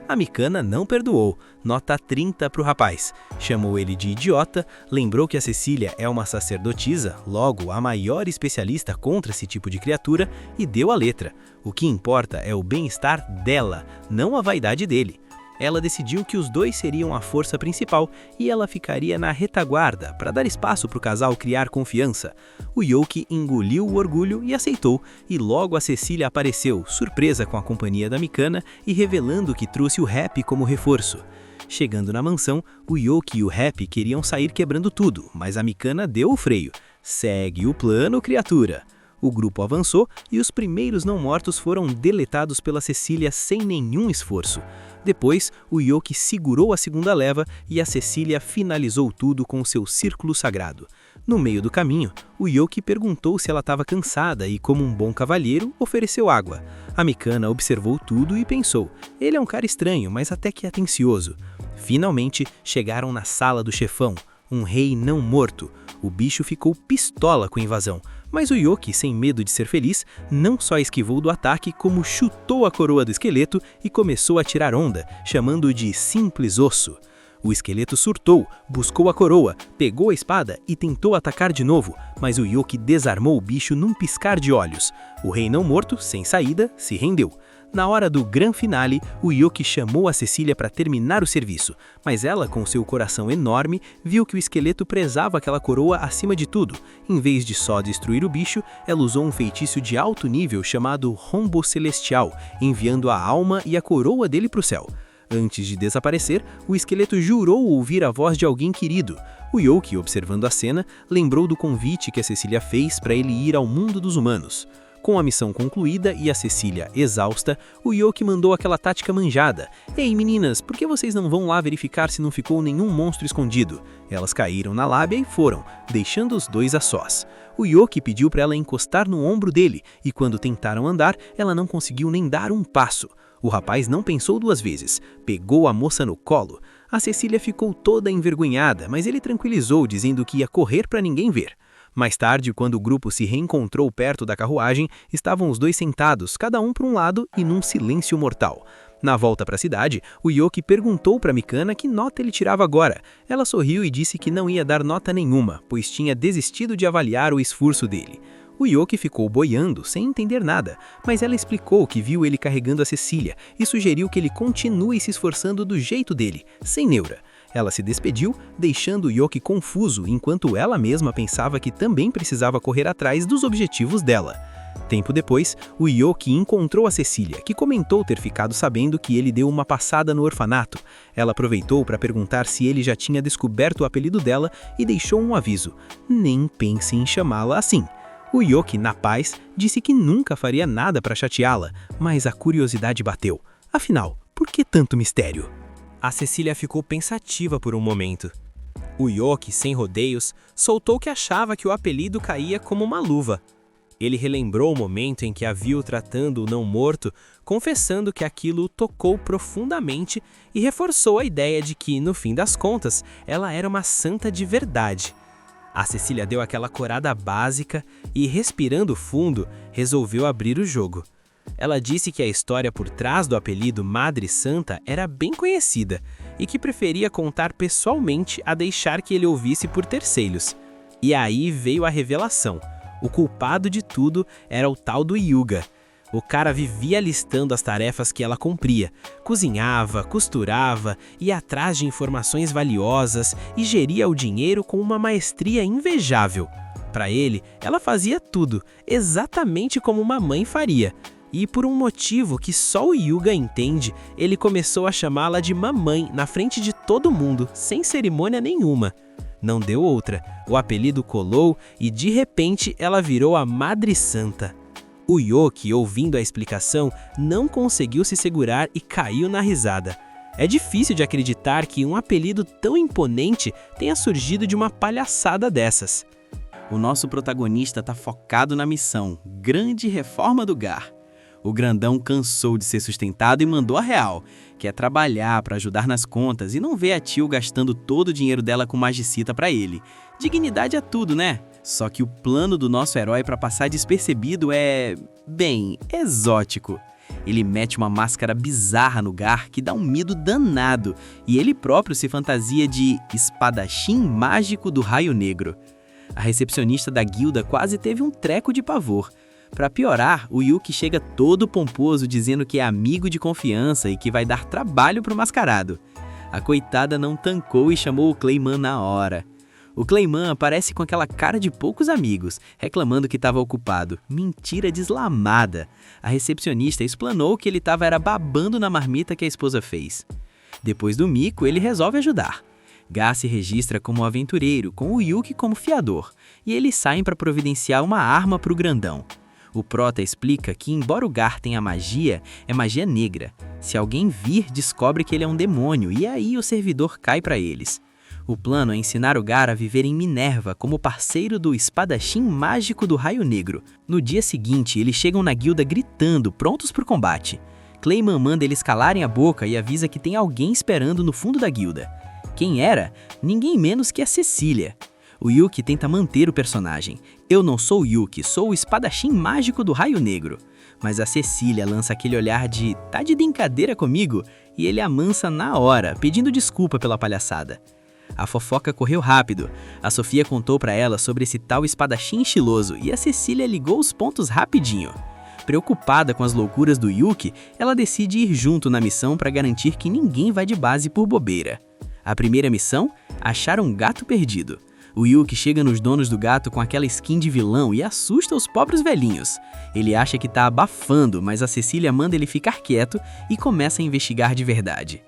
A Mikana não perdoou, nota 30 para o rapaz. Chamou ele de idiota, lembrou que a Cecília é uma sacerdotisa, logo a maior especialista contra esse tipo de criatura, e deu a letra. O que importa é o bem-estar dela, não a vaidade dele. Ela decidiu que os dois seriam a força principal e ela ficaria na retaguarda para dar espaço para o casal criar confiança. O Yoki engoliu o orgulho e aceitou, e logo a Cecília apareceu, surpresa com a companhia da Mikana e revelando que trouxe o Rap como reforço. Chegando na mansão, o Yoki e o Rap queriam sair quebrando tudo, mas a Mikana deu o freio. Segue o plano, criatura! O grupo avançou e os primeiros não-mortos foram deletados pela Cecília sem nenhum esforço. Depois, o Yoki segurou a segunda leva e a Cecília finalizou tudo com seu círculo sagrado. No meio do caminho, o Yoki perguntou se ela estava cansada e, como um bom cavalheiro, ofereceu água. A Mikana observou tudo e pensou, ele é um cara estranho, mas até que atencioso. Finalmente, chegaram na sala do chefão, um rei não morto. O bicho ficou pistola com a invasão, mas o Yoki, sem medo de ser feliz, não só esquivou do ataque, como chutou a coroa do esqueleto e começou a tirar onda, chamando-o de simples osso. O esqueleto surtou, buscou a coroa, pegou a espada e tentou atacar de novo, mas o Yoki desarmou o bicho num piscar de olhos. O rei não morto, sem saída, se rendeu. Na hora do gran finale, o Yoki chamou a Cecília para terminar o serviço, mas ela, com seu coração enorme, viu que o esqueleto prezava aquela coroa acima de tudo. Em vez de só destruir o bicho, ela usou um feitiço de alto nível chamado Rombo Celestial, enviando a alma e a coroa dele para o céu. Antes de desaparecer, o esqueleto jurou ouvir a voz de alguém querido. O Yoki, observando a cena, lembrou do convite que a Cecília fez para ele ir ao mundo dos humanos. Com a missão concluída e a Cecília exausta, o Yoki mandou aquela tática manjada. Ei meninas, por que vocês não vão lá verificar se não ficou nenhum monstro escondido? Elas caíram na lábia e foram, deixando os dois a sós. O Yoki pediu para ela encostar no ombro dele, e quando tentaram andar, ela não conseguiu nem dar um passo. O rapaz não pensou duas vezes, pegou a moça no colo. A Cecília ficou toda envergonhada, mas ele tranquilizou, dizendo que ia correr para ninguém ver. Mais tarde, quando o grupo se reencontrou perto da carruagem, estavam os dois sentados, cada um para um lado e num silêncio mortal. Na volta para a cidade, o Yoki perguntou para Mikana que nota ele tirava agora. Ela sorriu e disse que não ia dar nota nenhuma, pois tinha desistido de avaliar o esforço dele. O Yoki ficou boiando, sem entender nada, mas ela explicou que viu ele carregando a Cecília e sugeriu que ele continue se esforçando do jeito dele, sem neura. Ela se despediu, deixando o Yoki confuso, enquanto ela mesma pensava que também precisava correr atrás dos objetivos dela. Tempo depois, o Yoki encontrou a Cecília, que comentou ter ficado sabendo que ele deu uma passada no orfanato. Ela aproveitou para perguntar se ele já tinha descoberto o apelido dela e deixou um aviso: nem pense em chamá-la assim. O Yoki, na paz, disse que nunca faria nada para chateá-la, mas a curiosidade bateu. Afinal, por que tanto mistério? A Cecília ficou pensativa por um momento. O Yoki, sem rodeios, soltou que achava que o apelido caía como uma luva. Ele relembrou o momento em que a viu tratando o não-morto, confessando que aquilo o tocou profundamente e reforçou a ideia de que, no fim das contas, ela era uma santa de verdade. A Cecília deu aquela corada básica e, respirando fundo, resolveu abrir o jogo. Ela disse que a história por trás do apelido Madre Santa era bem conhecida e que preferia contar pessoalmente a deixar que ele ouvisse por terceiros. E aí veio a revelação. O culpado de tudo era o tal do Hyuga. O cara vivia listando as tarefas que ela cumpria, cozinhava, costurava, ia atrás de informações valiosas e geria o dinheiro com uma maestria invejável. Para ele, ela fazia tudo, exatamente como uma mãe faria. E por um motivo que só o Hyuga entende, ele começou a chamá-la de mamãe na frente de todo mundo, sem cerimônia nenhuma. Não deu outra, o apelido colou e de repente ela virou a Madre Santa. O Yoki, ouvindo a explicação, não conseguiu se segurar e caiu na risada. É difícil de acreditar que um apelido tão imponente tenha surgido de uma palhaçada dessas. O nosso protagonista tá focado na missão, grande reforma do Gar. O grandão cansou de ser sustentado e mandou a real. Quer trabalhar para ajudar nas contas e não vê a tio gastando todo o dinheiro dela com magicita para ele. Dignidade é tudo, né? Só que o plano do nosso herói para passar despercebido é, bem, exótico. Ele mete uma máscara bizarra no Gar que dá um medo danado e ele próprio se fantasia de espadachim mágico do Raio Negro. A recepcionista da guilda quase teve um treco de pavor. Para piorar, o Yuki chega todo pomposo dizendo que é amigo de confiança e que vai dar trabalho pro mascarado. A coitada não tancou e chamou o Clayman na hora. O Clayman aparece com aquela cara de poucos amigos, reclamando que estava ocupado. Mentira deslamada. A recepcionista explanou que ele estava babando na marmita que a esposa fez. Depois do mico, ele resolve ajudar. Gar se registra como aventureiro, com o Yuki como fiador, e eles saem para providenciar uma arma para o grandão. O Prota explica que, embora o Gar tenha magia, é magia negra. Se alguém vir, descobre que ele é um demônio, e aí o servidor cai para eles. O plano é ensinar o Gar a viver em Minerva como parceiro do espadachim mágico do Raio Negro. No dia seguinte, eles chegam na guilda gritando, prontos para o combate. Clayman manda eles calarem a boca e avisa que tem alguém esperando no fundo da guilda. Quem era? Ninguém menos que a Cecília. O Yuki tenta manter o personagem. Eu não sou o Yuki, sou o espadachim mágico do Raio Negro. Mas a Cecília lança aquele olhar de tá de brincadeira comigo? E ele amansa na hora, pedindo desculpa pela palhaçada. A fofoca correu rápido. A Sofia contou pra ela sobre esse tal espadachim estiloso e a Cecília ligou os pontos rapidinho. Preocupada com as loucuras do Yuki, ela decide ir junto na missão para garantir que ninguém vai de base por bobeira. A primeira missão? Achar um gato perdido. O Yuki chega nos donos do gato com aquela skin de vilão e assusta os pobres velhinhos. Ele acha que tá abafando, mas a Cecília manda ele ficar quieto e começa a investigar de verdade.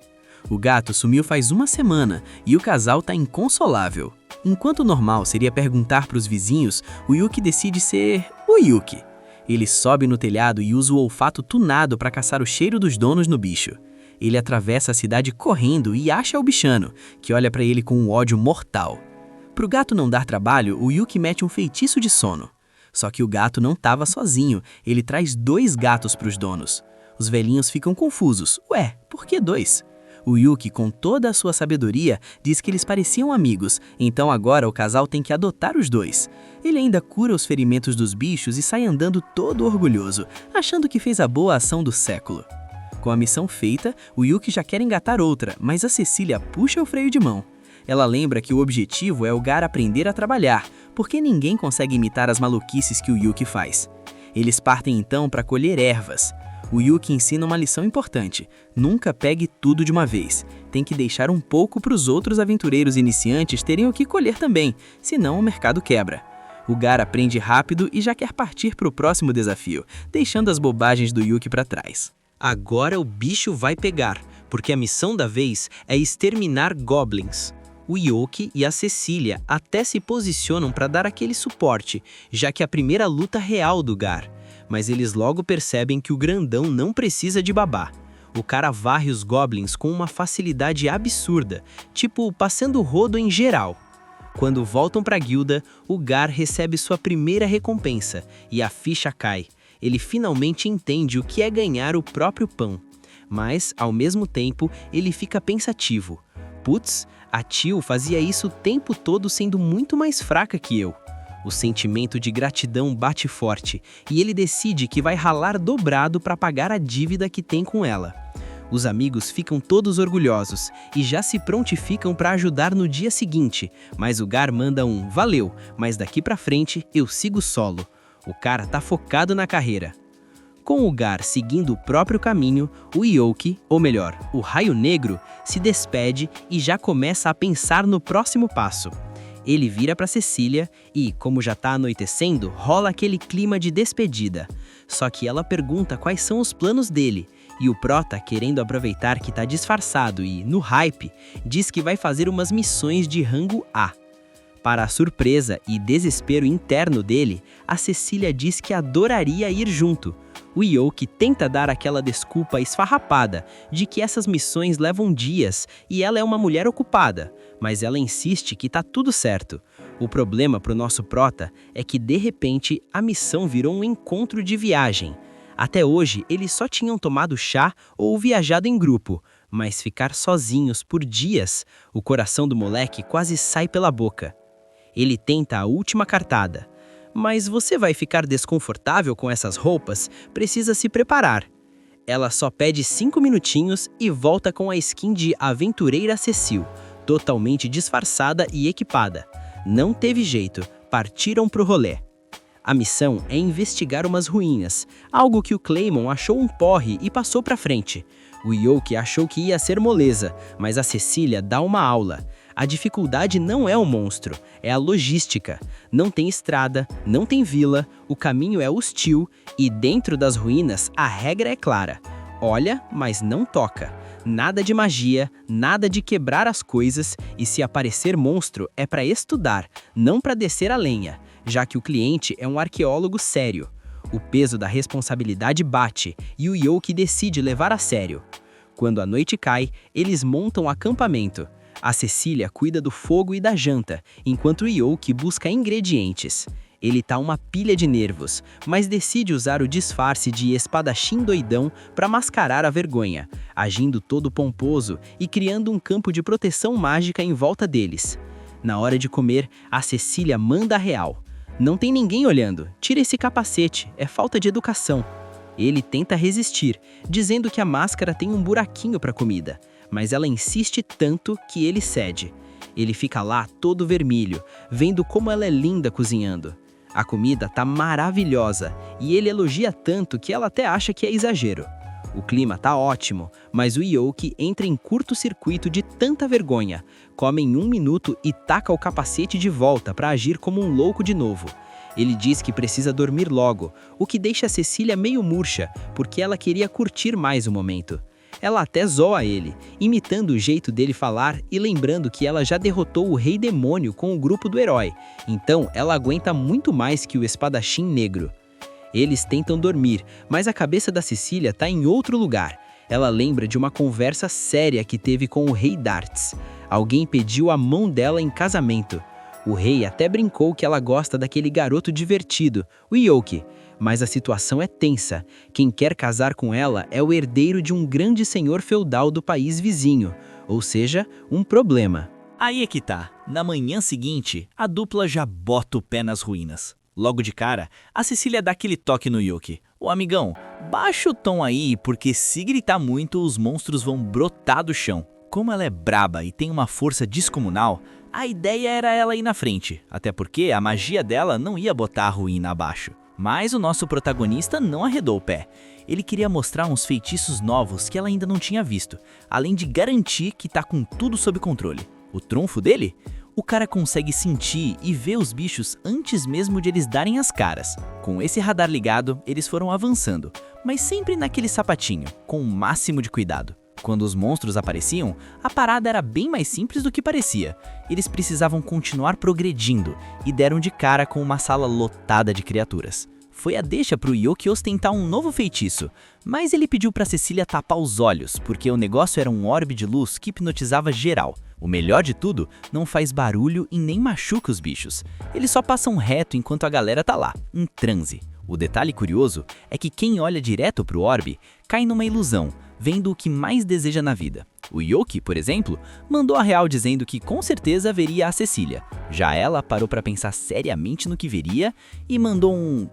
O gato sumiu faz uma semana e o casal tá inconsolável. Enquanto o normal seria perguntar pros vizinhos, o Yuki decide ser o Yuki. Ele sobe no telhado e usa o olfato tunado para caçar o cheiro dos donos no bicho. Ele atravessa a cidade correndo e acha o bichano, que olha para ele com um ódio mortal. Pro gato não dar trabalho, o Yuki mete um feitiço de sono. Só que o gato não tava sozinho, ele traz 2 gatos pros donos. Os velhinhos ficam confusos. Ué, por que 2? O Yuki, com toda a sua sabedoria, diz que eles pareciam amigos, então agora o casal tem que adotar os 2. Ele ainda cura os ferimentos dos bichos e sai andando todo orgulhoso, achando que fez a boa ação do século. Com a missão feita, o Yuki já quer engatar outra, mas a Cecília puxa o freio de mão. Ela lembra que o objetivo é o Gar aprender a trabalhar, porque ninguém consegue imitar as maluquices que o Yuki faz. Eles partem então para colher ervas. O Yuki ensina uma lição importante: nunca pegue tudo de uma vez. Tem que deixar um pouco para os outros aventureiros iniciantes terem o que colher também, senão o mercado quebra. O Gar aprende rápido e já quer partir para o próximo desafio, deixando as bobagens do Yuki para trás. Agora o bicho vai pegar, porque a missão da vez é exterminar goblins. O Yoki e a Cecília até se posicionam para dar aquele suporte, já que é a primeira luta real do Gar. Mas eles logo percebem que o grandão não precisa de babá. O cara varre os goblins com uma facilidade absurda, tipo passando o rodo em geral. Quando voltam para a guilda, o Gar recebe sua primeira recompensa e a ficha cai. Ele finalmente entende o que é ganhar o próprio pão. Mas, ao mesmo tempo, ele fica pensativo. Putz, a tio fazia isso o tempo todo sendo muito mais fraca que eu. O sentimento de gratidão bate forte e ele decide que vai ralar dobrado para pagar a dívida que tem com ela. Os amigos ficam todos orgulhosos e já se prontificam para ajudar no dia seguinte, mas o Gar manda um "valeu, mas daqui pra frente eu sigo solo". O cara tá focado na carreira. Com o Gar seguindo o próprio caminho, o Yoki, ou melhor, o Raio Negro, se despede e já começa a pensar no próximo passo. Ele vira para Cecília e, como já tá anoitecendo, rola aquele clima de despedida. Só que ela pergunta quais são os planos dele, E o Prota, querendo aproveitar que tá disfarçado e no hype, diz que vai fazer umas missões de rango A. Para a surpresa e desespero interno dele, a Cecília diz que adoraria ir junto. O Yoki tenta dar aquela desculpa esfarrapada de que essas missões levam dias e ela é uma mulher ocupada, mas ela insiste que tá tudo certo. O problema pro nosso Prota é que de repente a missão virou um encontro de viagem. Até hoje eles só tinham tomado chá ou viajado em grupo, mas ficar sozinhos por dias, o coração do moleque quase sai pela boca. Ele tenta a última cartada. Mas você vai ficar desconfortável com essas roupas? Precisa se preparar. Ela só pede 5 minutinhos e volta com a skin de Aventureira Cecil, totalmente disfarçada e equipada. Não teve jeito, partiram pro rolê. A missão é investigar umas ruínas, algo que o Claymon achou um porre e passou pra frente. O Yoki achou que ia ser moleza, mas a Cecília dá uma aula. A dificuldade não é o monstro, é a logística. Não tem estrada, não tem vila, o caminho é hostil e dentro das ruínas a regra é clara. Olha, mas não toca. Nada de magia, nada de quebrar as coisas e se aparecer monstro é para estudar, não para descer a lenha, já que o cliente é um arqueólogo sério. O peso da responsabilidade bate e o Yoki decide levar a sério. Quando a noite cai, eles montam um acampamento. A Cecília cuida do fogo e da janta, enquanto o Yoki busca ingredientes. Ele tá uma pilha de nervos, mas decide usar o disfarce de espadachim doidão para mascarar a vergonha, agindo todo pomposo e criando um campo de proteção mágica em volta deles. Na hora de comer, a Cecília manda a real. Não tem ninguém olhando, tira esse capacete, é falta de educação. Ele tenta resistir, dizendo que a máscara tem um buraquinho para comida, mas ela insiste tanto que ele cede. Ele fica lá todo vermelho, vendo como ela é linda cozinhando. A comida tá maravilhosa e ele elogia tanto que ela até acha que é exagero. O clima tá ótimo, mas o Yoki entra em curto-circuito de tanta vergonha, come em 1 minuto e taca o capacete de volta para agir como um louco de novo. Ele diz que precisa dormir logo, o que deixa a Cecília meio murcha, porque ela queria curtir mais o momento. Ela até zoa ele, imitando o jeito dele falar e lembrando que ela já derrotou o Rei Demônio com o grupo do herói, então ela aguenta muito mais que o espadachim negro. Eles tentam dormir, mas a cabeça da Cecília tá em outro lugar. Ela lembra de uma conversa séria que teve com o Rei Dartz. Alguém pediu a mão dela em casamento. O rei até brincou que ela gosta daquele garoto divertido, o Yoki. Mas a situação é tensa. Quem quer casar com ela é o herdeiro de um grande senhor feudal do país vizinho, ou seja, um problema. Aí é que tá. Na manhã seguinte, a dupla já bota o pé nas ruínas. Logo de cara, a Cecília dá aquele toque no Yoki. Ô amigão, baixa o tom aí, porque se gritar muito, os monstros vão brotar do chão. Como ela é braba e tem uma força descomunal, a ideia era ela ir na frente, até porque a magia dela não ia botar a ruína abaixo. Mas o nosso protagonista não arredou o pé. Ele queria mostrar uns feitiços novos que ela ainda não tinha visto, além de garantir que tá com tudo sob controle. O trunfo dele? O cara consegue sentir e ver os bichos antes mesmo de eles darem as caras. Com esse radar ligado, eles foram avançando, mas sempre naquele sapatinho, com o máximo de cuidado. Quando os monstros apareciam, a parada era bem mais simples do que parecia. Eles precisavam continuar progredindo e deram de cara com uma sala lotada de criaturas. Foi a deixa pro Yoki ostentar um novo feitiço, mas ele pediu pra Cecília tapar os olhos, porque o negócio era um orbe de luz que hipnotizava geral. O melhor de tudo, não faz barulho e nem machuca os bichos. Eles só passam reto enquanto a galera tá lá, em transe. O detalhe curioso é que quem olha direto pro orbe cai numa ilusão, vendo o que mais deseja na vida. O Yoki, por exemplo, mandou a real dizendo que com certeza veria a Cecília. Já ela parou pra pensar seriamente no que veria e mandou um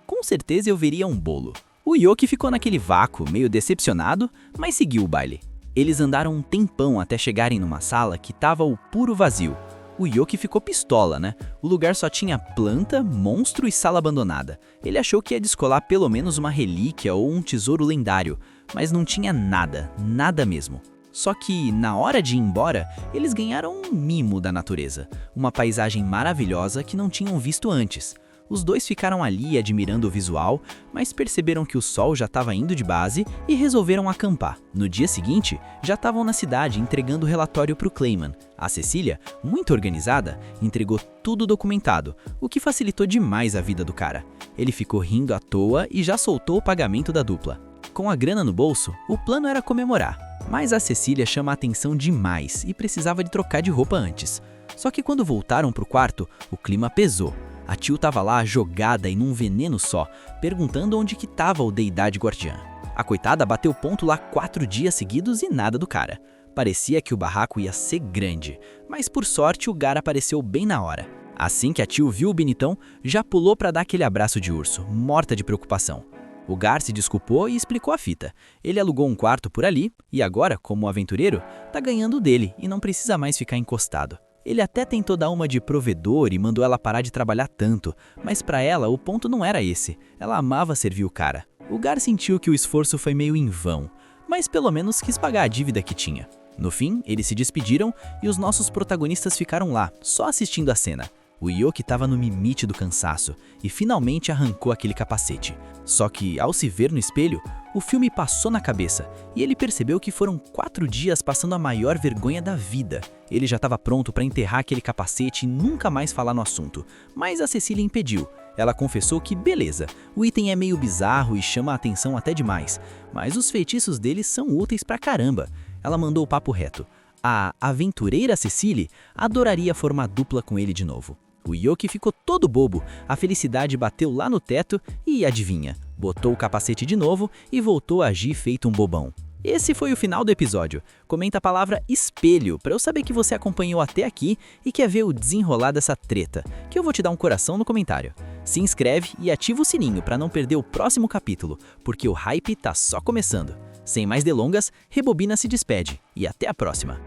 com certeza eu veria um bolo. O Yoki ficou naquele vácuo, meio decepcionado, mas seguiu o baile. Eles andaram um tempão até chegarem numa sala que tava o puro vazio. O Yoki ficou pistola, né? O lugar só tinha planta, monstro e sala abandonada. Ele achou que ia descolar pelo menos uma relíquia ou um tesouro lendário, mas não tinha nada, nada mesmo. Só que, na hora de ir embora, eles ganharam um mimo da natureza. Uma paisagem maravilhosa que não tinham visto antes. Os dois ficaram ali admirando o visual, mas perceberam que o sol já estava indo de base e resolveram acampar. No dia seguinte, já estavam na cidade entregando o relatório para o Clayman. A Cecília, muito organizada, entregou tudo documentado, o que facilitou demais a vida do cara. Ele ficou rindo à toa e já soltou o pagamento da dupla. Com a grana no bolso, o plano era comemorar, mas a Cecília chama a atenção demais e precisava de trocar de roupa antes. Só que quando voltaram para o quarto, o clima pesou. A Teal estava lá jogada em um veneno só, perguntando onde que estava o Deidade Guardiã. A coitada bateu ponto lá 4 dias seguidos e nada do cara. Parecia que o barraco ia ser grande, mas por sorte o Gar apareceu bem na hora. Assim que a Teal viu o Benitão, já pulou para dar aquele abraço de urso, morta de preocupação. O Gar se desculpou e explicou a fita. Ele alugou um quarto por ali e agora, como aventureiro, tá ganhando dele e não precisa mais ficar encostado. Ele até tentou dar uma de provedor e mandou ela parar de trabalhar tanto, mas para ela o ponto não era esse. Ela amava servir o cara. O Gar sentiu que o esforço foi meio em vão, mas pelo menos quis pagar a dívida que tinha. No fim, eles se despediram e os nossos protagonistas ficaram lá, só assistindo a cena. O Yoki estava no limite do cansaço e finalmente arrancou aquele capacete. Só que, ao se ver no espelho, o filme passou na cabeça e ele percebeu que foram 4 dias passando a maior vergonha da vida. Ele já estava pronto para enterrar aquele capacete e nunca mais falar no assunto, mas a Cecília impediu. Ela confessou que beleza, o item é meio bizarro e chama a atenção até demais, mas os feitiços dele são úteis pra caramba. Ela mandou o papo reto. A aventureira Cecília adoraria formar dupla com ele de novo. O Yoki ficou todo bobo, a felicidade bateu lá no teto e adivinha, botou o capacete de novo e voltou a agir feito um bobão. Esse foi o final do episódio. Comenta a palavra espelho para eu saber que você acompanhou até aqui e quer ver o desenrolar dessa treta, que eu vou te dar um coração no comentário. Se inscreve e ativa o sininho para não perder o próximo capítulo, porque o hype tá só começando. Sem mais delongas, Rebobina se despede e até a próxima.